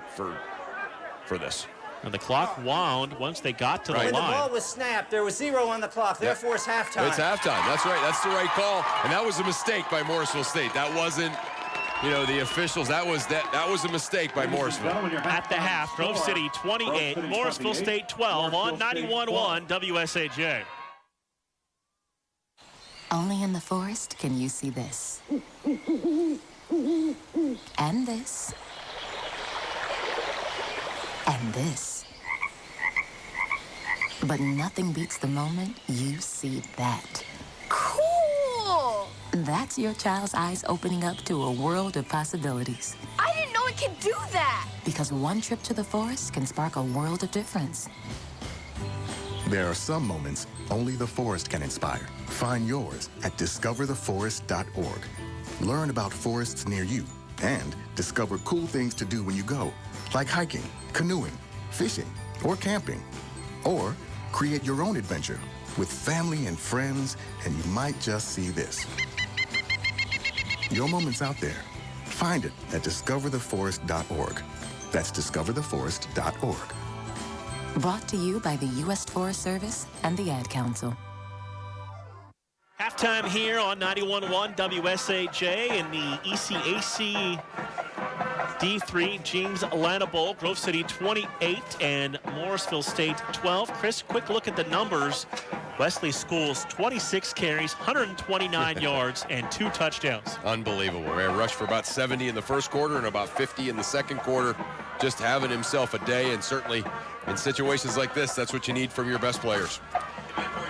this. And the clock wound once they got to the line. When the ball was snapped, there was 0 on the clock. Therefore, it's halftime. It's halftime. That's right. That's the right call. And that was a mistake by Morrisville State. That wasn't the officials. That was a mistake by Morrisville. At the half, Grove City 28, Morrisville State 12 on 91.1 WSAJ. Only in the forest can you see this. And this. And this. But nothing beats the moment you see that. Cool! That's your child's eyes opening up to a world of possibilities. I didn't know it could do that! Because one trip to the forest can spark a world of difference. There are some moments only the forest can inspire. Find yours at discovertheforest.org. Learn about forests near you and discover cool things to do when you go, like hiking, canoeing, fishing, or camping. Or create your own adventure with family and friends, and you might just see this. Your moment's out there. Find it at discovertheforest.org. That's discovertheforest.org. Brought to you by the U.S. Forest Service and the Ad Council. Halftime here on 91.1 WSAJ in the ECAC D3 James Lynah Bowl. Grove City 28 and Morrisville State 12. Chris, quick look at the numbers. Wesley Schools 26 carries, 129 yards, and 2 touchdowns. Unbelievable. Man, rushed for about 70 in the first quarter and about 50 in the second quarter. Just having himself a day, and certainly in situations like this, that's what you need from your best players.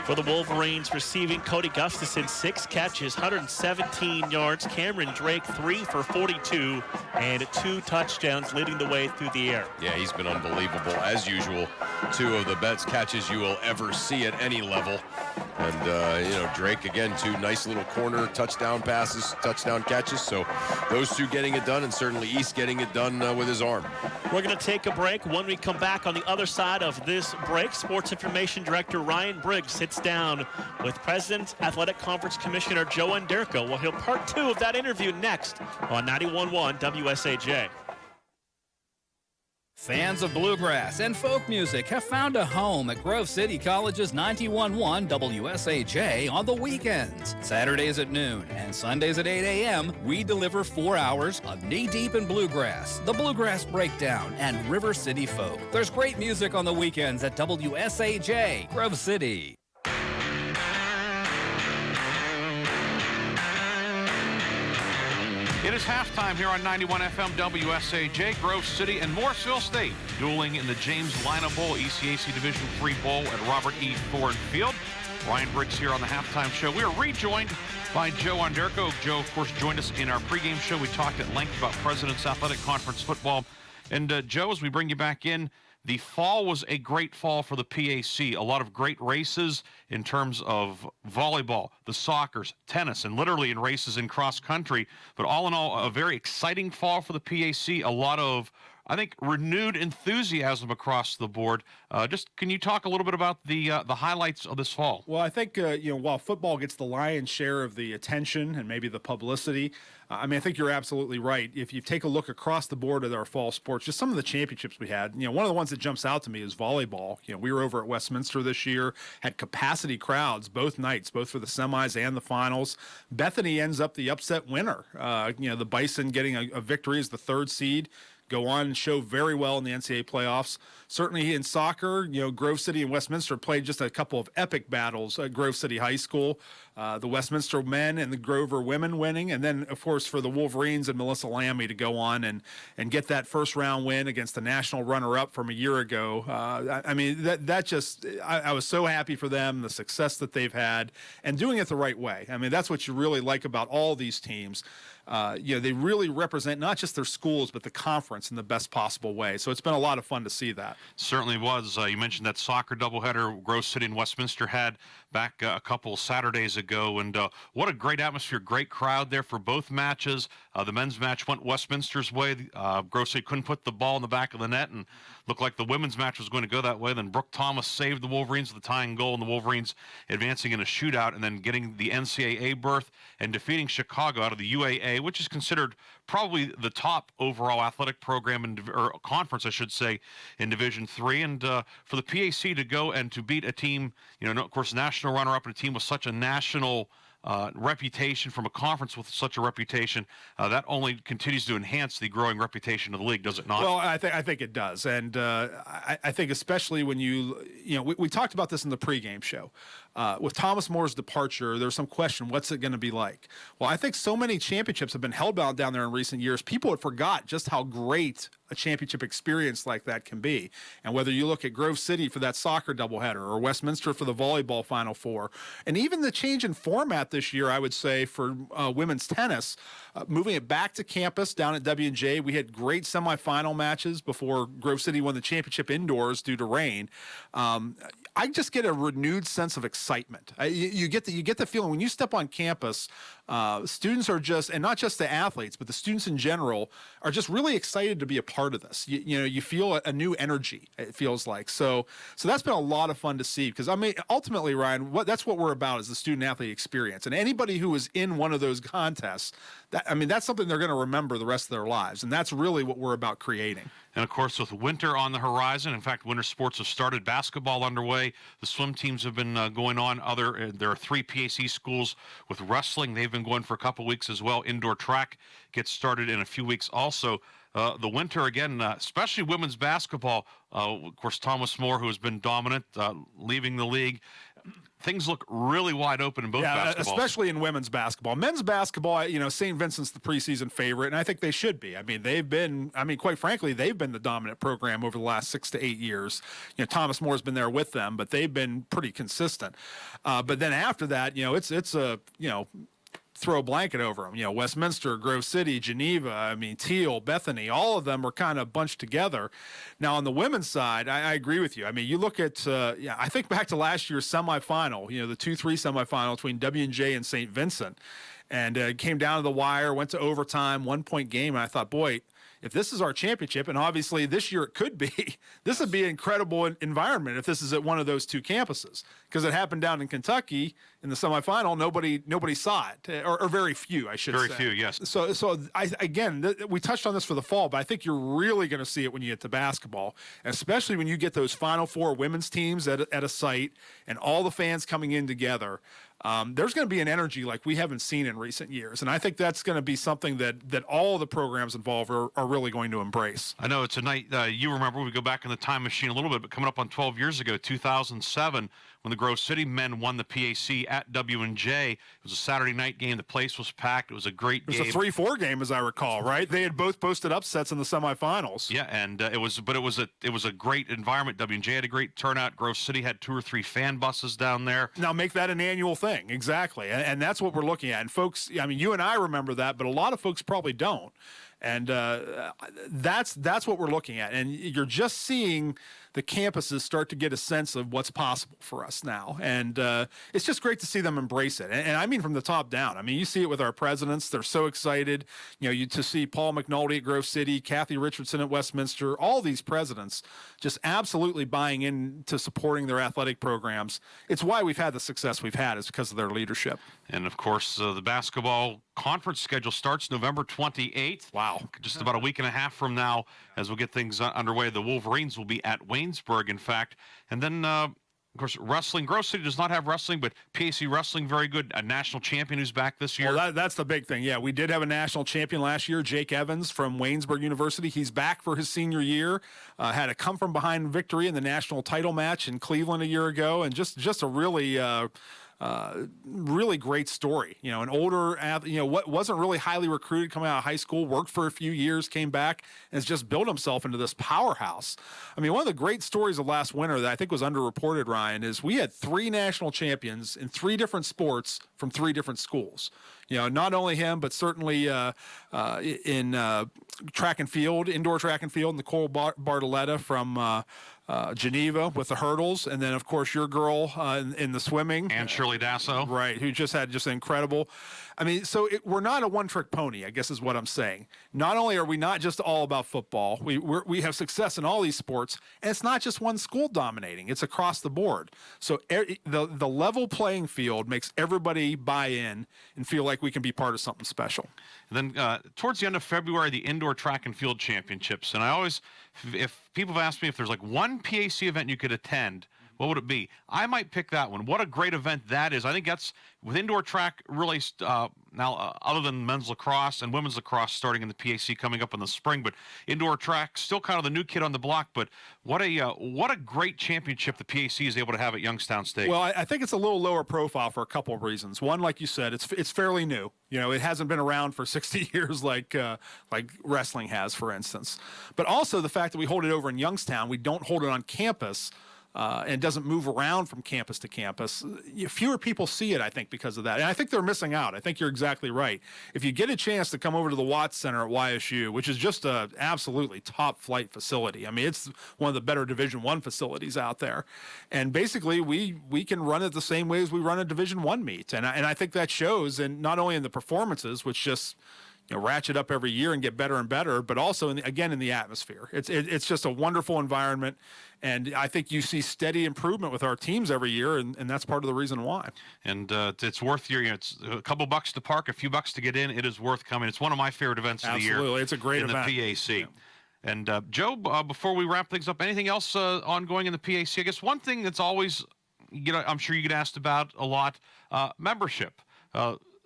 For the Wolverines, receiving Cody Gustafson, 6 catches, 117 yards. Cameron Drake, 3 for 42, and 2 touchdowns, leading the way through the air. Yeah, he's been unbelievable, as usual. 2 of the best catches you will ever see at any level. And, Drake, again, 2 nice little corner touchdown passes, touchdown catches. So those 2 getting it done, and certainly East getting it done with his arm. We're going to take a break. When we come back on the other side of this break, Sports Information Director Ryan Briggs sits down with President Athletic Conference Commissioner Joe Anderko. We'll hear part 2 of that interview next on 91.1 WSAJ. Fans of bluegrass and folk music have found a home at Grove City College's 91.1 WSAJ on the weekends. Saturdays at noon and Sundays at 8 a.m., we deliver 4 hours of knee-deep in bluegrass, the Bluegrass Breakdown, and River City folk. There's great music on the weekends at WSAJ, Grove City. It is halftime here on 91 FM WSAJ. Grove City and Morrisville State dueling in the James Lynah Bowl, ECAC Division III Bowl at Robert E. Thorn Field. Ryan Briggs here on the halftime show. We are rejoined by Joe Anderko. Joe, of course, joined us in our pregame show. We talked at length about President's Athletic Conference football. And Joe, as we bring you back in, the fall was a great fall for the PAC. A lot of great races in terms of volleyball, the soccers, tennis, and literally in races in cross country. But all in all, a very exciting fall for the PAC. A lot of, I think, renewed enthusiasm across the board. Can you talk a little bit about the highlights of this fall? Well, I think, while football gets the lion's share of the attention and maybe the publicity, I think you're absolutely right. If you take a look across the board at our fall sports, just some of the championships we had, one of the ones that jumps out to me is volleyball. We were over at Westminster this year, had capacity crowds both nights, both for the semis and the finals. Bethany ends up the upset winner. The Bison getting a victory as the 3rd seed. Go on and show very well in the NCAA playoffs. Certainly in soccer, Grove City and Westminster played just a couple of epic battles at Grove City High School. The Westminster men and the Grover women winning. And then, of course, for the Wolverines and Melissa Lammy to go on and get that first-round win against the national runner-up from a year ago. I was so happy for them, the success that they've had, and doing it the right way. That's what you really like about all these teams. They really represent not just their schools, but the conference in the best possible way. So it's been a lot of fun to see that. Certainly was. You mentioned that soccer doubleheader Grove City and Westminster had back a couple Saturdays ago. And what a great atmosphere, great crowd there for both matches. The men's match went Westminster's way. Grove City couldn't put the ball in the back of the net, and looked like the women's match was going to go that way. Then Brooke Thomas saved the Wolverines with the tying goal, and the Wolverines advancing in a shootout and then getting the NCAA berth and defeating Chicago out of the UAA, which is considered probably the top overall athletic program or conference, I should say, in Division III. And for the PAC to go and to beat a team, of course, national runner-up and a team with such a national reputation from a conference with such a reputation, that only continues to enhance the growing reputation of the league, does it not? Well, I think it does, and I think especially when we talked about this in the pregame show. With Thomas Moore's departure, there's some question, what's it going to be like? Well, I think so many championships have been held down there in recent years. People had forgot just how great a championship experience like that can be. And whether you look at Grove City for that soccer doubleheader or Westminster for the volleyball Final Four, and even the change in format this year, I would say, for women's tennis, moving it back to campus down at W&J. We had great semifinal matches before Grove City won the championship indoors due to rain. I just get a renewed sense of excitement. You get the feeling when you step on campus, students are just, and not just the athletes, but the students in general are just really excited to be a part of this. You feel a new energy, it feels like. So that's been a lot of fun to see, because I mean, ultimately, Ryan, that's what we're about, is the student athlete experience. And anybody who is in one of those contests, that's something they're going to remember the rest of their lives. And that's really what we're about creating. And, of course, with winter on the horizon, in fact, winter sports have started. Basketball underway. The swim teams have been going on. There are 3 PAC schools with wrestling. They've been going for a couple weeks as well. Indoor track gets started in a few weeks also. The winter, again, especially women's basketball. Of course, Thomas Moore, who has been dominant, leaving the league. Things look really wide open in both basketballs. Especially in women's basketball. Men's basketball, St. Vincent's the preseason favorite, and I think they should be. Quite frankly, they've been the dominant program over the last 6 to 8 years. Thomas Moore's been there with them, but they've been pretty consistent. But then after that, it's a throw a blanket over them. Westminster, Grove City, Geneva, Teal, Bethany, all of them are kind of bunched together. Now, on the women's side, I agree with you. You look at, I think back to last year's semifinal, the 2-3 semifinal between W&J and St. Vincent. And it came down to the wire, went to overtime, 1-point game. And I thought, boy, if this is our championship, and obviously this year it could be, this would be an incredible environment if this is at one of those 2 campuses, because it happened down in Kentucky in the semifinal. Nobody saw it, or very few, I should say. Very few, yes. So we touched on this for the fall, but I think you're really going to see it when you get to basketball, especially when you get those Final Four women's teams at a site and all the fans coming in together. There's going to be an energy like we haven't seen in recent years. And I think that's going to be something that all the programs involved are really going to embrace. I know it's a night, you remember, we go back in the time machine a little bit, but coming up on 12 years ago, 2007, when the Grove City men won the PAC at W&J. It was a Saturday night game. The place was packed. It was a great game. It was a 3-4 game, as I recall, right? They had both posted upsets in the semifinals. Yeah, and it was a great environment. W&J had a great turnout. Grove City had 2 or 3 fan buses down there. Now make that an annual thing, exactly, and that's what we're looking at. And folks, you and I remember that, but a lot of folks probably don't. And that's what we're looking at. And you're just seeing the campuses start to get a sense of what's possible for us now. And it's just great to see them embrace it. And I mean from the top down. You see it with our presidents. They're so excited. To see Paul McNulty at Grove City, Kathy Richardson at Westminster, all these presidents just absolutely buying into supporting their athletic programs. It's why we've had the success we've had, is because of their leadership. And, of course, the basketball conference schedule starts November 28th. Wow. Just about a week and a half from now, as we'll get things underway. The Wolverines will be at Waynesburg, in fact. And then, of course, wrestling. Grove City does not have wrestling, but PAC wrestling, very good. A national champion who's back this year. Well, that's the big thing. Yeah, we did have a national champion last year, Jake Evans from Waynesburg University. He's back for his senior year. Had a come-from-behind victory in the national title match in Cleveland a year ago, and just a really really great story. An older athlete, what wasn't really highly recruited coming out of high school, worked for a few years, came back, and has just built himself into this powerhouse. One of the great stories of last winter that I think was underreported, Ryan, is we had 3 national champions in 3 different sports from 3 different schools. Not only him, but certainly in track and field, indoor track and field, Nicole Bartoletta from Geneva with the hurdles, and then of course your girl in the swimming, and Shirley Dasso, right, who just had incredible. We're not a one-trick pony, I guess is what I'm saying. Not only are we not just all about football, we have success in all these sports, and it's not just one school dominating; it's across the board. So the level playing field makes everybody buy in and feel like we can be part of something special. And then towards the end of February, the indoor track and field championships, and I always, if people have asked me if there's like one PAC event you could attend, what would it be? I might pick that one. What a great event that is. I think that's, with indoor track really now, other than men's lacrosse and women's lacrosse starting in the PAC coming up in the spring, but indoor track still kind of the new kid on the block. But what a great championship the PAC is able to have at Youngstown State. Well, I think it's a little lower profile for a couple of reasons. One, like you said, it's fairly new. It hasn't been around for 60 years like wrestling has, for instance. But also the fact that we hold it over in Youngstown, we don't hold it on campus. And it doesn't move around from campus to campus. Fewer people see it, I think, because of that. And I think they're missing out. I think you're exactly right. If you get a chance to come over to the Watts Center at YSU, which is just a absolutely top-flight facility. I mean, it's one of the better Division I facilities out there. And basically, we can run it the same way as we run a Division I meet. And I think that shows, and not only in the performances, which just ratchet up every year and get better and better, but also in the atmosphere. It's just a wonderful environment, and I think you see steady improvement with our teams every year, and that's part of the reason why. And it's worth it's a couple bucks to park, a few bucks to get in. It is worth coming. It's one of my favorite events of the year. Absolutely, it's a great event in the PAC. Yeah. And Joe, before we wrap things up, anything else ongoing in the PAC? I guess one thing that's always, I'm sure you get asked about a lot, membership.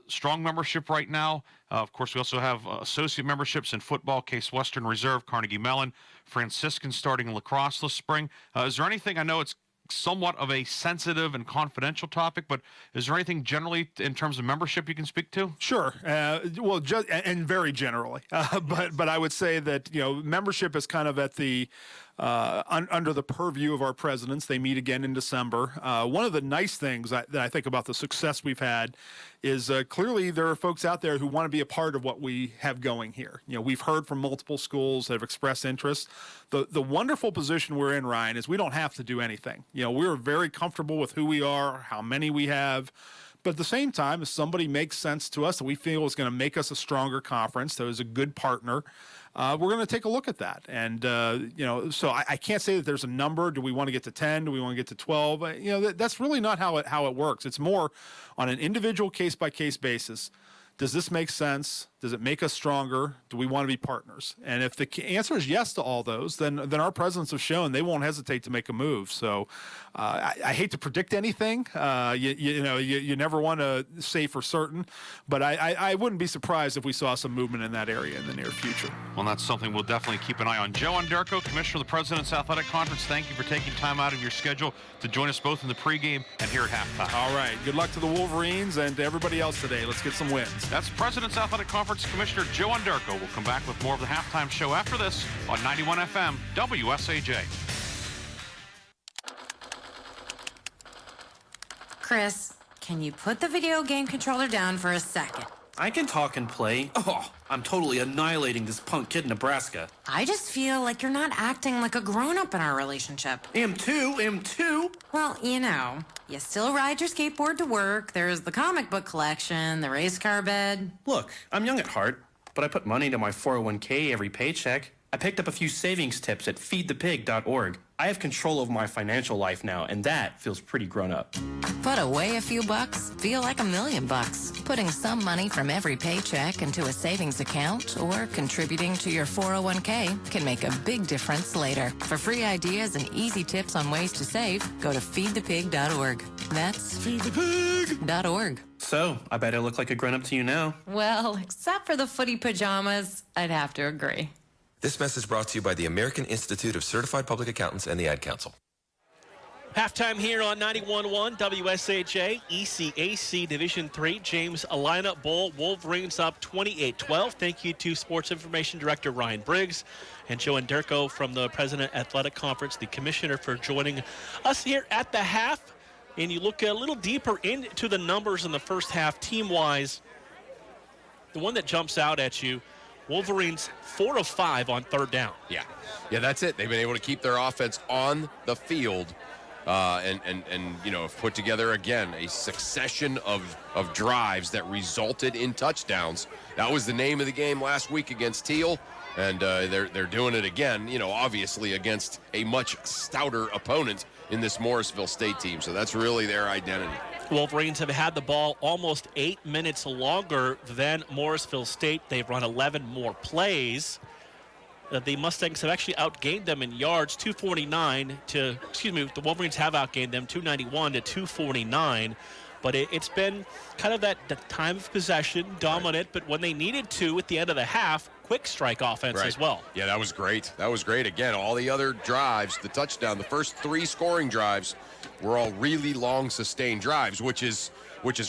Strong membership right now. Of course, we also have associate memberships in football, Case Western Reserve, Carnegie Mellon, Franciscan starting in lacrosse this spring. Is there anything, I know it's somewhat of a sensitive and confidential topic, but is there anything generally in terms of membership you can speak to? Sure. Well, just and very generally, but I would say that membership is kind of at the under the purview of our presidents. They meet again in December. One of the nice things that I think about the success we've had is clearly there are folks out there who want to be a part of what we have going here. We've heard from multiple schools that have expressed interest. The wonderful position we're in, Ryan, is we don't have to do anything. We're very comfortable with who we are, how many we have. But at the same time, if somebody makes sense to us that we feel is going to make us a stronger conference, that is a good partner, we're going to take a look at that. And, so I can't say that there's a number. Do we want to get to 10? Do we want to get to 12? That's really not how it works. It's more on an individual case-by-case basis. Does this make sense? Does it make us stronger? Do we want to be partners? And if the answer is yes to all those, then our presidents have shown they won't hesitate to make a move. So I hate to predict anything. You never want to say for certain, but I wouldn't be surprised if we saw some movement in that area in the near future. Well, that's something we'll definitely keep an eye on. Joe Underko, Commissioner of the President's Athletic Conference, thank you for taking time out of your schedule to join us both in the pregame and here at halftime. All right. Good luck to the Wolverines and to everybody else today. Let's get some wins. That's President's Athletic Conference Commissioner Joe Underko. We'll come back with more of the halftime show after this on 91 FM WSAJ. Chris, can you put the video game controller down for a second? I can talk and play. Oh, I'm totally annihilating this punk kid in Nebraska. I just feel like you're not acting like a grown-up in our relationship. Am too. Well, you still ride your skateboard to work. There's the comic book collection, the race car bed. Look, I'm young at heart, but I put money into my 401k every paycheck. I picked up a few savings tips at feedthepig.org. I have control of my financial life now, and that feels pretty grown up. Put away a few bucks, feel like $1 million bucks. Putting some money from every paycheck into a savings account or contributing to your 401k can make a big difference later. For free ideas and easy tips on ways to save, go to feedthepig.org. That's feedthepig.org. So, I bet I look like a grown-up to you now. Well, except for the footy pajamas, I'd have to agree. This message brought to you by the American Institute of Certified Public Accountants and the Ad Council. Halftime here on 91.1 WSAJ, ECAC Division III, James Lynah Bowl. Wolverines up 28-12. Thank you to Sports Information Director Ryan Briggs and Joe Underko from the President Athletic Conference, the commissioner, for joining us here at the half. And you look a little deeper into the numbers in the first half, team-wise. The one that jumps out at you, Wolverines 4 of 5 on third down. Yeah, that's it. They've been able to keep their offense on the field and have put together, again, a succession of drives that resulted in touchdowns. That was the name of the game last week against Teal, and they're doing it again, obviously against a much stouter opponent in this Morrisville State team. So that's really their identity. Wolverines have had the ball almost 8 minutes longer than Morrisville State. They've run 11 more plays. The Mustangs have actually outgained them in yards, 249 to, the Wolverines have outgained them 291 to 249. But it's been kind of that time of possession, dominant, but when they needed to at the end of the half, quick strike offense as well. Yeah, that was great. That was great. Again, all the other drives, the touchdown, the first 3 scoring drives were all really long, sustained drives, which is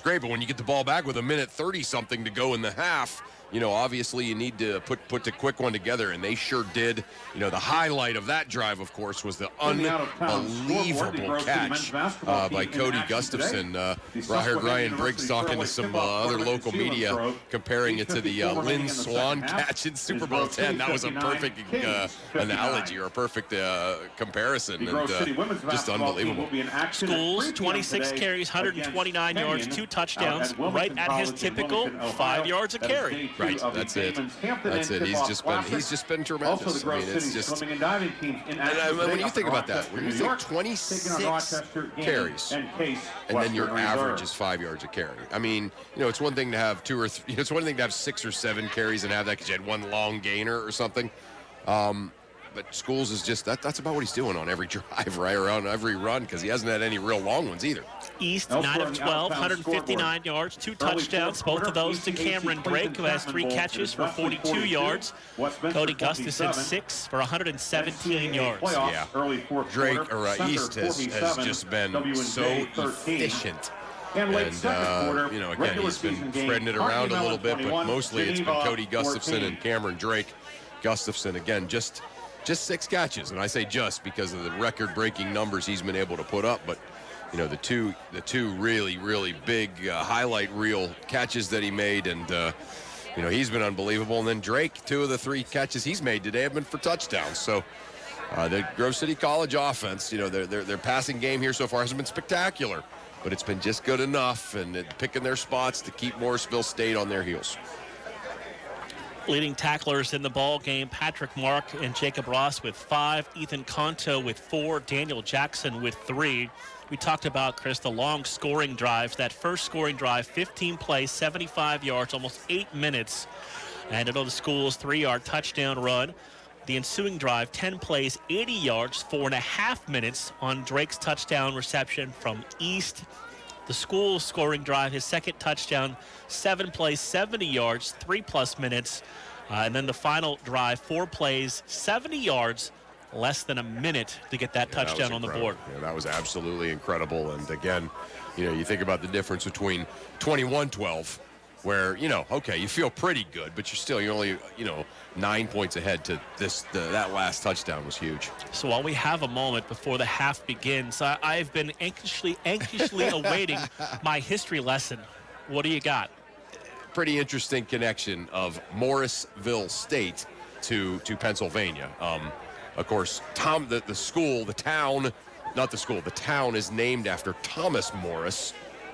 great. But when you get the ball back with a minute 30-something to go in the half, obviously you need to put the quick one together, and they sure did. The highlight of that drive, of course, was the unbelievable catch by Cody Gustafson. I heard Ryan Briggs talking to some other local media comparing it to the Lynn Swan catch in Super Bowl X. That was a perfect analogy or a perfect comparison, and just unbelievable. Schools, 26 carries, 129 yards, 2 touchdowns, right at his typical 5 yards a carry. Right, that's it. He's just been tremendous. I mean, it's just. And when you think about that, when you think 26 carries, and then your average is 5 yards a carry. I mean, it's one thing to have 2 or 3. It's one thing to have 6 or 7 carries and have that because you had one long gainer or something. But Schools is just that's about what he's doing on every drive, right, or on every run, because he hasn't had any real long ones either. East, 9 of 12, 159 yards, 2 touchdowns, both of those to Cameron Drake, who has 3 catches for 42 yards. Cody Gustafson, 6 for 117 yards. Yeah, Drake, or East has just been so efficient. And, again, he's been spreading it around a little bit, but mostly it's been Cody Gustafson and Cameron Drake. Gustafson, again, just 6 catches, and I say just because of the record-breaking numbers he's been able to put up. But the two really, really big highlight reel catches that he made, and he's been unbelievable. And then Drake, 2 of the 3 catches he's made today have been for touchdowns. So the Grove City College offense, their passing game here so far hasn't been spectacular, but it's been just good enough, and picking their spots to keep Morrisville State on their heels. Leading tacklers in the ball game, Patrick Marc and Jacob Ross with 5, Ethan Conto with 4, Daniel Jackson with 3. We talked about, Chris, the long scoring drives. That first scoring drive, 15 plays, 75 yards, almost 8 minutes. And another School's 3-yard touchdown run. The ensuing drive, 10 plays, 80 yards, 4.5 minutes on Drake's touchdown reception from East. The School's scoring drive, his second touchdown, 7 plays, 70 yards, 3+ minutes. And then the final drive, 4 plays, 70 yards, less than a minute to get that touchdown on the board. Yeah, that was absolutely incredible. And again, you think about the difference between 21-12, where, okay, you feel pretty good, but you're only, 9 points ahead to that last touchdown was huge. So while we have a moment before the half begins, I've been anxiously awaiting my history lesson. What do you got? Pretty interesting connection of Morrisville State to Pennsylvania. Of course, the town is named after Thomas Morris,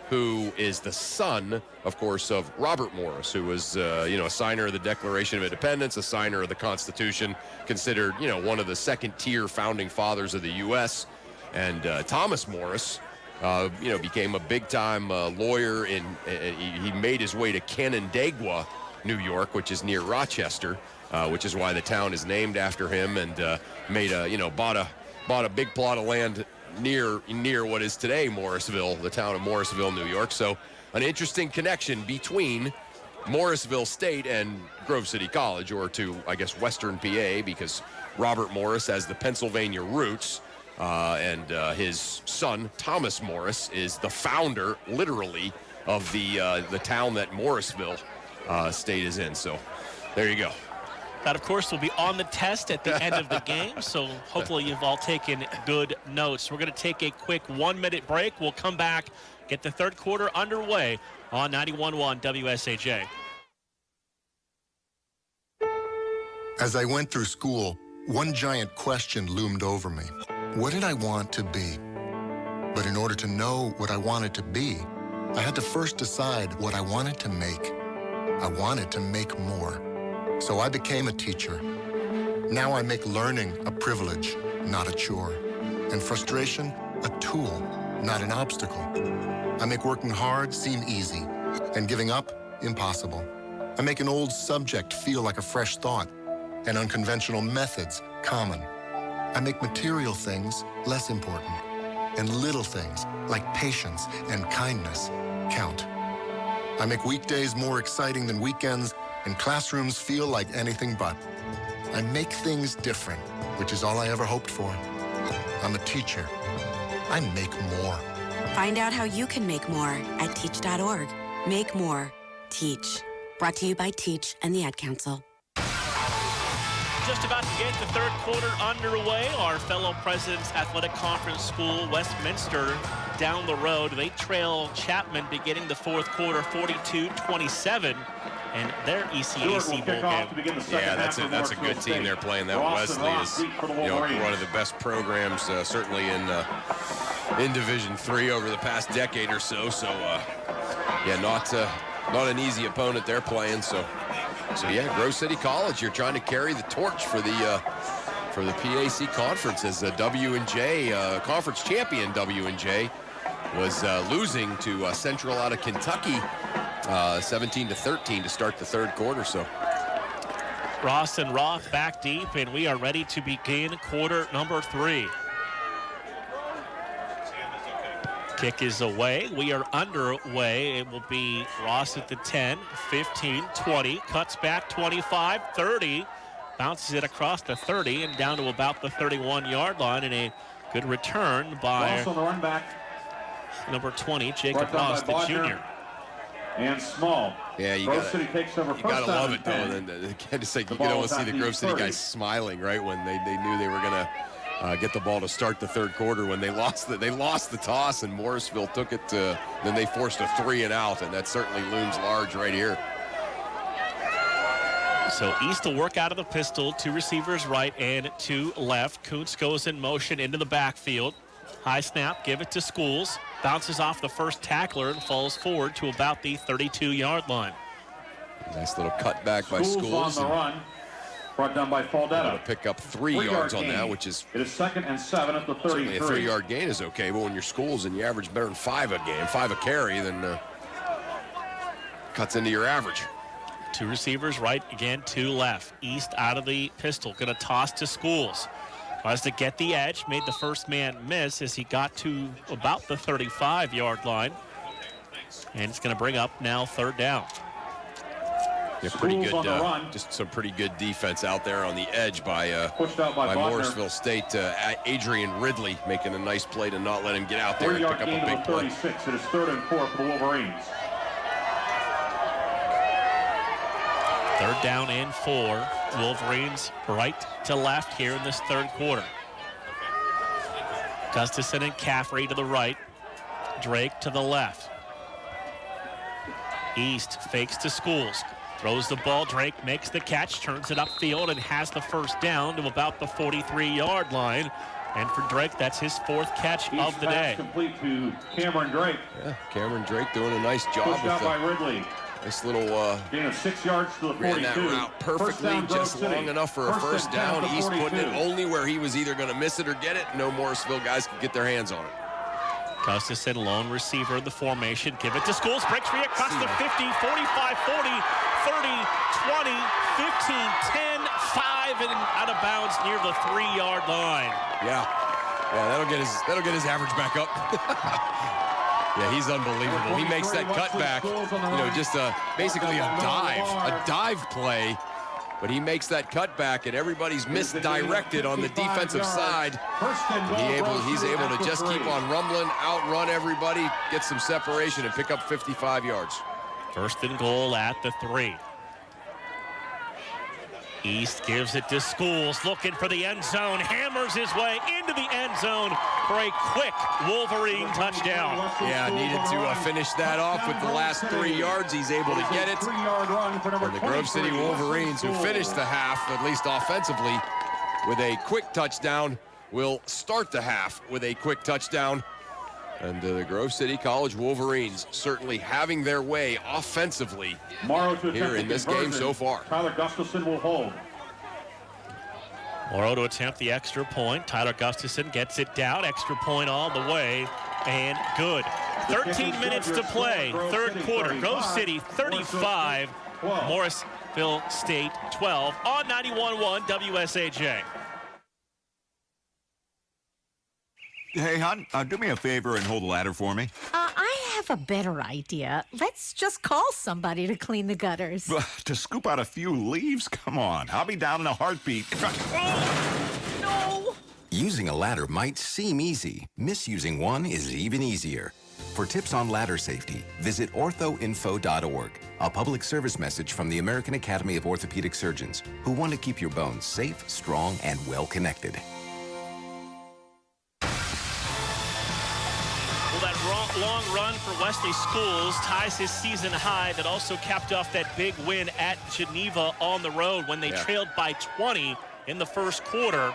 who is the son, of course, of Robert Morris, who was, a signer of the Declaration of Independence, a signer of the Constitution, considered, one of the second-tier founding fathers of the U.S. And Thomas Morris, became a big-time lawyer. He made his way to Canandaigua, New York, which is near Rochester, which is why the town is named after him, and bought a big plot of land near what is today Morrisville, the town of Morrisville, New York. So an interesting connection between Morrisville State and Grove City College, or to, I guess, Western PA, because Robert Morris has the Pennsylvania roots, and his son, Thomas Morris, is the founder, literally, of the town that Morrisville State is in. So there you go. That, of course, will be on the test at the end of the game, so hopefully you've all taken good notes. We're going to take a quick 1-minute break. We'll come back, get the third quarter underway on 91.1 WSAJ. As I went through school, one giant question loomed over me. What did I want to be? But in order to know what I wanted to be, I had to first decide what I wanted to make. I wanted to make more. So I became a teacher. Now I make learning a privilege, not a chore. And frustration, a tool, not an obstacle. I make working hard seem easy, and giving up impossible. I make an old subject feel like a fresh thought, and unconventional methods common. I make material things less important, and little things like patience and kindness count. I make weekdays more exciting than weekends, and classrooms feel like anything but. I make things different, which is all I ever hoped for. I'm a teacher. I make more. Find out how you can make more at teach.org. Make more. Teach. Brought to you by Teach and the Ad Council. Just about to get the third quarter underway. Our fellow President's Athletic Conference School, Westminster, down the road. They trail Chapman beginning the fourth quarter, 42-27, and their ECAC bowl game. Yeah, that's a good team they're playing. That Wesley is one of the best programs, certainly in Division III over the past decade or so. So, yeah, not an easy opponent they're playing. So yeah, Grove City College, you're trying to carry the torch for the PAC conference as W&J, conference champion W&J, was losing to Central out of Kentucky, 17-13 to start the third quarter. So Ross and Roth back deep, and we are ready to begin quarter number 3. Kick is away. We are underway. It will be Ross at the 10, 15, 20, cuts back 25, 30, bounces it across the 30 and down to about the 31-yard line, and a good return by Ross on the run back. Number 20, Jacob Ross, the junior. And Small. Yeah, you gotta love it though. And again, it's like you can almost see the Grove City guys smiling right when they knew they were gonna get the ball to start the third quarter. When they lost the toss and Morrisville took it, then they forced a 3 and out, and that certainly looms large right here. So East will work out of the pistol, 2 receivers right and 2 left. Kuntz goes in motion into the backfield. High snap, give it to Schools. Bounces off the first tackler and falls forward to about the 32-yard line. Nice little cutback by Schools. On the run. Brought down by Faldetta. To pick up 3 yards on that, which is... It is 2nd and 7 at the 33. A 3-yard gain is okay, but when you're Schools and you average better than 5 a game, 5 a carry, then cuts into your average. 2 receivers right, again 2 left. East out of the pistol, gonna toss to Schools. Tries to get the edge, made the first man miss as he got to about the 35-yard line. And it's gonna bring up now 3rd down. Yeah, pretty good, just some pretty good defense out there on the edge by Morrisville State. Adrian Ridley making a nice play to not let him get out there and pick up a big play. 36. It is 3rd and 4 for the Wolverines. 3rd down and 4. Wolverines right to left here in this third quarter. Gustafson and Caffrey to the right. Drake to the left. East fakes to Schools. Throws the ball. Drake makes the catch, turns it upfield, and has the first down to about the 43-yard line. And for Drake, that's his 4th catch of the day. Complete to Cameron Drake. Yeah, Cameron Drake doing a nice job. Pushed out by Ridley. Nice little gain of 6 yards to the 42. Ran that route perfectly, just long enough for a first down. East putting it only where he was either going to miss it or get it. No Morrisville guys could get their hands on it. Gustafson, lone receiver of the formation. Give it to Schools. Breaks free across the 50, 45, 40, 30, 20, 15, 10, 5, and out of bounds near the 3-yard line. Yeah, that'll get his average back up. Yeah, he's unbelievable. He makes that cutback, just basically a dive play, but he makes that cutback, and everybody's misdirected on the defensive side. He's able to just keep on rumbling, outrun everybody, get some separation, and pick up 55 yards. 1st and goal at the 3. East gives it to Schools, looking for the end zone, hammers his way into the end zone for a quick Wolverine touchdown. Yeah, needed to finish that off with the last 3 yards. He's able to get it. And the Grove City Wolverines, who finished the half, at least offensively, with a quick touchdown, will start the half with a quick touchdown. And the Grove City College Wolverines certainly having their way offensively here in this game so far. Tyler Gustafson will hold. Morrow to attempt the extra point. Tyler Gustafson gets it down. Extra point all the way. And good. 13 minutes to play. Third quarter. Grove City 35. Morrisville State 12 on 91.1 WSAJ. Hey, hon, do me a favor and hold the ladder for me. I have a better idea. Let's just call somebody to clean the gutters. To scoop out a few leaves? Come on, I'll be down in a heartbeat. No! Using a ladder might seem easy. Misusing one is even easier. For tips on ladder safety, visit orthoinfo.org, a public service message from the American Academy of Orthopedic Surgeons, who want to keep your bones safe, strong, and well-connected. Long run for Wesley Schools ties his season high that also capped off that big win at Geneva on the road when they trailed by 20 in the first quarter.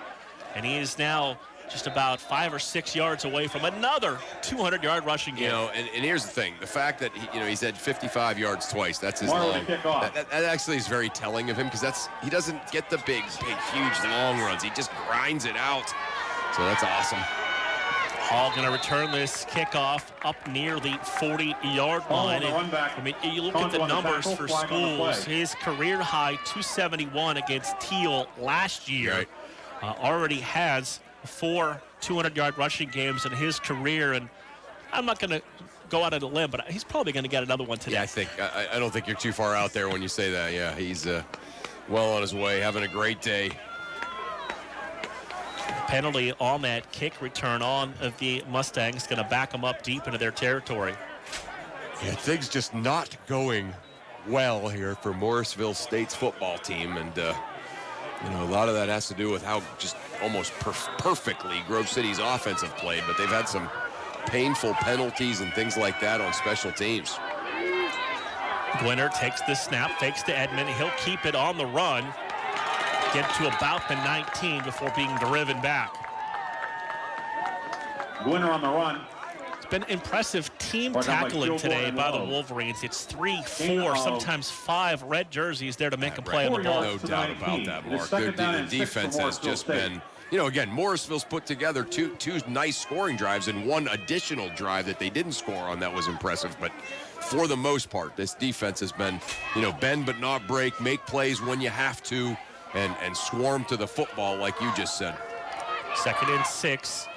And he is now just about 5 or 6 yards away from another 200-yard rushing game. You know, and here's the thing. The fact that, he's had 55 yards twice, that's his long. That actually is very telling of him because he doesn't get the big, huge long runs. He just grinds it out. So that's awesome. Hall going to return this kickoff up near the 40-yard line. I mean, you look at the numbers for Schools. His career high 271 against Teal last year. Already has 4 200-yard rushing games in his career, and I'm not going to go out on a limb, but he's probably going to get another one today. Yeah, I don't think you're too far out there when you say that. Yeah, he's well on his way, having a great day. Penalty on that kick return on of the Mustangs, going to back them up deep into their territory. Yeah, things just not going well here for Morrisville State's football team, and a lot of that has to do with how just almost perfectly Grove City's offense have played, but they've had some painful penalties and things like that on special teams. Gwinner takes the snap, fakes to Edmond. He'll keep it on the run. Get to about the 19 before being driven back. Gwinner on the run. It's been impressive team tackling today by the Wolverines. It's 3, 4, sometimes 5 red jerseys there to make a play on the ball. No doubt about that, Mark. The defense has just been, again, Morrisville's put together two nice scoring drives and one additional drive that they didn't score on that was impressive. But for the most part, this defense has been, bend but not break, make plays when you have to, and swarm to the football like you just said. 2nd and 6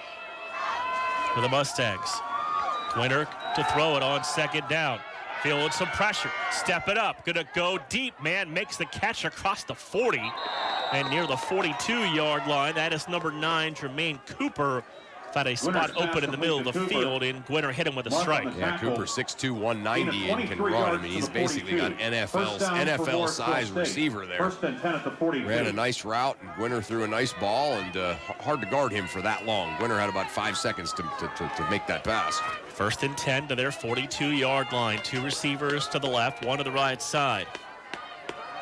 for the Mustangs. Gwinner to throw it on 2nd down. Feeling some pressure. Step it up. Gonna go deep. Man makes the catch across the 40 and near the 42-yard line. That is number 9, Jermaine Cooper. Found a spot open in the middle of the field, and Gwinner hit him with a strike. Yeah, Cooper 6'2", 190, and can run. I mean, he's basically got NFL-size receiver there. Ran a nice route, and Gwinner threw a nice ball, and hard to guard him for that long. Gwinner had about 5 seconds to make that pass. 1st and 10 to their 42-yard line. 2 receivers to the left, 1 to the right side.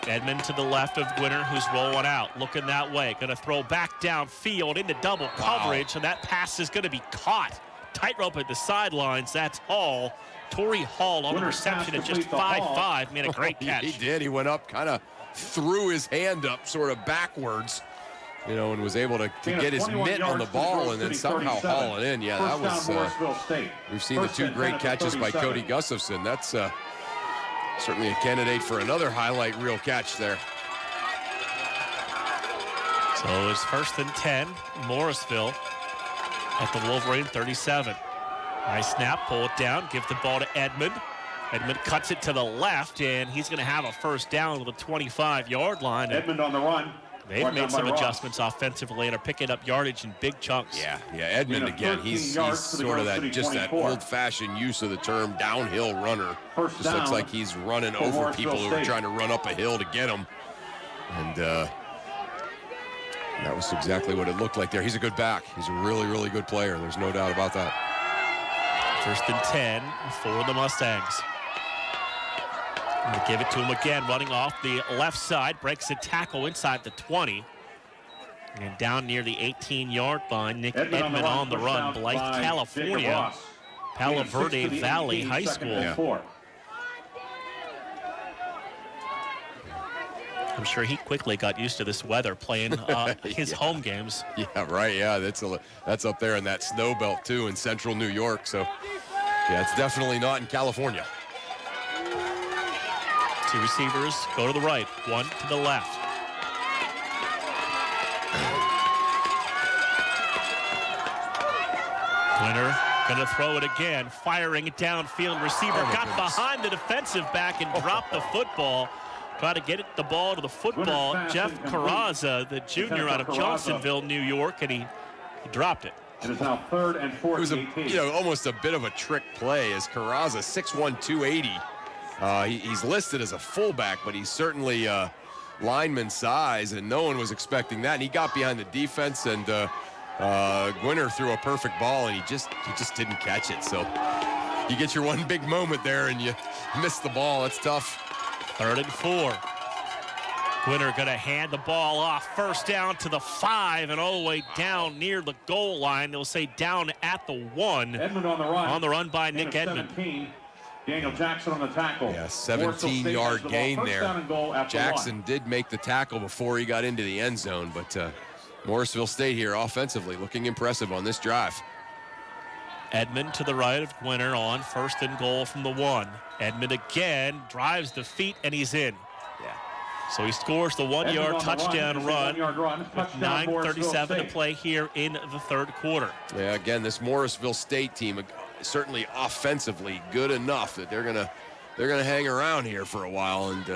Edmond to the left of Gwinner, who's rolling out, looking that way. Going to throw back downfield into double coverage, and that pass is going to be caught. Tightrope at the sidelines, that's Hall. Torrey Hall on the reception at just 5'5", made a great catch. He did. He went up, kind of threw his hand up sort of backwards, and was able to get his mitt on the ball and then somehow haul it in. Yeah, that was, we've seen the 2 great catches by Cody Gustafson. That's certainly a candidate for another highlight reel catch there. So it's 1st and 10, Morrisville at the Wolverine 37. Nice snap, pull it down, give the ball to Edmond. Edmond cuts it to the left, and he's going to have a 1st down with a 25-yard line. Edmond on the run. They've made some adjustments offensively and are picking up yardage in big chunks. Yeah, Edmond again, he's sort of that old-fashioned use of the term downhill runner. Just looks like he's running over people who are trying to run up a hill to get him. And that was exactly what it looked like there. He's a good back. He's a really, really good player. There's no doubt about that. 1st and 10 for the Mustangs. We'll give it to him again, running off the left side, breaks a tackle inside the 20. And down near the 18-yard line, Nick Edmond on the run, Blythe, California, Palo Verde Valley High School. Yeah. I'm sure he quickly got used to this weather playing his home games. Yeah, right, yeah, that's up there in that snow belt, too, in central New York. So, yeah, it's definitely not in California. Two receivers go to the right, one to the left. Winner going to throw it again, firing it downfield. Receiver got behind the defensive back and dropped the football. Try to get the ball to the football. Jeff Carrazza, the junior out of Johnsonville, New York, and he dropped it. It is now 3rd and 4. It was almost a bit of a trick play as Carrazza, 6'1", 280. He's listed as a fullback, but he's certainly lineman size, and no one was expecting that. And he got behind the defense, and Gwinner threw a perfect ball, and he just didn't catch it. So you get your one big moment there, and you miss the ball. That's tough. 3rd and 4. Gwinner going to hand the ball off. First down to the 5 and all the way down near the goal line. They'll say down at the 1. Edmond on the run. On the run by Nick Edmond. 17. Daniel Jackson on the tackle. Yeah, 17-yard gain there. Jackson did make the tackle before he got into the end zone, but Morrisville State here offensively looking impressive on this drive. Edmond to the right of Gwinner on 1st and goal from the 1. Edmond again drives the feet, and he's in. Yeah. So he scores the 1-yard touchdown run with 9:37 to play here in the 3rd quarter. Yeah, again, this Morrisville State team certainly offensively good enough that they're gonna hang around here for a while. And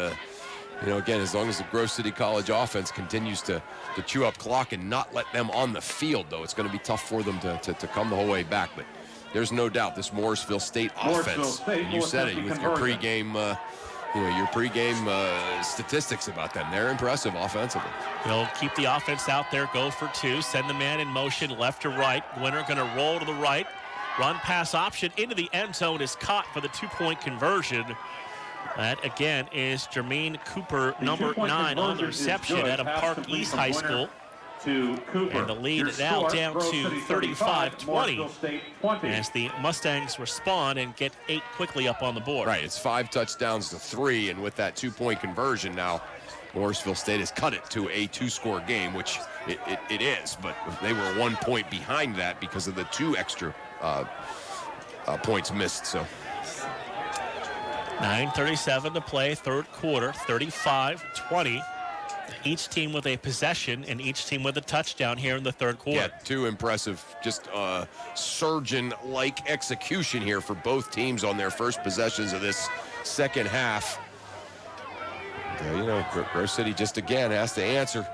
again, as long as the Grove City College offense continues to chew up clock and not let them on the field, though, it's going to be tough for them to come the whole way back. But there's no doubt this Morrisville State offense, and you said it with your pregame statistics about them. They're impressive offensively. They'll keep the offense out there, go for 2, send the man in motion left to right. Gwinner going to roll to the right. Run pass option into the end zone is caught for the 2-point conversion. That, again, is Jermaine Cooper, number 9 on the reception out of Park East High School. To Cooper. And the lead now down to 35-20 as the Mustangs respond and get 8 quickly up on the board. Right, it's 5 touchdowns to 3, and with that 2-point conversion now, Morrisville State has cut it to a 2-score game, which it is, but they were 1 point behind that because of the 2 extra points missed. So 9:37 to play, 3rd quarter, 35-20. Each team with a possession and each team with a touchdown here in the 3rd quarter. Yeah, 2 impressive, just surgeon-like execution here for both teams on their first possessions of this second half. Grove City just again has to answer,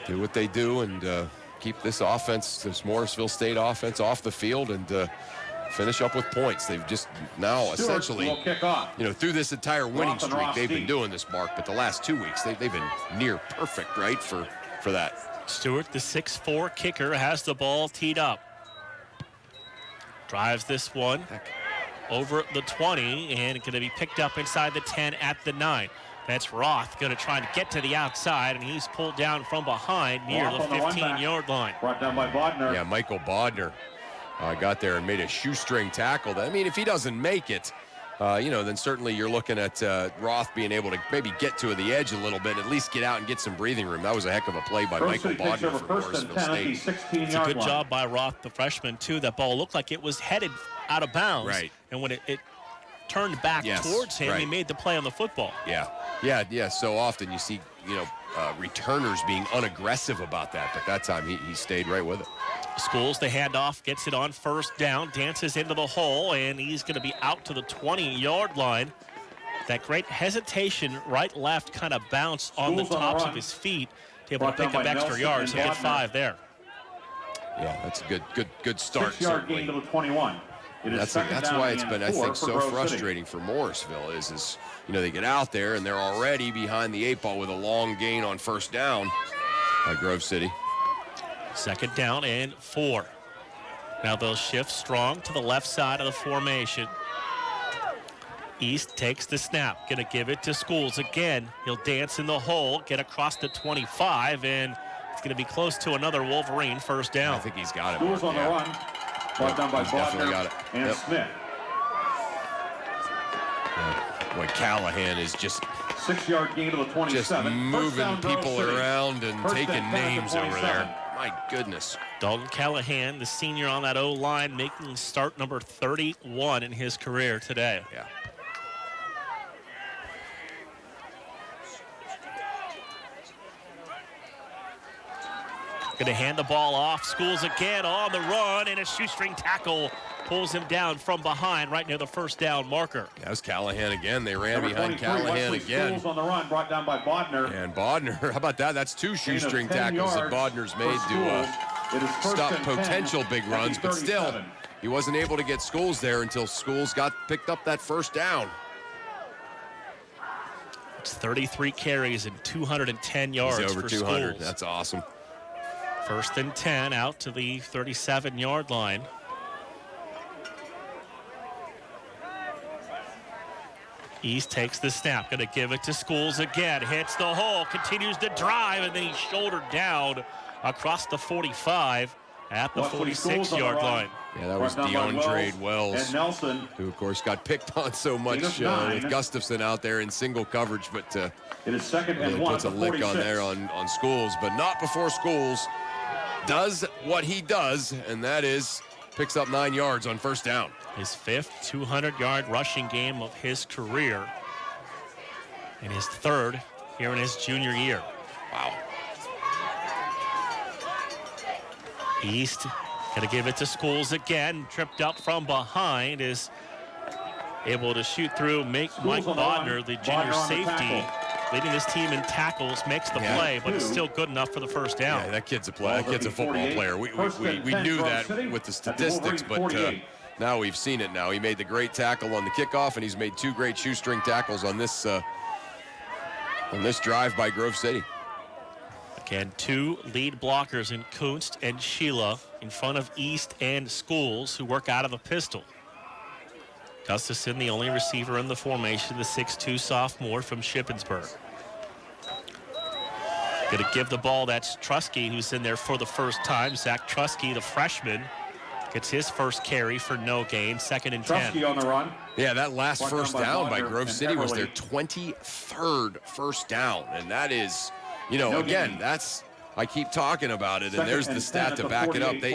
do what they do, and keep this offense, this Morrisville State offense, off the field and finish up with points. They've just now essentially, through this entire winning streak, they've been doing this, Mark, but the last 2 weeks, they've been near perfect, right, for that. Stewart, the 6'4" kicker, has the ball teed up. Drives this one over the 20, and going to be picked up inside the 10 at the 9. That's Roth going to try to get to the outside, and he's pulled down from behind near the 15-yard line. Brought down by Bodner. Yeah, Michael Bodner got there and made a shoestring tackle. I mean, if he doesn't make it, then certainly you're looking at Roth being able to maybe get to the edge a little bit, at least get out and get some breathing room. That was a heck of a play by Michael Bodner for Morrisville State. It's a good job by Roth, the freshman, too. That ball looked like it was headed out of bounds. Right. And when it turned back towards him, he made the play on the football. Yeah, so often you see, returners being unaggressive about that, but that time he stayed right with it. Schools, the handoff, gets it on 1st down, dances into the hole, and he's going to be out to the 20-yard line. That great hesitation, right, left kind of bounce on the tops of his feet to be able to pick up extra yards. He'll get 5 there. Yeah, that's a good start. 6-yard gain to the 21. That's why it's been, I think, so frustrating for Morrisville is they get out there and they're already behind the 8 ball with a long gain on 1st down by Grove City. 2nd down and 4. Now they'll shift strong to the left side of the formation. East takes the snap, gonna give it to Schools again. He'll dance in the hole, get across the 25, and it's gonna be close to another Wolverine 1st down. I think he's got it. Schools on the run. Brought down by Bodner and Smith. Boy, Callahan is just 6-yard gain to the 27. Just moving people around and taking names over there. My goodness. Dalton Callahan, the senior on that O-line, making start number 31 in his career today. Yeah. Going to hand the ball off. Schools again on the run, and a shoestring tackle pulls him down from behind right near the first down marker. That was Callahan again. They ran Number behind 23, Callahan Wesley again. Schools on the run, brought down by Bodner. And Bodner, how about that? That's 2 shoestring tackles that Bodner's made to stop potential big runs, but still, he wasn't able to get Schools there until Schools picked up that first down. It's 33 carries and 210 yards. He's over for 200. Schools. That's awesome. 1st and 10 out to the 37-yard line. East takes the snap, going to give it to Schools again. Hits the hole, continues to drive, and then he's shouldered down across the 45 at the 46-yard line. Yeah, that was DeAndre Wells, and Nelson, who, of course, got picked on so much with Gustafson out there in single coverage, but it is 2nd and 1 puts a lick on there on Schools, but not before Schools does what he does, and that is picks up 9 yards on first down. His 5th 200-yard rushing game of his career, and his 3rd here in his junior year. Wow. East going to give it to Schools again. Tripped up from behind, is able to shoot through. Mike Bodner, the junior safety, leading this team in tackles, makes the play, but it's still good enough for the first down. Yeah, that kid's a player. That kid's a football player. We knew that with the statistics, but now we've seen it now. He made the great tackle on the kickoff, and he's made 2 great shoestring tackles on this drive by Grove City. Again, 2 lead blockers in Kunst and Sheila in front of East and Schools, who work out of the pistol. Gustafson, the only receiver in the formation, the 6'2 sophomore from Shippensburg. Going to give the ball, that's Trusky, who's in there for the first time. Zach Trusky, the freshman, gets his first carry for no gain, 2nd and 10. Trusky on the run. Yeah, that last first down by Grove City was their 23rd first down, and that is, again, that's, I keep talking about it, and there's the stat to back it up. They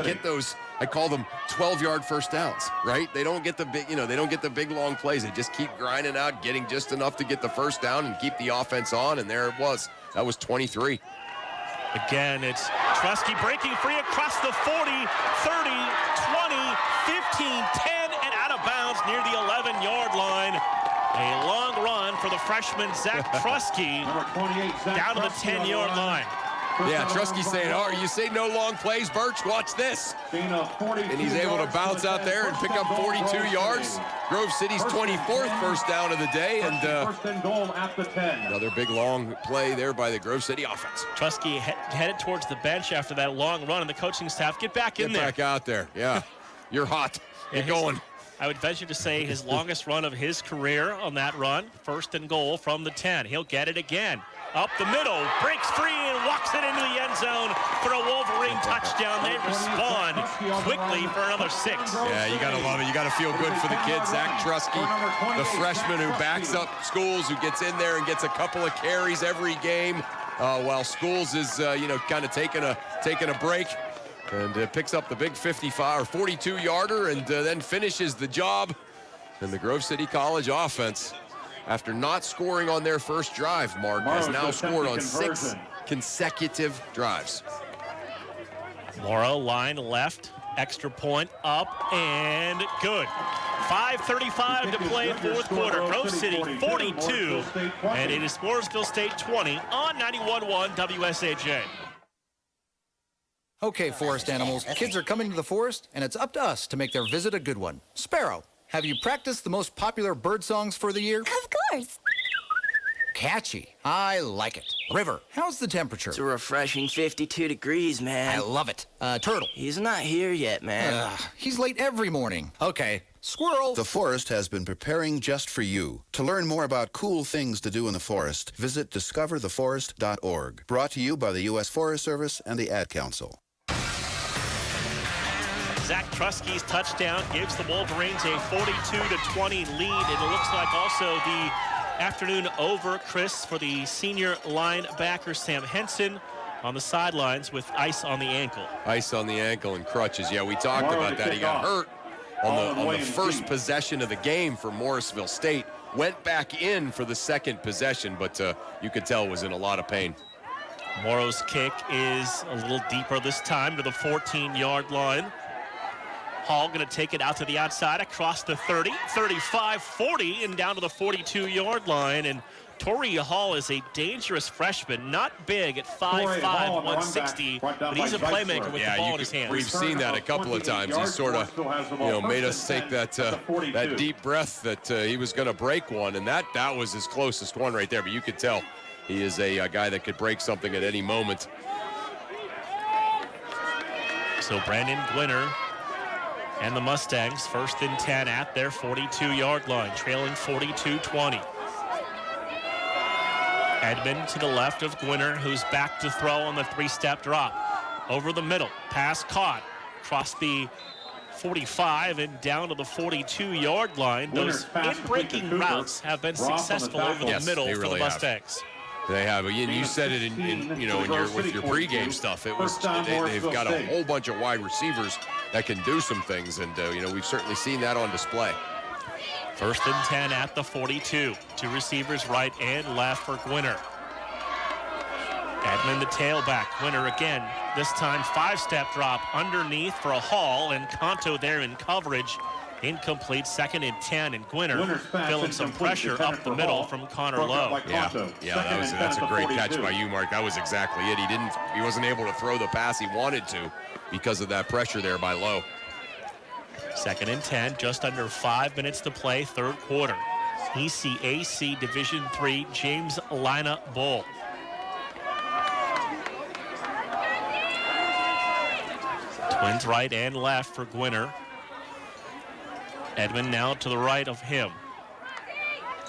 get those, I call them 12-yard first downs, right? They don't get the big, they don't get the big long plays. They just keep grinding out, getting just enough to get the first down and keep the offense on, and there it was. That was 23. Again, it's Trusky breaking free across the 40, 30, 20, 15, 10, and out of bounds near the 11-yard line. A long run for the freshman, Zach Trusky, down to the 10-yard line. Yeah, Trusky's saying, you say no long plays, Burtch, watch this. And he's able to bounce out there and pick up 42 yards. Grove City's 24th first down of the day, and first and goal at the 10. Another big long play there by the Grove City offense. Trusky headed towards the bench after that long run, and the coaching staff, get back in there. Get back out there, yeah. You're hot. Get going. I would venture to say his longest run of his career on that run. 1st and goal from the 10. He'll get it again. Up the middle, breaks free and walks it into the end zone for a Wolverine touchdown. They respond quickly for another 6. Yeah, you got to love it. You got to feel good for the kid, Zach Trusky, the freshman who backs up Schools, who gets in there and gets a couple of carries every game, while Schools is, kind of taking a break. And picks up the big 55 or 42-yarder and then finishes the job. And the Grove City College offense, after not scoring on their first drive, Marc, has now scored on 6 consecutive drives. Morrow line left, extra point up and good. 5:35 to play, 4th quarter. Grove City 42, and it is Morrisville State 20 on 91.1 WSAJ. Okay, forest animals, kids are coming to the forest, and it's up to us to make their visit a good one. Sparrow, have you practiced the most popular bird songs for the year? Of course. Catchy. I like it. River, how's the temperature? It's a refreshing 52 degrees, man. I love it. Turtle. He's not here yet, man. He's late every morning. Okay. Squirrel. The forest has been preparing just for you. To learn more about cool things to do in the forest, visit discovertheforest.org. Brought to you by the U.S. Forest Service and the Ad Council. Zach Trusky's touchdown gives the Wolverines a 42-20 lead, and it looks like also the afternoon over, Chris, for the senior linebacker Sam Henson on the sidelines with ice on the ankle. Ice on the ankle and crutches. Yeah, we talked about that. He got hurt on the first possession of the game for Morrisville State. Went back in for the second possession, but you could tell was in a lot of pain. Morrow's kick is a little deeper this time to the 14-yard line. Hall going to take it out to the outside across the 30, 35, 40, and down to the 42-yard line. And Torrey Hall is a dangerous freshman, not big at 5'5", 160, but he's a playmaker with the ball in his hands. We've seen that a couple of times. He sort of, made us take that deep breath that he was going to break one, and that was his closest one right there. But you could tell he is a guy that could break something at any moment. So Brandon Gwinner and the Mustangs, 1st and 10 at their 42-yard line, trailing 42-20. Edmond to the left of Gwinner, who's back to throw on the 3-step drop. Over the middle, pass caught, across the 45 and down to the 42-yard line. Those in-breaking routes have been successful over the middle for the Mustangs. They have. And you said it with your pregame stuff. It was they've got a whole bunch of wide receivers that can do some things, and we've certainly seen that on display. 1st and 10 at the 42. 2 receivers right and left for Gwinner. Edmond the tailback. Gwinner again. This time 5-step drop underneath for a Hall, and Conto there in coverage. Incomplete, 2nd and 10, and Gwinner feeling some pressure up the middle from Connor Lowe. Yeah, that's a great catch by you, Mark. That was exactly it. He wasn't able to throw the pass he wanted to because of that pressure there by Lowe. 2nd and 10, just under 5 minutes to play, 3rd quarter. ECAC Division III James Lynah Bowl. Twins right and left for Gwinner. Edmond now to the right of him.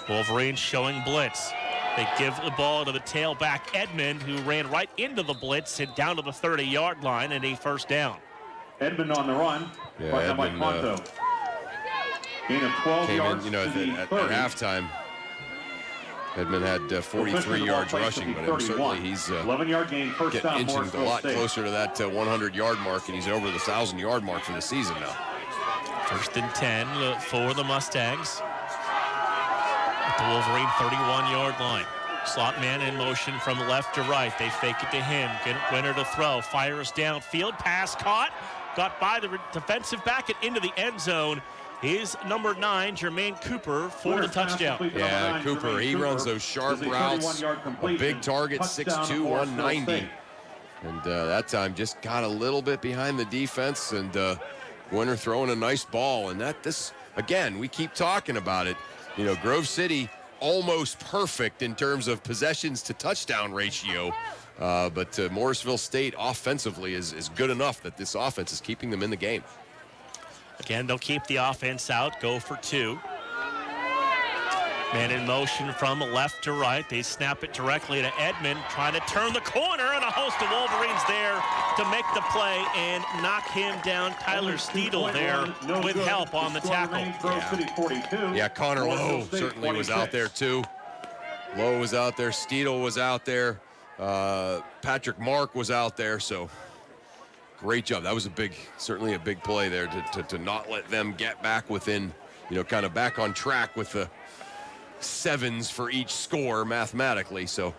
Wolverines showing blitz. They give the ball to the tailback Edmond, who ran right into the blitz and down to the 30-yard line, and a 1st down. Edmond on the run. Yeah, Edmond gain of 12 came yards in, at halftime. Edmond had 43 yards rushing, but certainly he's 11-yard gain, first down, inching a Morrisville lot State. closer to that 100-yard mark, and he's over the 1,000-yard mark for the season now. 1st and 10 for the Mustangs. At the Wolverine 31-yard line. Slot man in motion from left to right. They fake it to him. Get Gwinner to throw. Fires downfield. Pass caught. Got by the defensive back and into the end zone. Is number 9, Jermaine Cooper, for the touchdown. Yeah, Cooper, he runs those sharp routes. A big target, 6'2", 190. And that time just got a little bit behind the defense, and Gwinner throwing a nice ball. And this again, we keep talking about it. Grove City almost perfect in terms of possessions to touchdown ratio. But Morrisville State offensively is good enough that this offense is keeping them in the game. Again, they'll keep the offense out, go for 2. Man in motion from left to right. They snap it directly to Edmond, trying to turn the corner, and a host of Wolverines there to make the play and knock him down. Tyler Steedle there with help on the tackle. Yeah, Connor Lowe certainly was out there too. Lowe was out there. Steedle was out there. Patrick Marc was out there. So great job. That was certainly a big play there to not let them get back within, kind of back on track with the 7s for each score mathematically. So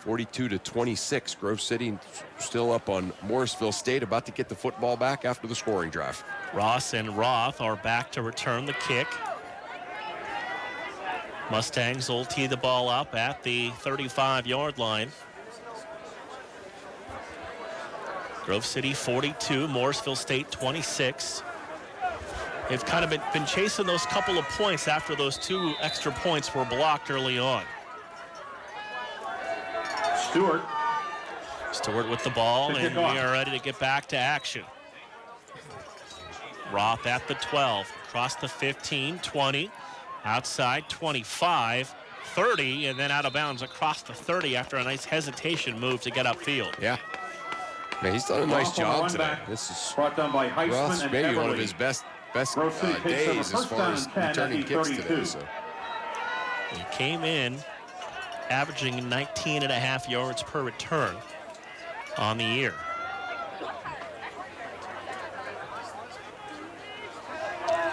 42-26, Grove City still up on Morrisville State, about to get the football back after the scoring drive. Ross and Roth are back to return the kick. Mustangs will tee the ball up at the 35-yard line. Grove City 42, Morrisville State 26. They've kind of been chasing those couple of points after those 2 extra points were blocked early on. Stewart with the ball, and we are ready to get back to action. Roth at the 12, across the 15, 20, outside 25, 30, and then out of bounds across the 30 after a nice hesitation move to get upfield. Yeah. Man, he's done a nice job today. This is brought down by Heisman and maybe Everly. one of his best days as far as returning kicks today. So. He came in averaging 19.5 yards per return on the year.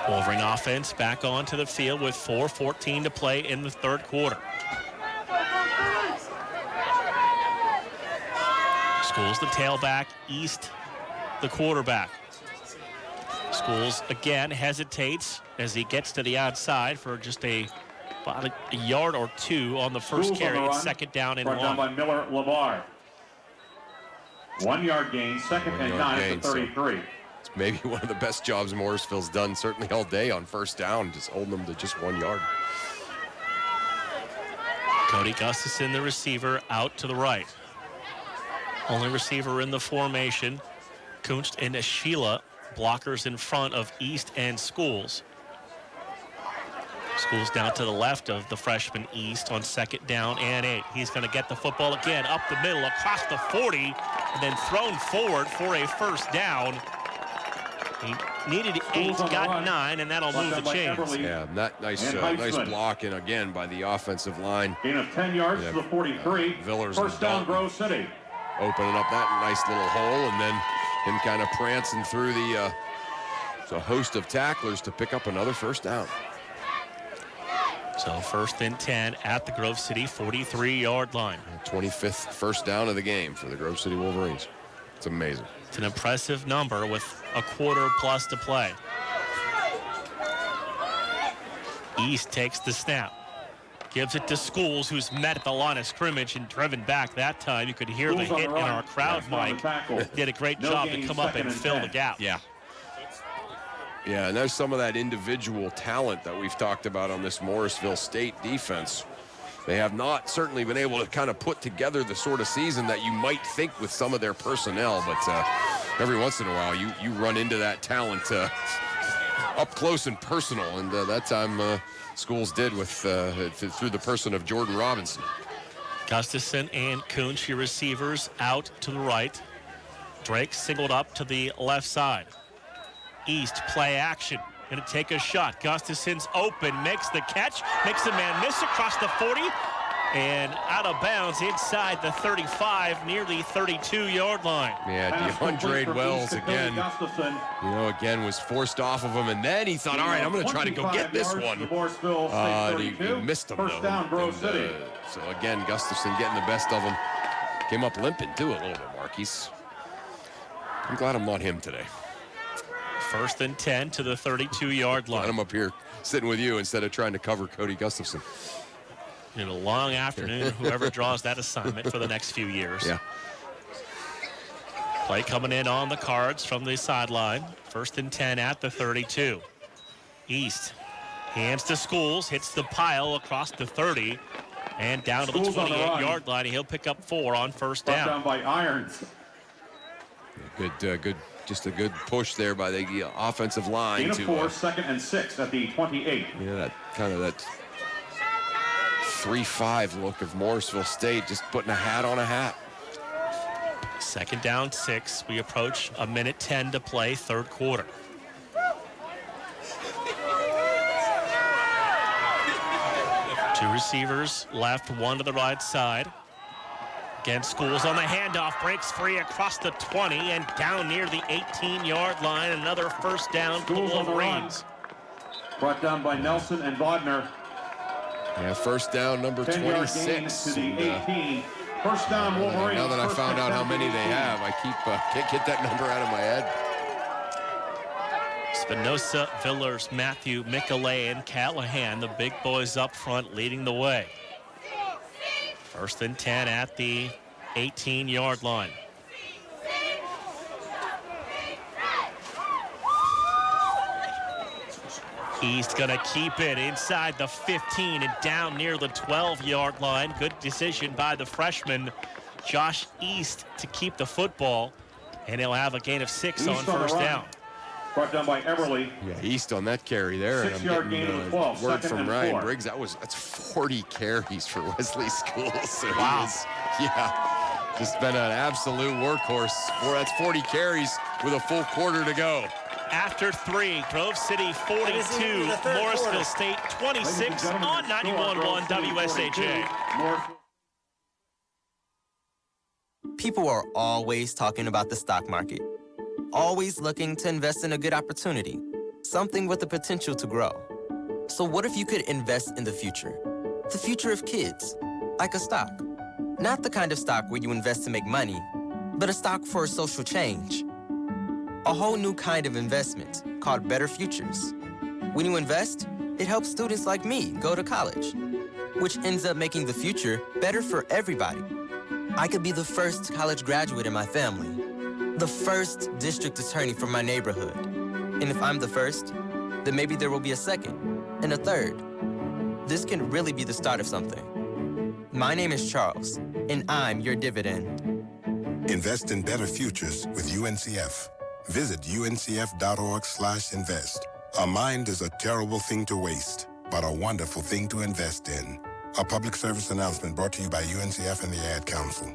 Wolverine offense back onto the field with 4:14 to play in the 3rd quarter. Schools the tailback, East the quarterback. Schools again hesitates as he gets to the outside for just about a yard or two on the first carry. It's second down and brought down by long. Miller Lamar. 1 yard gain, second and 9 at the 33. It's maybe one of the best jobs Morrisville's done certainly all day on first down, just holding them to just 1 yard. Cody Gustafson, the receiver, out to the right. Only receiver in the formation. Kunst and Sheila, blockers in front of East and Schools. Schools down to the left of the freshman East on second down and 8. He's going to get the football again up the middle, across the 40, and then thrown forward for a first down. He needed 8, got 9, and that'll move the chains. Yeah, that nice blocking again by the offensive line. Gain of 10 yards to the 43. Villers First down, Grove City. Opening up that nice little hole, and then him kind of prancing through the host of tacklers to pick up another first down. So first and 10 at the Grove City 43-yard line. 25th first down of the game for the Grove City Wolverines. It's amazing. It's an impressive number with a quarter plus to play. East takes the snap. Gives it to Schools, who's met at the line of scrimmage and driven back that time. You could hear the hit in our crowd, Mike. Did a great job to come up and fill the gap. Yeah. Yeah, and there's some of that individual talent that we've talked about on this Morrisville State defense. They have not certainly been able to kind of put together the sort of season that you might think with some of their personnel, but every once in a while you run into that talent up close and personal, and that time Schools did with through the person of Jordan Robinson. Gustafson and Kunsch, your receivers, out to the right. Drake singled up to the left side. East play action. Going to take a shot. Gustafson's open, makes the catch, makes the man miss across the 40, and out of bounds inside the 35, near the 32-yard line. Yeah, DeAndre Wells again, again was forced off of him, and then he thought, all right, I'm going to try to go get this one. He missed him, First down, Grove City. So again, Gustafson getting the best of him. Came up limping, too, a little bit, Marquise. I'm glad I'm not him today. First and 10 to the 32-yard line. I'm up here sitting with you instead of trying to cover Cody Gustafson. In a long afternoon, whoever draws that assignment for the next few years. Yeah. Play coming in on the cards from the sideline. First and 10 at the 32. East hands to Schools, hits the pile across the 30, and down to the 28-yard line. He'll pick up 4 on first down. Down by Irons. Good. Just a good push there by the offensive line. Gain of 4, second and 6 at the 28. Yeah, that kind of that 3-5 look of Morrisville State, just putting a hat on a hat. Second down 6. We approach a minute 10 to play, third quarter. Two receivers left, one to the right side. Again, Schools on the handoff, breaks free across the 20 and down near the 18-yard line. Another first down for the Wolverines. Brought down by Nelson and Bodner. Yeah, first down, number 26. To the 18. First down, Wolverines. Now that I found out how many they have, I can't get that number out of my head. Spinoza, Villers, Matthew, Michelet, and Callahan, the big boys up front leading the way. First and 10 at the 18-yard line. East gonna keep it inside the 15 and down near the 12-yard line. Good decision by the freshman, Josh East, to keep the football, and he'll have a gain of 6 on first down. Brought down by Everly. Yeah, East on that carry there. 6-yard gain of 12. Word Second from and Ryan 4. Briggs. That's 40 carries for Wesley Schools. So wow. Just been an absolute workhorse. That's 40 carries with a full quarter to go. After 3, Grove City 42, Morrisville State 26 on 91.1 WSAJ. People are always talking about the stock market. Always looking to invest in a good opportunity, something with the potential to grow. So what if you could invest in the future? The future of kids, like a stock. Not the kind of stock where you invest to make money, but a stock for social change. A whole new kind of investment called Better Futures. When you invest, it helps students like me go to college, which ends up making the future better for everybody. I could be the first college graduate in my family, the first district attorney from my neighborhood. And if I'm the first, then maybe there will be a second and a third. This can really be the start of something. My name is Charles, and I'm your dividend. Invest in better futures with UNCF. Visit uncf.org/invest. A mind is a terrible thing to waste, but a wonderful thing to invest in. A public service announcement brought to you by UNCF and the Ad Council.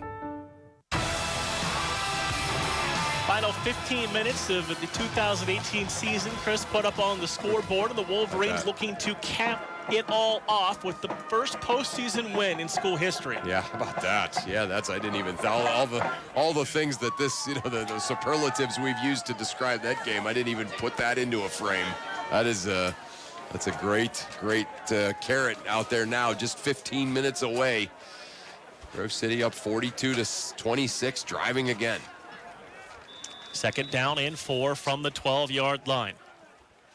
Final 15 minutes of the 2018 season. Chris put up on the scoreboard, and the Wolverines looking to cap it all off with the first postseason win in school history. Yeah, how about that? Yeah, I didn't even all the things that this, the superlatives we've used to describe that game, I didn't even put that into a frame. That's a great carrot out there now, just 15 minutes away. Grove City up 42-26, driving again. Second down and 4 from the 12-yard line.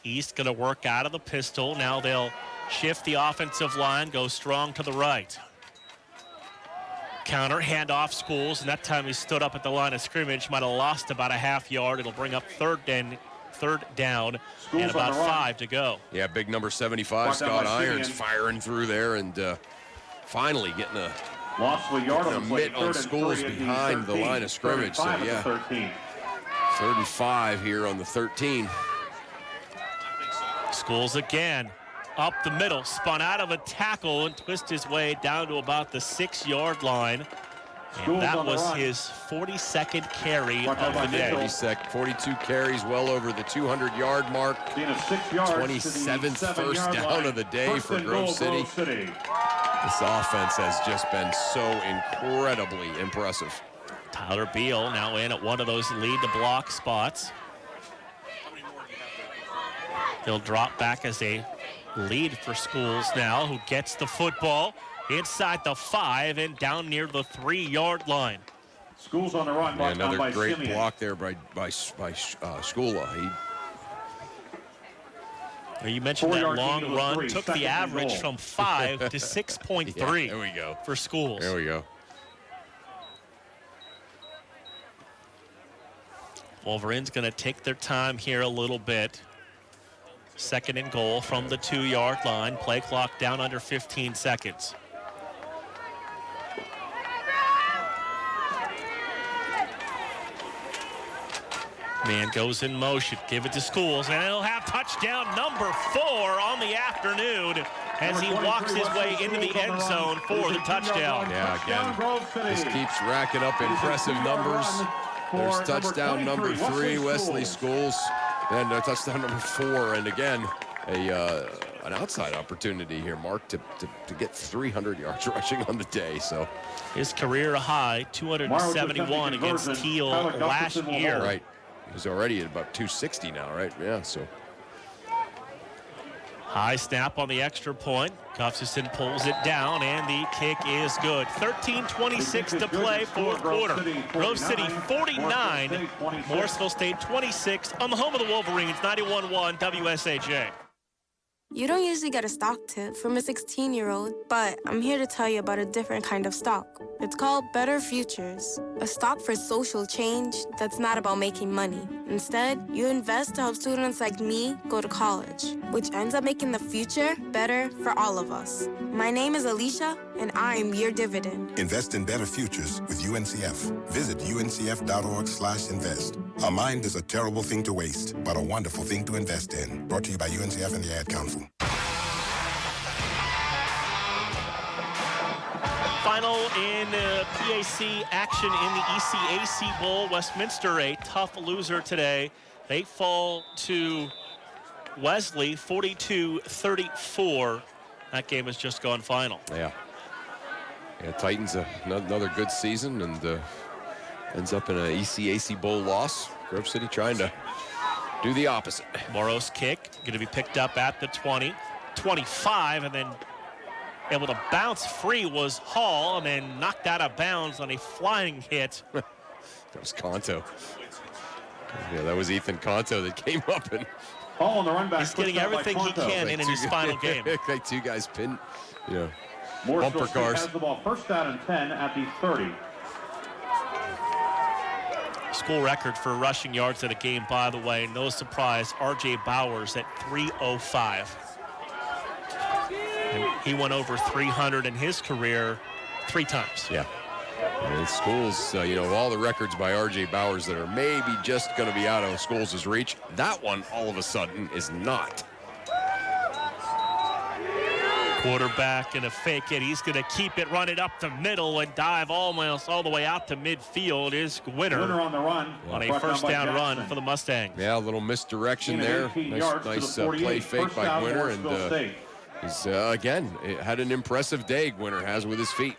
East going to work out of the pistol. Now they'll shift the offensive line, go strong to the right. Counter, handoff Schools, and that time he stood up at the line of scrimmage, might have lost about a half yard. It'll bring up third down and about 5 to go. Yeah, big number 75, Scott Irons firing through there and finally getting a mitt on Schools behind the line of scrimmage. So yeah, 3rd and 5 here on the 13. Schools again, up the middle, spun out of a tackle and twisted his way down to about the 6-yard line. And that was his 42nd carry of the day. 42 carries, well over the 200-yard mark. 27th first down of the day for Grove City. This offense has just been so incredibly impressive. Tyler Beal now in at one of those lead-to-block spots. He'll drop back as a lead for Schools now, who gets the football inside the 5 and down near the 3-yard line. Schools on the run. Yeah, another great block there by Skula. You mentioned that long run took the average from 5 to 6.3. Yeah, there we go. For Schools. There we go. Wolverines going to take their time here a little bit. 2nd and goal from the 2-yard line. Play clock down under 15 seconds. Man goes in motion, give it to Schools, and he'll have touchdown number 4 on the afternoon as he walks his way into the end zone for the touchdown. Yeah, again, this keeps racking up impressive numbers. There's touchdown number 3, Wesley Schools, and touchdown number 4, and again, an outside opportunity here, Mark, to get 300 yards rushing on the day. So his career high, 271 against Teal last year. Right. He's already at about 260 now, right? Yeah, so. High snap on the extra point. Gustafson pulls it down, and the kick is good. 13:26 to play, fourth quarter. Grove City 49, Morrisville State 26 on the home of the Wolverines, 91.1 WSAJ. You don't usually get a stock tip from a 16-year-old, but I'm here to tell you about a different kind of stock. It's called Better Futures, a stock for social change that's not about making money. Instead, you invest to help students like me go to college, which ends up making the future better for all of us. My name is Alicia, and I'm your dividend. Invest in better futures with UNCF. Visit uncf.org/invest. A mind is a terrible thing to waste, but a wonderful thing to invest in. Brought to you by UNCF and the Ad Council. Final in PAC action in the ECAC Bowl. Westminster, a tough loser today. They fall to Wesley 42-34. That game has just gone final. Yeah, Titans another good season and ends up in an ECAC Bowl loss. Grove City trying to do the opposite. Morrow's kick going to be picked up at the 20, 25, and then able to bounce free was Hall, and then knocked out of bounds on a flying hit That was Conto. Yeah, that was Ethan Conto that came up and Ball on the run back. He's getting everything he can in his final game. Like two guys pinned, Morrisville bumper State cars. has the ball first down and 10 at the 30. School record for rushing yards at a game, by the way. No surprise, R.J. Bowers at 305. And he went over 300 in his career 3 times. Yeah. And Schools, all the records by R.J. Bowers that are maybe just going to be out of Schools' reach, that one all of a sudden is not. Quarterback and a fake it. He's going to keep it, run it up the middle, and dive almost all the way out to midfield. Is Winner on the run. On a first down run for the Mustangs. Yeah, a little misdirection there. Nice play fake by Winner. And he's, again, had an impressive day, Winner has, with his feet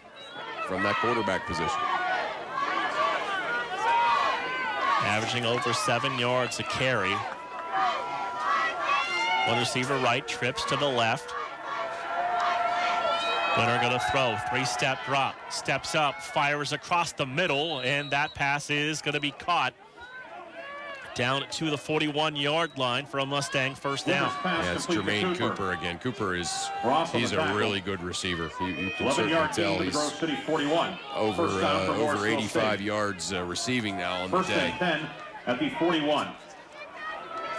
from that quarterback position. Averaging over 7 yards a carry. One receiver right, trips to the left. Winner going to throw, 3-step drop, steps up, fires across the middle, and that pass is going to be caught down to the 41-yard line for a Mustang first down. Yeah, it's Jermaine Cooper again. Cooper he's a really good receiver. You can certainly tell he's over 85 yards receiving now on the day. First and 10 at the 41.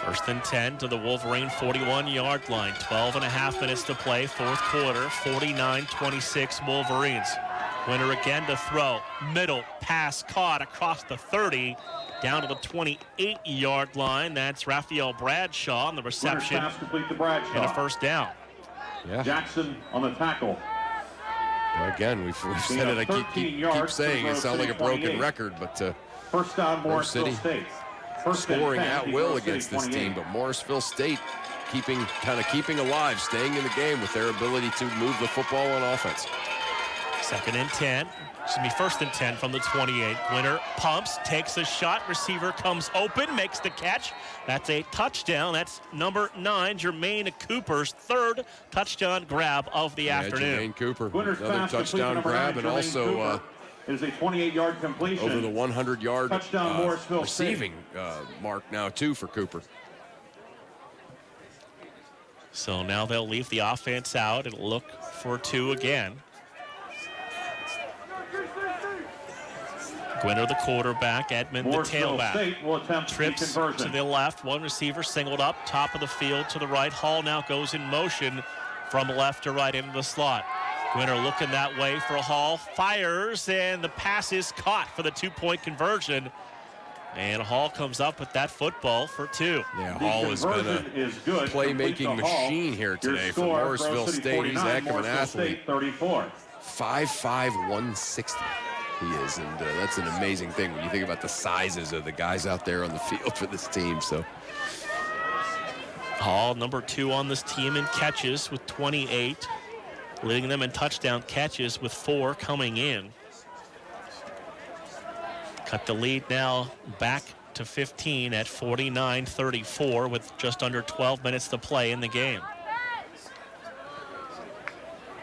First and 10 to the Wolverine 41-yard line. 12.5 minutes to play, fourth quarter. 49-26 Wolverines. Winner again to throw. Middle pass caught across the 30. Down to the 28-yard line. That's Raphael Bradshaw on the reception. Pass complete to Bradshaw. And a first down. Yeah. Jackson on the tackle. Again, we've said it. I keep saying it sounds like a broken record, but first down, Morrisville State. Scoring at will against this team, but Morrisville State keeping alive, staying in the game with their ability to move the football on offense. First and 10 from the 28. Winner pumps, takes a shot, receiver comes open, makes the catch. That's a touchdown. That's number 9, Jermaine Cooper's third touchdown grab of the afternoon. Jermaine Cooper, another touchdown grab, and also it is a 28-yard completion. Over the 100-yard touchdown Morrisville receiving mark now, too, for Cooper. So now they'll leave the offense out and look for 2 again. Gwinner, the quarterback, Edmond, the tailback. Trips to the left, one receiver singled up, top of the field to the right. Hall now goes in motion from left to right into the slot. Gwinner looking that way for Hall, fires, and the pass is caught for the 2-point conversion. And Hall comes up with that football for 2. Yeah, Hall has been a playmaking machine here today for Morrisville State. He's a heck of an athlete. 34. 5'5", 160. He is, and that's an amazing thing when you think about the sizes of the guys out there on the field for this team. So Hall, number 2 on this team in catches with 28, leading them in touchdown catches with 4 coming in. Cut the lead now back to 15 at 49-34 with just under 12 minutes to play in the game.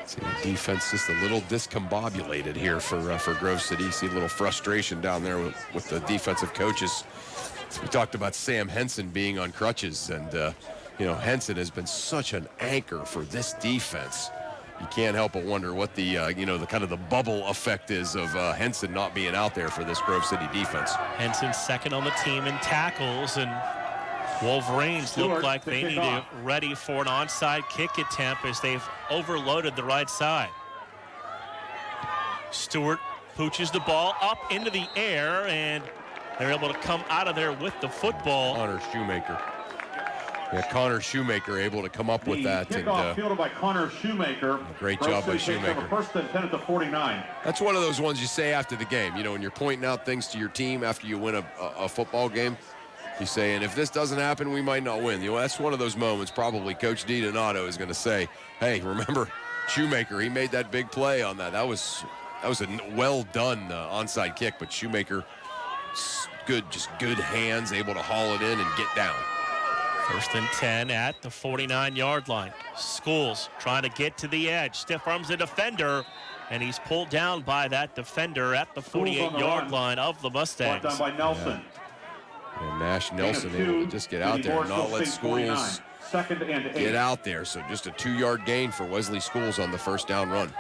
See, the defense just a little discombobulated here for Grove City. You see a little frustration down there with the defensive coaches. We talked about Sam Henson being on crutches, and Henson has been such an anchor for this defense. You can't help but wonder what the the kind of the bubble effect is of Henson not being out there for this Grove City defense. Henson's second on the team in tackles, and Wolverines look like they need to ready for an onside kick attempt as they've overloaded the right side. Stewart pooches the ball up into the air, and they're able to come out of there with the football. Connor Shoemaker. Yeah, Connor Shoemaker able to come up with that. Kickoff fielded by Connor Shoemaker. Great job by Shoemaker. First and 10 at the 49. That's one of those ones you say after the game. When you're pointing out things to your team after you win a football game, you say, and if this doesn't happen, we might not win. That's one of those moments probably Coach DiDonato is going to say, hey, remember Shoemaker, he made that big play on that. That was a well-done onside kick, but Shoemaker, good hands, able to haul it in and get down. First and 10 at the 49-yard line. Schools trying to get to the edge. Stiff arms the defender, and he's pulled down by that defender at the 48-yard line of the Mustangs. Brought down by Nelson. And Nash Nelson able to just get out there and not let Schools get out there. So just a 2-yard gain for Wesley Schools on the first down run.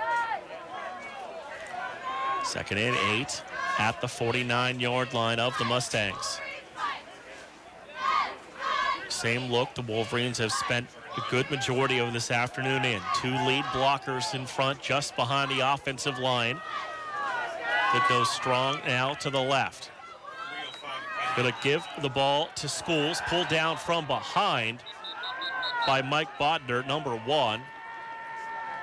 Second and 8 at the 49-yard line of the Mustangs. Same look the Wolverines have spent a good majority of this afternoon in. 2 lead blockers in front just behind the offensive line. That goes strong now to the left. Going to give the ball to Schools, pulled down from behind by Mike Bodner, number 1.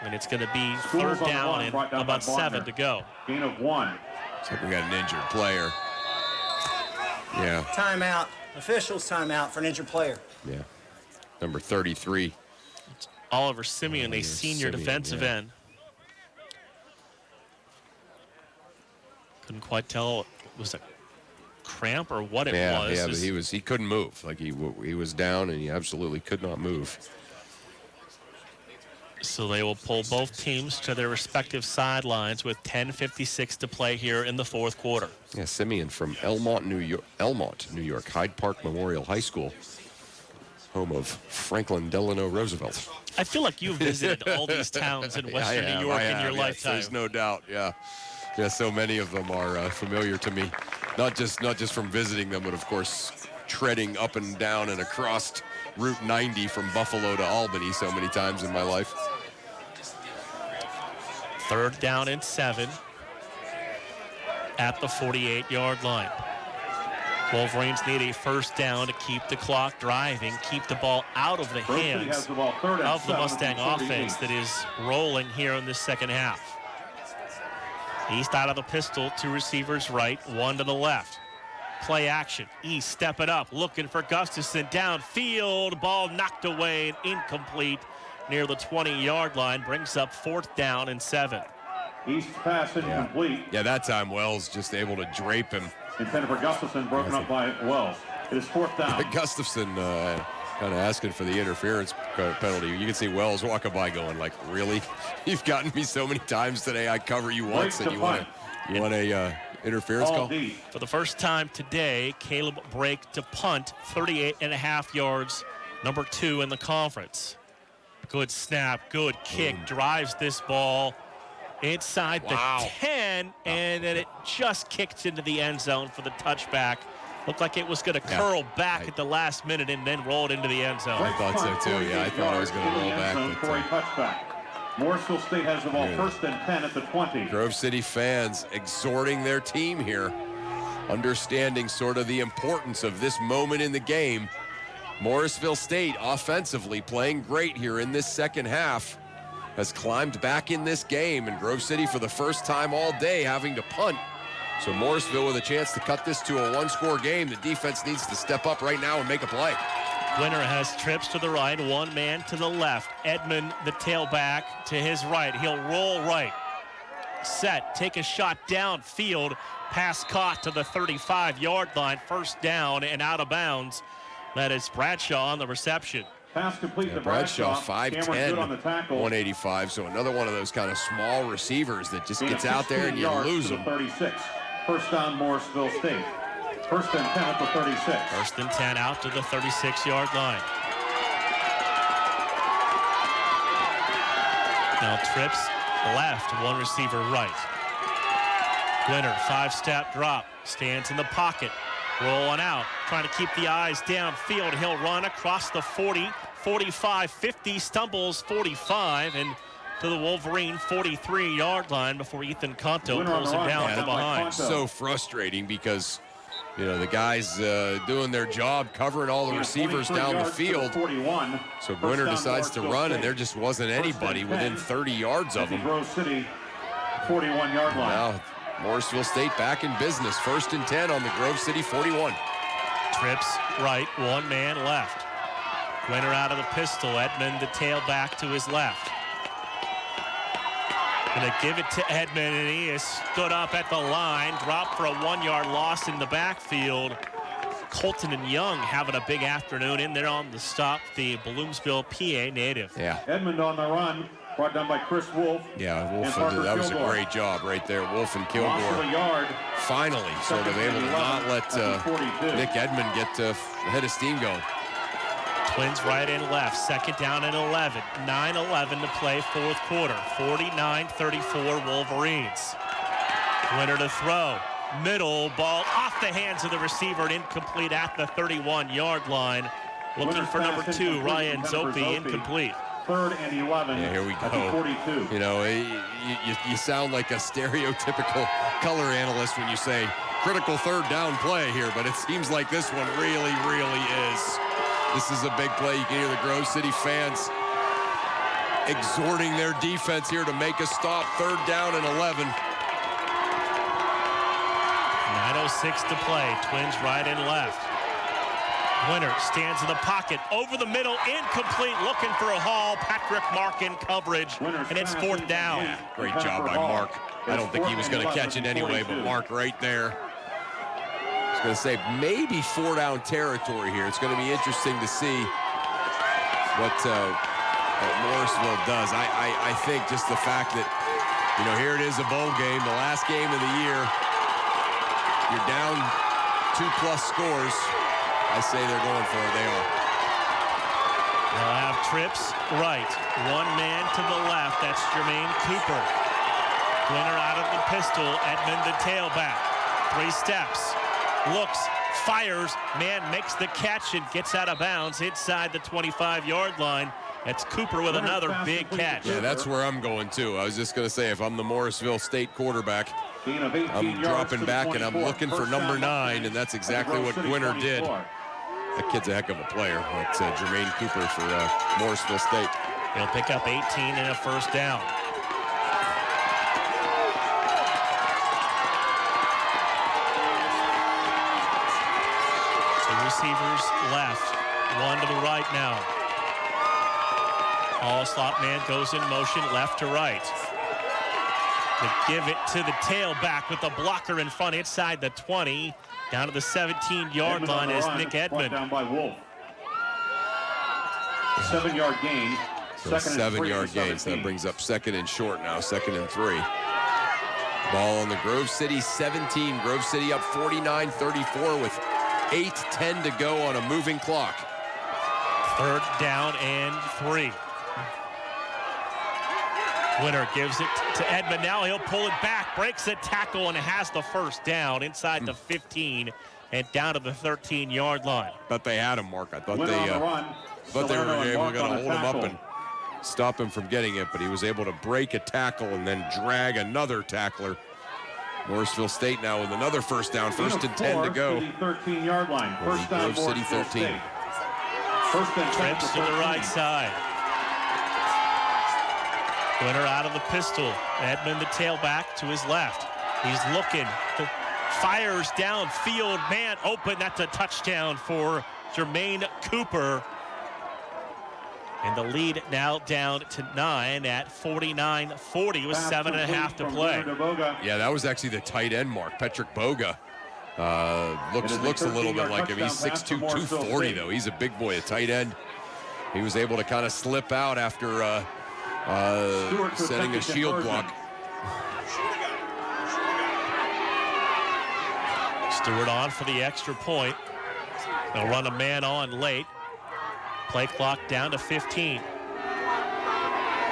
And it's going to be third down and about 7 to go. Gain of 1. Looks like we got an injured player. Yeah. Timeout. Officials timeout for an injured player. Yeah. Number 33. It's Oliver Simeon, a senior defensive end. Couldn't quite tell was it cramp or what it was. Yeah, but he couldn't move. Like he was down and he absolutely could not move. So they will pull both teams to their respective sidelines with 10:56 to play here in the fourth quarter. Yeah, Simeon from Elmont, New York, Hyde Park Memorial High School, home of Franklin Delano Roosevelt. I feel like you've visited all these towns in Western New York in your lifetime. There's no doubt. Yeah, so many of them are familiar to me. Not just from visiting them, but of course treading up and down and across Route 90 from Buffalo to Albany so many times in my life. Third down and 7 at the 48-yard line. Wolverines need a first down to keep the clock driving, keep the ball out of the hands of the Mustang offense that is rolling here in this second half. East out of the pistol, 2 receivers right, 1 to the left. Play action. East stepping up, looking for Gustafson downfield. Ball knocked away and incomplete near the 20-yard line. Brings up fourth down and 7. East pass incomplete. Yeah, that time Wells just able to drape him. Intended for Gustafson, broken up by Wells. It is fourth down. Gustafson kind of asking for the interference penalty. You can see Wells walking by going like, really? You've gotten me so many times today. I cover you once and you want a interference call? For the first time today, Caleb Brake to punt 38.5 yards, number 2 in the conference. Good snap, good kick, drives this ball inside the 10, and then it just kicked into the end zone for the touchback. Looked like it was going to curl back at the last minute and then rolled into the end zone. I thought so too, yeah. I thought it was going to roll back. For a touchback. Morrisville State has the ball first and 10 at the 20. Grove City fans exhorting their team here, understanding sort of the importance of this moment in the game. Morrisville State offensively playing great here in this second half, has climbed back in this game, and Grove City for the first time all day having to punt. So Morrisville with a chance to cut this to a 1-score game. The defense needs to step up right now and make a play. Winner has trips to the right, 1 man to the left. Edmond, the tailback, to his right. He'll roll right. Set, take a shot downfield. Pass caught to the 35-yard line. First down and out of bounds. That is Bradshaw on the reception. Pass complete to Bradshaw, 5'10", 185. So another one of those kind of small receivers that just gets out there and you lose them. 36. First down, Morrisville State. First and 10 at the 36. First and 10 out to the 36-yard line. Now trips left, 1 receiver right. Winner, 5-step drop, stands in the pocket, rolling out, trying to keep the eyes downfield. He'll run across the 40, 45, 50, stumbles 45, and to the Wolverine 43-yard line before Ethan Conto pulls him down from behind. So frustrating because, you know, the guys doing their job, covering all the receivers down the field. So Gwinner decides to run, and there just wasn't anybody within 30 yards of him. Grove City, 41-yard line. Now, Morrisville State back in business. First and 10 on the Grove City 41. Trips right, 1 man left. Gwinner out of the pistol. Edmond, the tailback, to his left. Gonna give it to Edmond, and he is stood up at the line, dropped for a 1-yard loss in the backfield. Colton and Young having a big afternoon in there on the stop, the Bloomsville, PA native. Yeah. Edmond on the run, brought down by Chris Wolf. Yeah, Wolf, that was a great job right there. Wolf and Kilgore finally sort of able to not let Nick Edmond get ahead of steam going. Twins right and left, second down and 11. 9-11 to play, fourth quarter. 49-34 Wolverines. Winner to throw. Middle ball off the hands of the receiver and incomplete at the 31-yard line. Looking for number 2, Ryan Zoppi, incomplete. 3rd and 11. Yeah, here we go. 42. You know, you sound like a stereotypical color analyst when you say critical third down play here, but it seems like this one really, really is. This is a big play. You can hear the Grove City fans exhorting their defense here to make a stop. 3rd down and 11. 9:06 to play. Twins right and left. Winner stands in the pocket. Over the middle. Incomplete. Looking for a haul. Patrick Marc in coverage. And it's 4th down. Great job by Marc. I don't think he was going to catch it anyway, but Marc right there. I was going to say maybe 4-down territory here. It's going to be interesting to see what Morrisville does. I think just the fact that, you know, here it is, a bowl game, the last game of the year. You're down 2+ scores. I say they're going for it. They are. They'll have trips right. One man to the left. That's Jermaine Cooper. Winner out of the pistol. Edmond the tailback. 3 steps. Looks, fires, man makes the catch and gets out of bounds inside the 25-yard line. That's Cooper with another big catch. Yeah, that's where I'm going too. I was just going to say, if I'm the Morrisville State quarterback, I'm dropping back and I'm looking for number 9, and that's exactly what Gwinner did. That kid's a heck of a player. That's Jermaine Cooper for Morrisville State. He'll pick up 18 and a 1st down. Receivers left, one to the right now. All slot man goes in motion left to right. They give it to the tailback with the blocker in front inside the 20. Down to the 17-yard line is Nick Edmond. Down by Wolf. 7-yard gain. So 7-yard gain, so that brings up 2nd and short now, 2nd and 3. Ball on the Grove City 17. Grove City up 49-34 with 8:10 to go on a moving clock. 3rd down and 3. Winner gives it to Edmond. Now he'll pull it back, breaks the tackle, and has the 1st down inside the 15 and down to the 13-yard line. Thought they had him, Marc. I thought they were going to hold him up and stop him from getting it, but he was able to break a tackle and then drag another tackler. Morrisville State now with another 1st down, 1st and 10 to go. 13-yard line. 1st down, Grove City 13. Trips to the right side. Winner out of the pistol. Edmond the tailback to his left. He's looking. Fires downfield. Man open. That's a touchdown for Jermaine Cooper. And the lead now down to 9 at 49-40 with 7.5 to play. Yeah, that was actually the tight end, Marc. Patrick Boga. Looks a little bit like him. He's 6'2", 240, though. He's a big boy, a tight end. He was able to kind of slip out after setting a shield block. Stewart on for the extra point. They'll run a man on late. Play clock down to 15.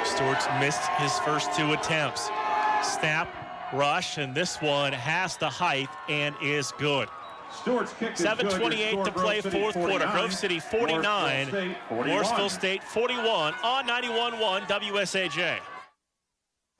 Stewart's missed his first 2 attempts. Snap, rush, and this one has the height and is good. Stewart's kick is 7:28 to play, 4th quarter. Grove City 49, Morrisville State 41 on 91.1 WSAJ.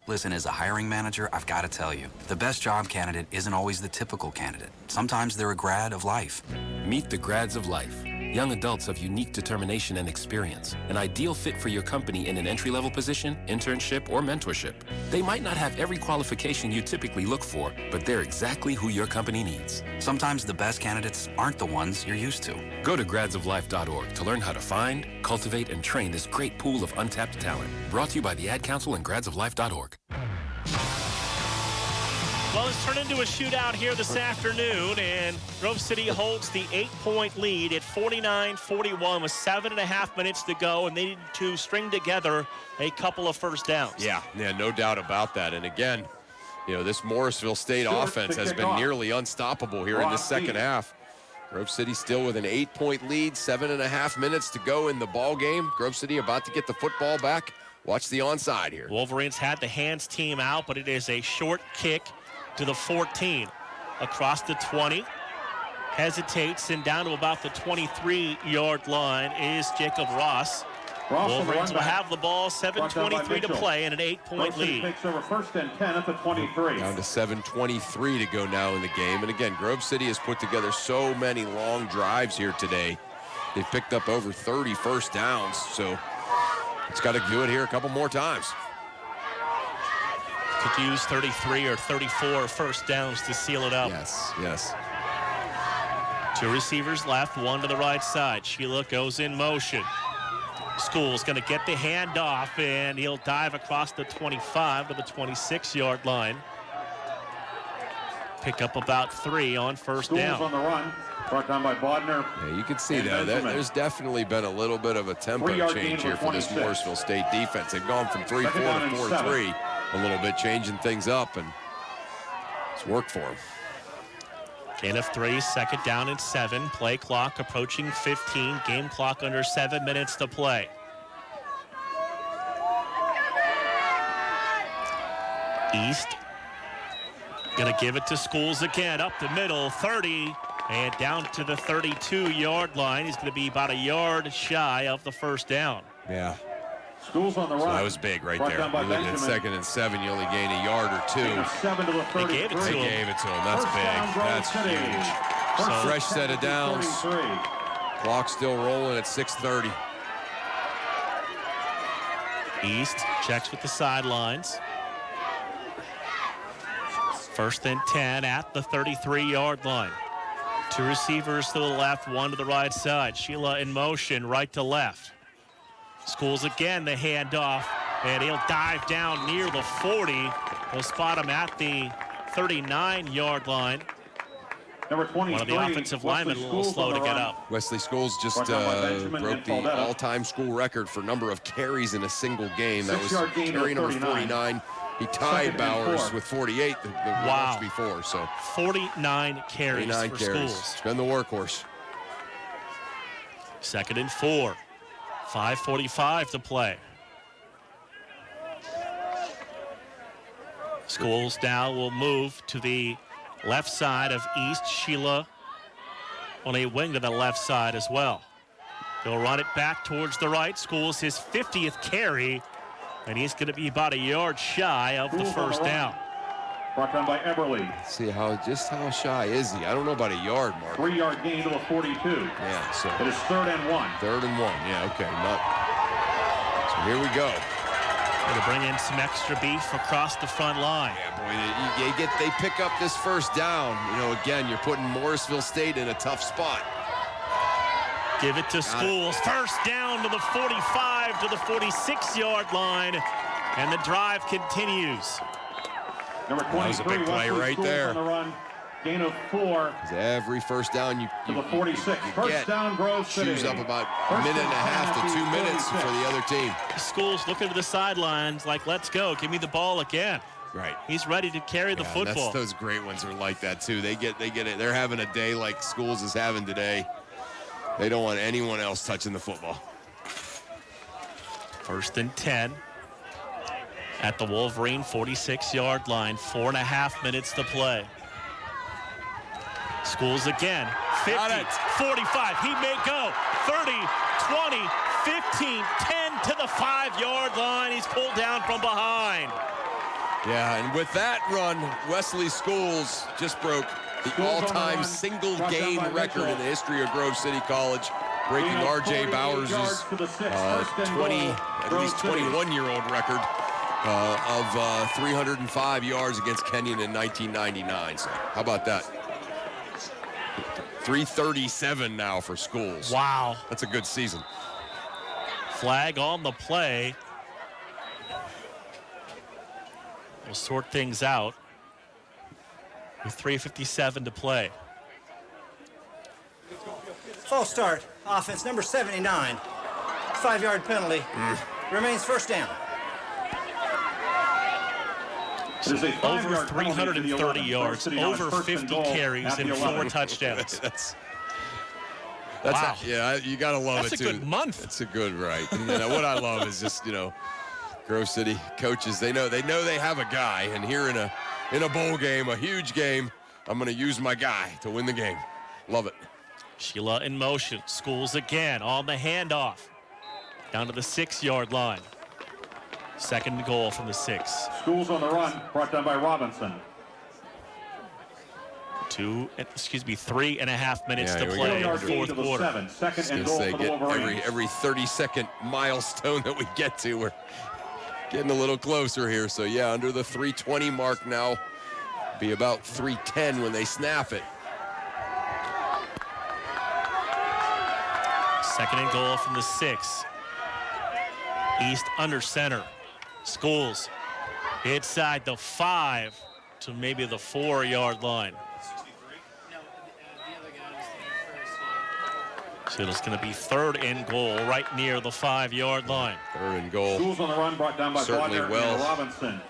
Listen, as a hiring manager, I've got to tell you, the best job candidate isn't always the typical candidate. Sometimes they're a grad of life. Meet the grads of life. Young adults of unique determination and experience. An ideal fit for your company in an entry-level position, internship, or mentorship. They might not have every qualification you typically look for, but they're exactly who your company needs. Sometimes the best candidates aren't the ones you're used to. Go to gradsoflife.org to learn how to find, cultivate, and train this great pool of untapped talent. Brought to you by the Ad Council and gradsoflife.org. Well, it's turned into a shootout here this afternoon, and Grove City holds the 8-point lead at 49-41 with 7.5 minutes to go, and they need to string together a couple of first downs. Yeah, no doubt about that. And again, this Morrisville State offense has been nearly unstoppable here in this second half. Grove City still with an 8-point lead, 7.5 minutes to go in the ball game. Grove City about to get the football back. Watch the onside here. Wolverines had the hands team out, but it is a short kick to the 14. Across the 20. Hesitates, and down to about the 23-yard line is Jacob Ross. Wolverines will have the ball, 7:23 to play, and an 8-point lead. Takes over first and 10 at the 23. Down to 7:23 to go now in the game. And again, Grove City has put together so many long drives here today. They've picked up over 30 first downs, so it's got to do it here a couple more times. Could use 33 or 34 first downs to seal it up. Yes. 2 receivers left, 1 to the right side. Sheila goes in motion. School's going to get the handoff, and he'll dive across the 25 to the 26-yard line. Pick up about 3 on first down. On the run, brought down by Bodner. Yeah, you can see that. There's definitely been a little bit of a tempo change here for this Morrisville State defense. They've gone from 3-4 to 4-3 a little bit, changing things up, and it's worked for them. Gain of 3, second down and 7. Play clock approaching 15. Game clock under 7 minutes to play. East gonna give it to Schools again, up the middle, 30, and down to the 32-yard line. He's gonna be about a yard shy of the first down. Yeah. Schools on the run. That was big right there. You're looking at 2nd and 7, you only gain a yard or 2. 7 to the 30. They gave it to him. That's big. That's huge. So fresh set of downs. Clock still rolling at 6:30. East checks with the sidelines. First and 10 at the 33-yard line. 2 receivers to the left, 1 to the right side. Sheila in motion, right to left. Schools again, the handoff, and he'll dive down near the 40. We'll spot him at the 39-yard line. Number 23, one of the offensive linemen a little slow to get up. Wesley Schools just broke the all-time school record for number of carries in a single game. That was carry number 49. He tied Bowers with 48 the match before. So 49 carries for Schools. It's been the workhorse. 2nd and 4. 5:45 to play. Schools now will move to the left side of East. Sheila on a wing to the left side as well. They'll run it back towards the right. Schools his 50th carry, and he's going to be about a yard shy of the first down. Brought down by Eberly. See how shy is he? I don't know about a yard, Mark. 3-yard gain to the 42. Yeah, so it is 3rd and 1. 3rd and 1. Yeah, okay. So here we go. Going to bring in some extra beef across the front line. Yeah, boy, they pick up this first down. Again, you're putting Morrisville State in a tough spot. Give it to Schools. First down to the 45 to the 46-yard line, and the drive continues. Number 23, that was a big play right there. On the run. Gain of 4. Every first down you to the 46. First down, Grove City. Chews up about a minute and a half to 2 minutes for the other team. Schools looking to the sidelines like, let's go. Give me the ball again. Right. He's ready to carry the football. Those great ones are like that too. They get it. They're having a day like Schools is having today. They don't want anyone else touching the football. 1st and 10. At the Wolverine 46-yard line, 4.5 minutes to play. Schools again, 50, 45, he may go, 30, 20, 15, 10 to the 5-yard line. He's pulled down from behind. Yeah, and with that run, Wesley Schools just broke the all-time single game record in the history of Grove City College, breaking R.J. Bowers' at least 21-year-old record of 305 yards against Kenyon in 1999. So how about that? 337 now for Schools. Wow. That's a good season. Flag on the play. We'll sort things out. with 3:57 to play. False start. Offense number 79. 5-yard penalty. Remains first down. Over 330 yards, over 50 carries, and 4 touchdowns. Wow. Yeah, you got to love it, too. That's a good month. It's a good, right. What I love is just, Grove City coaches, they know they have a guy, and here in a bowl game, a huge game, I'm going to use my guy to win the game. Love it. Sheila in motion. Schools again on the handoff. Down to the 6-yard line. Second and goal from the 6. Schools on the run, brought down by Robinson. 3.5 minutes to play in the fourth quarter. Second and goal for the Wolverines. Every 30-second milestone that we get to, we're getting a little closer here. So, yeah, under the 3:20 mark now. Be about 3:10 when they snap it. Second and goal from the 6. East under center. Schools inside the 5 to maybe the 4-yard line. So it's going to be third and goal right near the 5-yard line. Third and goal. Schools on the run, brought down by Certainly Bodner well. and Robinson.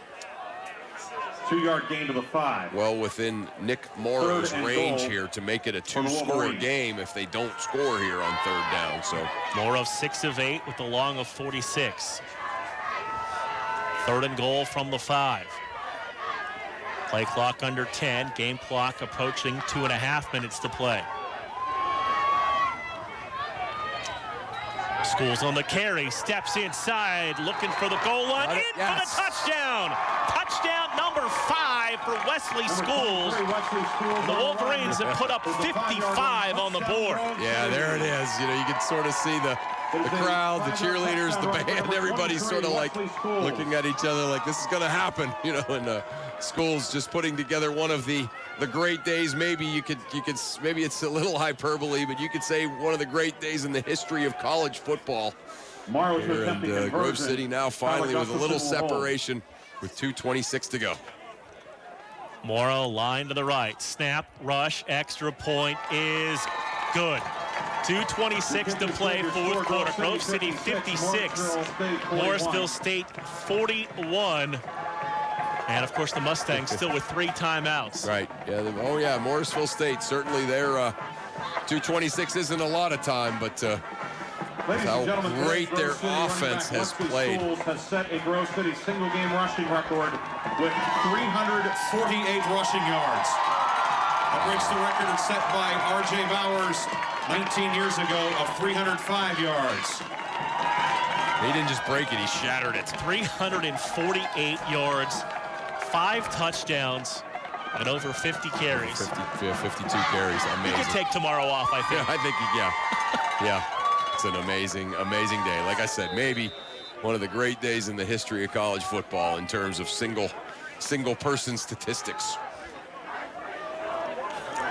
2-yard gain to the 5. Well within Nick Morrow's range here to make it a 2-score game if they don't score here on third down. So Morrow 6 of 8 with a long of 46. Third and goal from the 5. Play clock under 10. Game clock approaching 2.5 minutes to play. Schools on the carry, steps inside, looking for the goal line, for the touchdown. Touchdown number 5 for Wesley Schools. The Wolverines have put up 55 on the board. yeah, there it is. You can sort of see the crowd, the cheerleaders, the band, everybody's sort of like looking at each other like this is going to happen, and Schools just putting together one of the great days. Maybe you could maybe it's a little hyperbole, but you could say one of the great days in the history of college football. Here in Grove City now finally with a little separation with 2:26 to go. Morrow line to the right, snap, rush, extra point is good. 2:26 to play, fourth quarter. Grove City 56, Morrisville State 41. And, of course, the Mustangs still with 3 timeouts. Right. Yeah. Morrisville State, certainly their 2:26 isn't a lot of time, but how great their offense has played. Schools has set a Grove City single-game rushing record with 348 rushing yards. That breaks the record set by R.J. Bowers 19 years ago of 305 yards. He didn't just break it, he shattered it. 348 yards, 5 touchdowns, and over 50 carries. 52 carries, amazing. You could take tomorrow off, I think. Yeah, I think, yeah. It's an amazing day. Like I said, maybe one of the great days in the history of college football in terms of single-person statistics.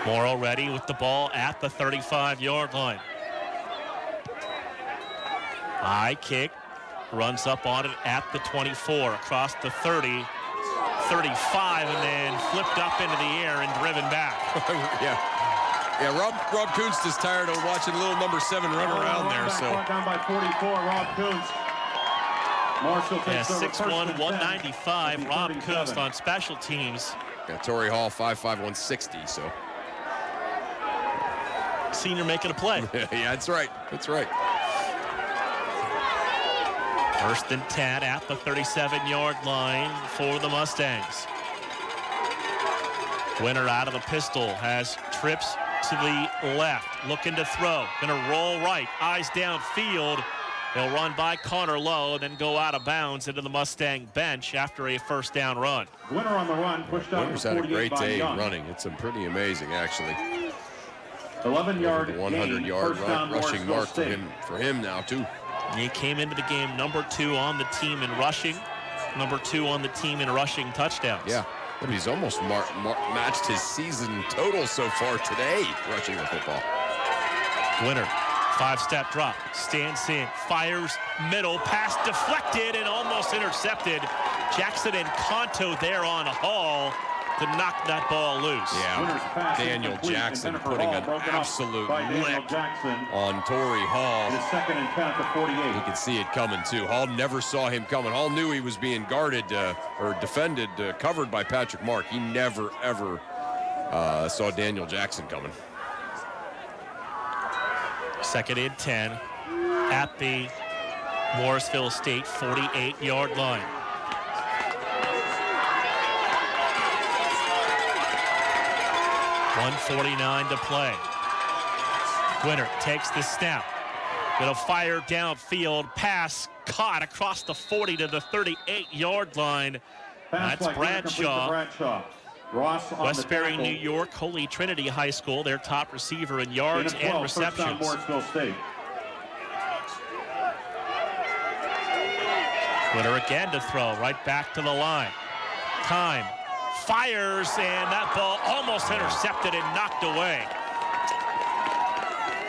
Morrow ready with the ball at the 35-yard line. High kick, runs up on it at the 24, across the 30, 35, and then flipped up into the air and driven back. Yeah, Rob Kuntz is tired of watching little number 7 run around there. So down by 44, Rob Kuntz. Marshall takes 6'1", 195. Rob Kuntz on special teams. Got Torrey Hall 5'5", 160. So senior making a play. Yeah, that's right. First and 10 at the 37-yard line for the Mustangs. Winner out of the pistol has trips to the left, looking to throw, gonna roll right, eyes downfield. He'll run by Connor Lowe, then go out of bounds into the Mustang bench after a first down run. Winner on the run, pushed out. Winner's had a great day running. It's pretty amazing, actually. 11-yard 100-yard rushing mark for him now, too. He came into the game number 2 on the team in rushing, number 2 on the team in rushing touchdowns. Yeah, but he's almost matched his season total so far today, rushing the football. Winner, 5-step drop, stands in, fires middle, pass deflected and almost intercepted. Jackson and Conto there on Hall. to knock that ball loose. Yeah, Daniel Jackson putting an absolute lick on Torrey Hall. It is 2nd and 10 at the 48. You could see it coming, too. Hall never saw him coming. Hall knew he was being guarded or defended, covered by Patrick Marc. He never, ever saw Daniel Jackson coming. 2nd and 10 at the Morrisville State 48-yard line. .149 to play. Winner takes the snap. Gonna fire downfield. Pass caught across the 40 to the 38-yard line. That's Bradshaw. Westbury, New York, Holy Trinity High School, their top receiver in yards and receptions. Winner again to throw, right back to the line. Time, fires, and that ball almost intercepted and knocked away.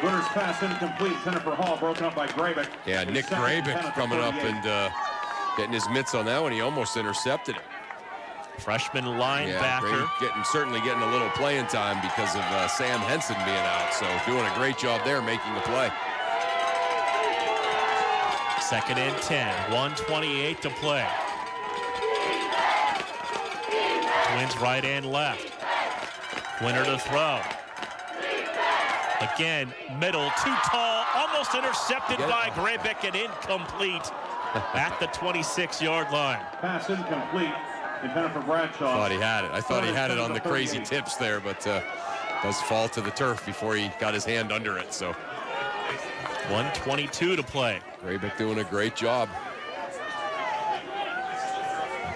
Winner's pass incomplete. Jennifer Hall broken up by Grabick. Yeah, Nick Grabick coming up and getting his mitts on that one. He almost intercepted it. Freshman linebacker. Yeah, certainly getting a little playing time because of Sam Henson being out. So doing a great job there making the play. 2nd and 10, 1:28 to play. Twins right and left. Winner to throw. Again, middle, too tall, almost intercepted by Grabick and incomplete at the 26-yard line. Pass incomplete. Intended for Bradshaw. Thought he had it. I thought he had it on the crazy tips there, but does fall to the turf before he got his hand under it. So 1:22 to play. Grabick doing a great job.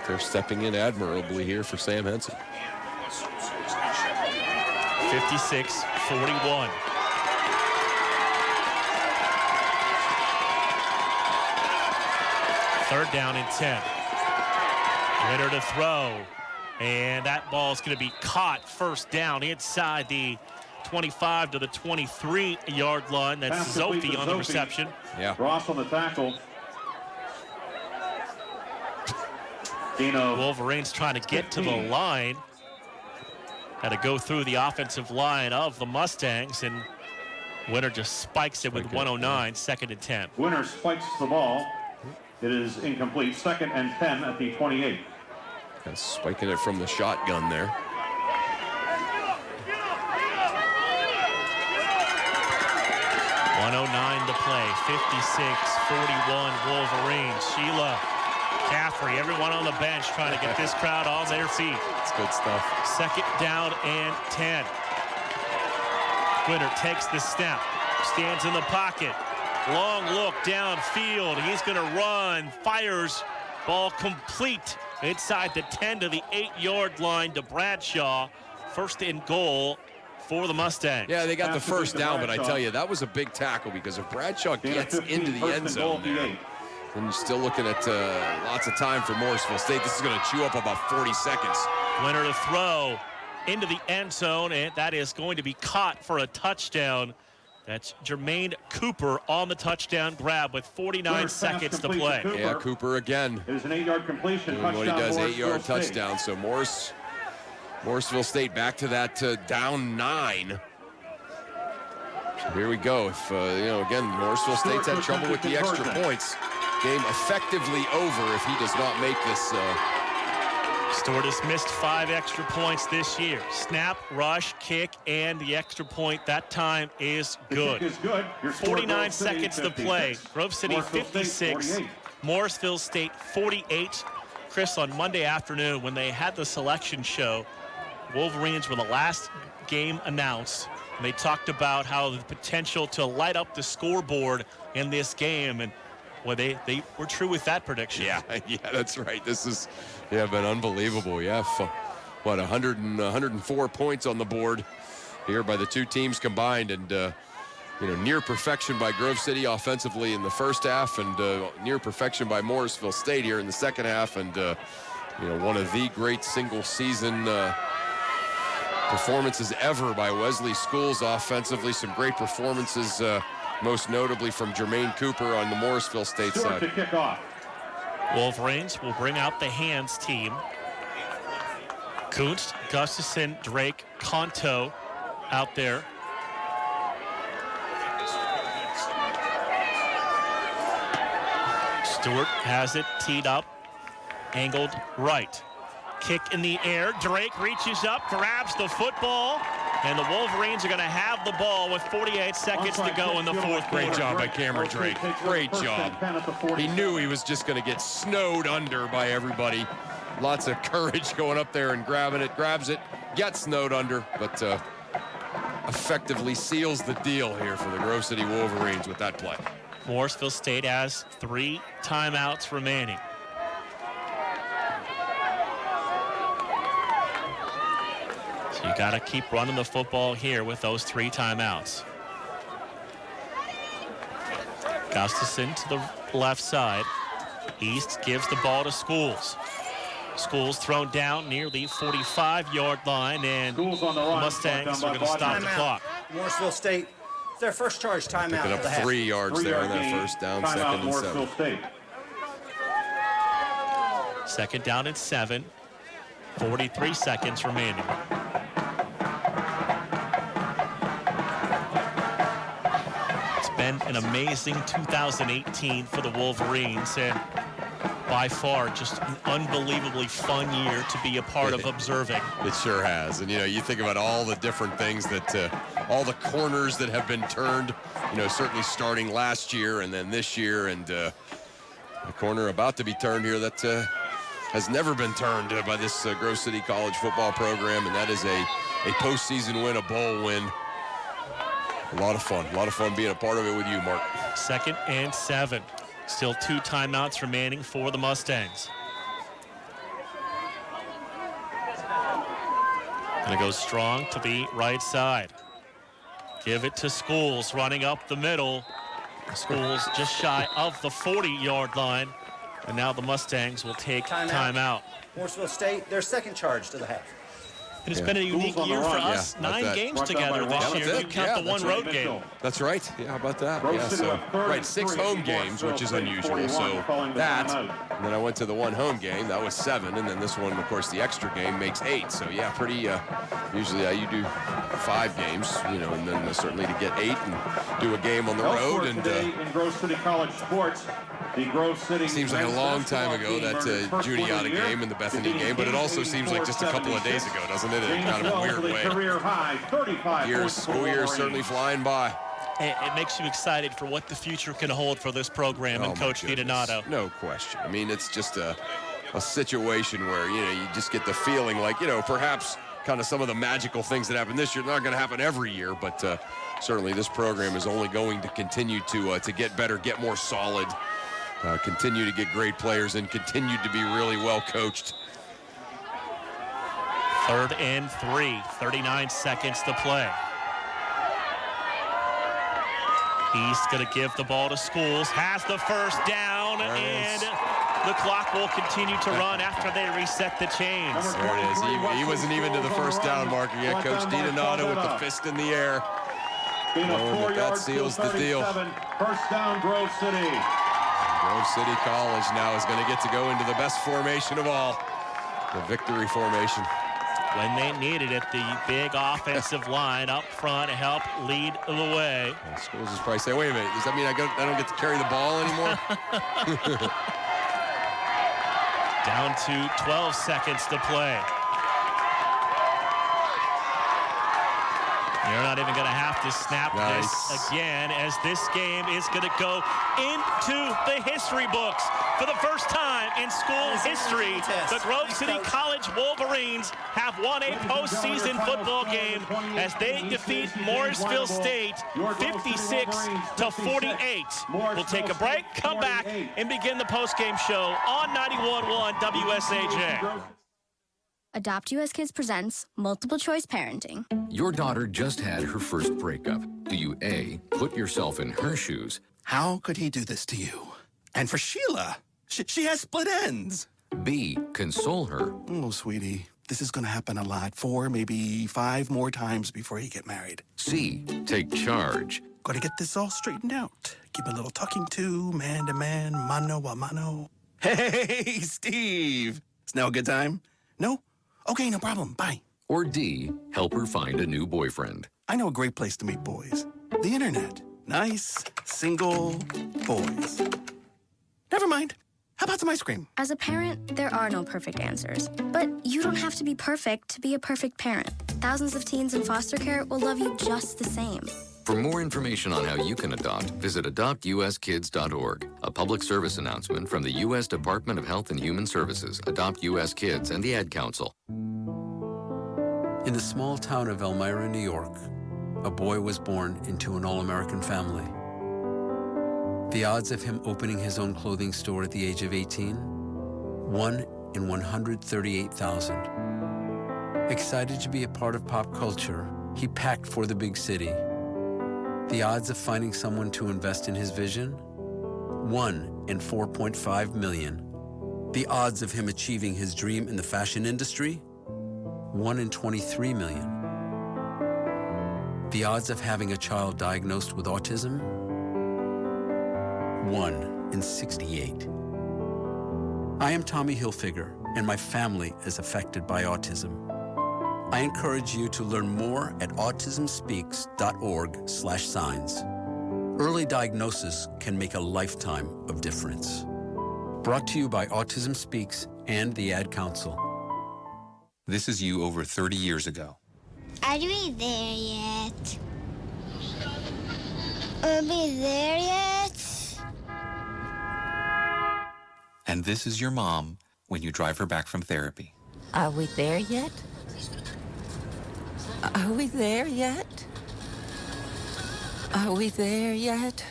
They're stepping in admirably here for Sam Henson. 56-41. Third down and 10. Winner to throw, and that ball's going to be caught first down inside the 25 to the 23-yard line. That's Zophie on the reception. Yeah. Ross on the tackle. Wolverines trying to get to the line. Had to go through the offensive line of the Mustangs, and Winner just spikes it with 109, 2nd and 10. Winner spikes the ball. It is incomplete. 2nd and 10 at the 28. Spiking it from the shotgun there. .109 to play. 56-41 Wolverines. Sheila, Caffrey, everyone on the bench trying to get this crowd on their feet. It's good stuff. 2nd down and 10. Winner takes the snap. Stands in the pocket. Long look downfield. He's going to run. Fires. Ball complete inside the 10 to the 8-yard line to Bradshaw. 1st and goal for the Mustangs. Yeah, they got the first down, but I tell you, that was a big tackle because if Bradshaw gets into the end zone there, then you're still looking at lots of time for Morrisville State. This is going to chew up about 40 seconds. Winner to throw into the end zone, and that is going to be caught for a touchdown. That's Jermaine Cooper on the touchdown grab with 49 seconds to play. Yeah, Cooper again. It is an 8-yard completion. Doing what he does, 8-yard touchdown. So Morrisville State back to that down 9. So here we go. If again, Morrisville State's had trouble with the extra points. Game effectively over if he does not make this. Stewart has missed 5 extra points this year. Snap, rush, kick, and the extra point. That time is good. 49 seconds to play. Grove City 56, Morrisville State 48. Chris, on Monday afternoon when they had the selection show, Wolverines were the last game announced. And they talked about how the potential to light up the scoreboard in this game. And well, they were true with that prediction. Yeah, that's right. This is, been unbelievable. Yeah, 104 points on the board here by the two teams combined, and near perfection by Grove City offensively in the first half, and near perfection by Morrisville State here in the second half, and one of the great single-season performances ever by Wesley Schools offensively. Some great performances. Most notably from Jermaine Cooper on the Morrisville State side. To kick off. Wolverines will bring out the hands team. Kuntz, Gustafson, Drake, Conto out there. Stewart has it teed up, angled right. Kick in the air. Drake reaches up, grabs the football, and the Wolverines are going to have the ball with 48 seconds to go in the fourth quarter. Great job by Cameron Drake. Great job. He knew he was just going to get snowed under by everybody. Lots of courage going up there and grabbing it, grabs it, gets snowed under, but effectively seals the deal here for the Grove City Wolverines with that play. Morrisville State has 3 timeouts remaining. So you got to keep running the football here with those 3 timeouts. Gustafson to the left side. East gives the ball to Schools. Schools thrown down near the 45-yard line, and the Mustangs are going to stop the clock. Morrisville State, their first charge timeout. Picking up 3 yards there on that first down, second and 7. Second down and 7. 43 seconds remaining. It's been an amazing 2018 for the Wolverines, and by far just an unbelievably fun year to be a part of observing. It sure has. And, you think about all the different things that, all the corners that have been turned, certainly starting last year and then this year, and a corner about to be turned here that has never been turned by this Grove City College football program, and that is a postseason win, a bowl win. A lot of fun being a part of it with you, Mark. Second and 7. Still 2 timeouts remaining for the Mustangs. Gonna go strong to the right side. Give it to Schools, running up the middle. Schools just shy of the 40-yard line. And now the Mustangs will take timeout. Morrisville State, their second charge to the half. It has been a unique year for us. 9 games together this year. You count the one road game. That's right. Yeah, how about that? Yeah, so, right, 6 home games, which is unusual. So that, and then I went to the 1 home game. That was 7. And then this one, of course, the extra game makes 8. So, yeah, pretty, usually you do 5 games, and then certainly to get 8 and do a game on the road. And in Grove City College sports, the Grove City seems like a long time ago, that Juniata game and the Bethany game, but it also seems like just a couple of days ago, doesn't it? In kind of a weird way. School year is certainly flying by. It makes you excited for what the future can hold for this program and Coach Donato. No question. I mean, it's just a situation where, you just get the feeling like, perhaps kind of some of the magical things that happen this year, they're not going to happen every year, but certainly this program is only going to continue to get better, get more solid, continue to get great players, and continue to be really well coached. 3rd and 3, 39 seconds to play. East going to give the ball to Schools, has the first down, and the clock will continue to run after they reset the chains. There it is. He wasn't even to the first down marker yet. Coach Donato with the fist in the air. That seals the deal. First down, Grove City. Grove City College now is going to get to go into the best formation of all, the victory formation. When they needed it, the big offensive line up front to help lead the way. Schools is probably saying, wait a minute, does that mean I don't get to carry the ball anymore? Down to 12 seconds to play. You're not even going to have to snap this again, as this game is going to go into the history books. For the first time in school history, the Grove City College Wolverines have won a postseason football game as they defeat Morrisville State 56-48. We'll take a break, come back, and begin the postgame show on 91.1 WSAJ. Adopt US Kids presents Multiple Choice Parenting. Your daughter just had her first breakup. Do you A, put yourself in her shoes? How could he do this to you? And for Sheila, she has split ends. B, console her. Oh, sweetie, this is going to happen a lot. 4, maybe 5 more times before you get married. C, take charge. Got to get this all straightened out. Give a little talking to, man to man, mano a mano. Hey, Steve. It's now a good time? No? Okay, no problem. Bye. Or D, help her find a new boyfriend. I know a great place to meet boys. The internet. Nice, single boys. Never mind. How about some ice cream? As a parent, there are no perfect answers. But you don't have to be perfect to be a perfect parent. Thousands of teens in foster care will love you just the same. For more information on how you can adopt, visit adoptuskids.org. A public service announcement from the U.S. Department of Health and Human Services, Adopt U.S. Kids, and the Ad Council. In the small town of Elmira, New York, a boy was born into an all-American family. The odds of him opening his own clothing store at the age of 18? 1 in 138,000. Excited to be a part of pop culture, he packed for the big city. The odds of finding someone to invest in his vision? 1 in 4.5 million. The odds of him achieving his dream in the fashion industry? 1 in 23 million. The odds of having a child diagnosed with autism? 1 in 68. I am Tommy Hilfiger, and my family is affected by autism. I encourage you to learn more at autismspeaks.org/signs. Early diagnosis can make a lifetime of difference. Brought to you by Autism Speaks and the Ad Council. This is you over 30 years ago. Are we there yet? Are we there yet? And this is your mom when you drive her back from therapy. Are we there yet? Are we there yet? Are we there yet?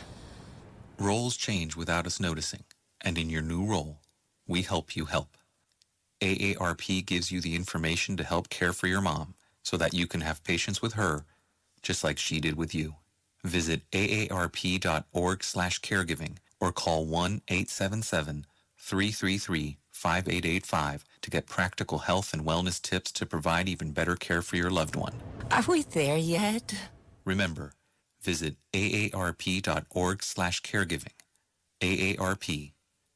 Roles change without us noticing, and in your new role, we help you help. AARP gives you the information to help care for your mom so that you can have patience with her, just like she did with you. Visit aarp.org/caregiving or call 1-877-333-5885 to get practical health and wellness tips to provide even better care for your loved one. Are we there yet? Remember, visit aarp.org/caregiving. AARP,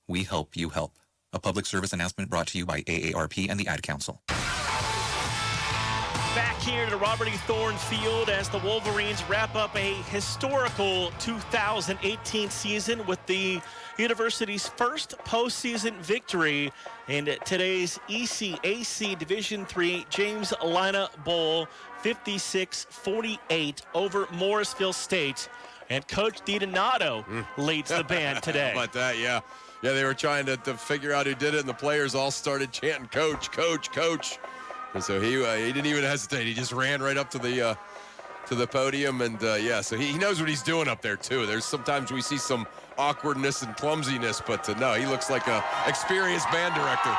we help you help. A public service announcement brought to you by AARP and the Ad Council. Back here to Robert E. Thorn Field as the Wolverines wrap up a historical 2018 season with the university's first postseason victory in today's ECAC Division III James Lynah Bowl, 56-48 over Morrisville State. And Coach DiDonato leads the band today. How about that, yeah. Yeah, they were trying to figure out who did it, and the players all started chanting, "Coach, Coach, Coach." And so he didn't even hesitate. He just ran right up to the podium, and yeah, so he knows what he's doing up there too. There's sometimes we see some awkwardness and clumsiness, but no, he looks like a experienced band director.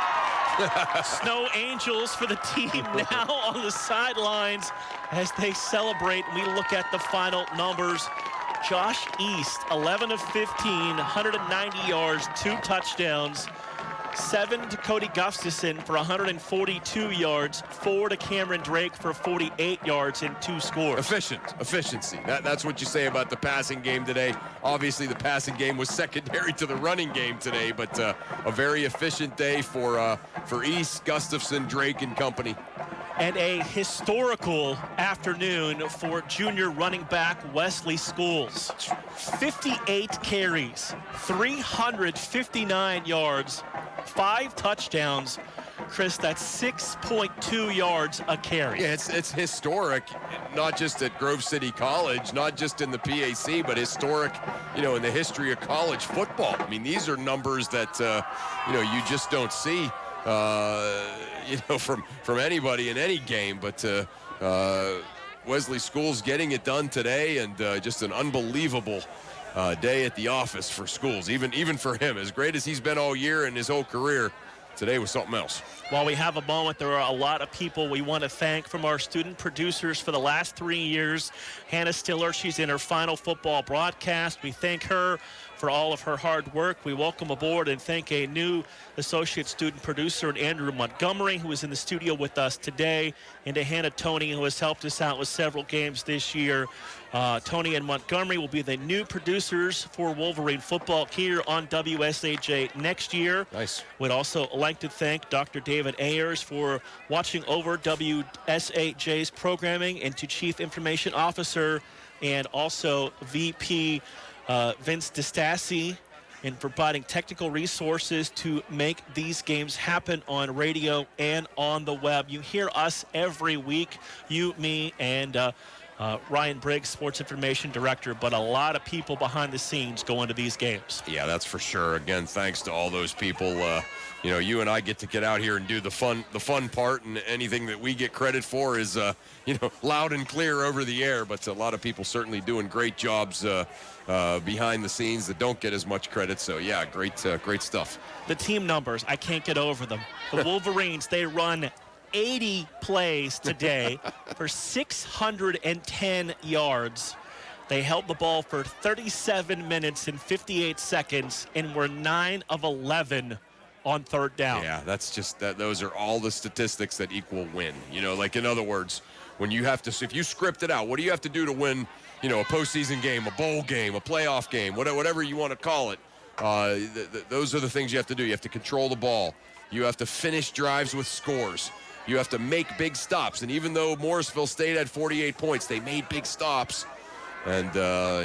Snow Angels for the team now on the sidelines as they celebrate. We look at the final numbers. Josh East, 11 of 15, 190 yards, 2 touchdowns. 7 to Cody Gustafson for 142 yards, 4 to Cameron Drake for 48 yards and 2 scores. Efficiency. That's what you say about the passing game today. Obviously, the passing game was secondary to the running game today, but a very efficient day for East, Gustafson, Drake, and company. And a historical afternoon for junior running back Wesley Schools. 58 carries, 359 yards, 5 touchdowns. Chris, that's 6.2 yards a carry. Yeah, it's historic, not just at Grove City College, not just in the PAC, but historic, in the history of college football. I mean, these are numbers that, you just don't see. From anybody in any game, but Wesley Schools getting it done today, and just an unbelievable day at the office for Schools, even for him. As great as he's been all year in his whole career, today was something else. While we have a moment, there are a lot of people we want to thank from our student producers for the last 3 years. Hannah Stiller, she's in her final football broadcast. We thank her for for all of her hard work. We welcome aboard and thank a new associate student producer in Andrew Montgomery, who is in the studio with us today, and to Hannah Tony, who has helped us out with several games this year. Tony and Montgomery will be the new producers for Wolverine football here on WSAJ next year. Nice. We'd also like to thank Dr. David Ayers for watching over WSAJ's programming, and to Chief Information Officer and also VP Vince DeStassi in providing technical resources to make these games happen on radio and on the web. You hear us every week, you, me, and Ryan Briggs, Sports Information Director, but a lot of people behind the scenes go into these games. Yeah, that's for sure. Again, thanks to all those people. You know, you and I get to get out here and do the fun part, and anything that we get credit for is, you know, loud and clear over the air. But a lot of people certainly doing great jobs behind the scenes that don't get as much credit. So, yeah, great stuff. The team numbers, I can't get over them. The Wolverines, they run 80 plays today for 610 yards. They held the ball for 37 minutes and 58 seconds and were 9 of 11 on third down. Yeah, that's just that. Those are all the statistics that equal win. You know, like in other words, when you have to, if you script it out, what do you have to do to win? You know, a postseason game, a bowl game, a playoff game, whatever you want to call it. Those are the things you have to do. You have to control the ball. You have to finish drives with scores. You have to make big stops. And even though Morrisville State had 48 points, they made big stops. And,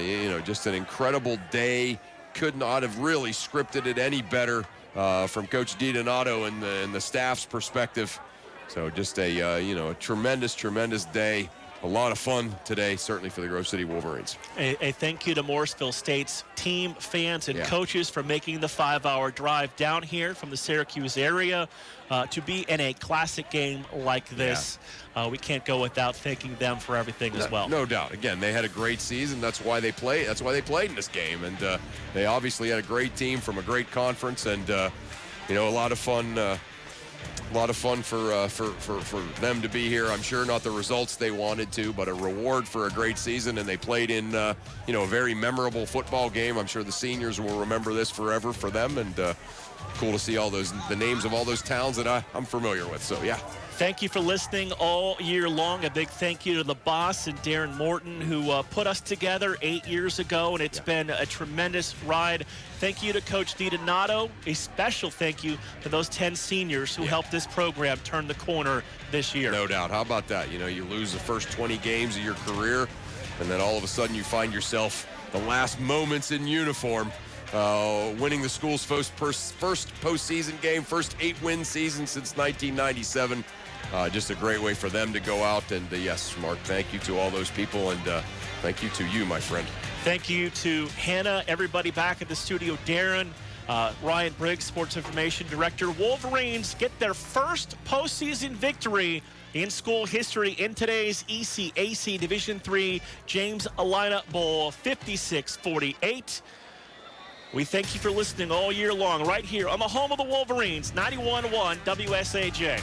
you know, just an incredible day. Could not have really scripted it any better from Coach DiDonato and the staff's perspective. So just a, you know, a tremendous day. A lot of fun today, certainly for the Grove City Wolverines. A thank you to Morrisville State's team, fans, and coaches for making the 5-hour drive down here from the Syracuse area to be in a classic game like this. We can't go without thanking them for everything as well. No doubt. Again, they had a great season. That's why they played. That's why they played in this game. And they obviously had a great team from a great conference, and you know, a lot of fun. A lot of fun for them to be here. I'm sure not the results they wanted to, but a reward for a great season. And they played in, you know, a very memorable football game. I'm sure the seniors will remember this forever for them. And cool to see all the names of all those towns that I'm familiar with. So, yeah. Thank you for listening all year long. A big thank you to the boss and Darren Morton, who put us together 8 years ago, and it's been a tremendous ride. Thank you to Coach DiDonato. A special thank you to those 10 seniors who helped this program turn the corner this year. No doubt. How about that? You know, you lose the first 20 games of your career, and then all of a sudden you find yourself the last moments in uniform, winning the school's first postseason game, first 8-win season since 1997. Just a great way for them to go out. And yes, Mark, thank you to all those people, and thank you to you, my friend. Thank you to Hannah, everybody back at the studio, Darren, Ryan Briggs, Sports Information Director. Wolverines get their first postseason victory in school history in today's ECAC Division III James Lynah Bowl, 56-48. We thank you for listening all year long right here on the home of the Wolverines, 91.1 WSAJ.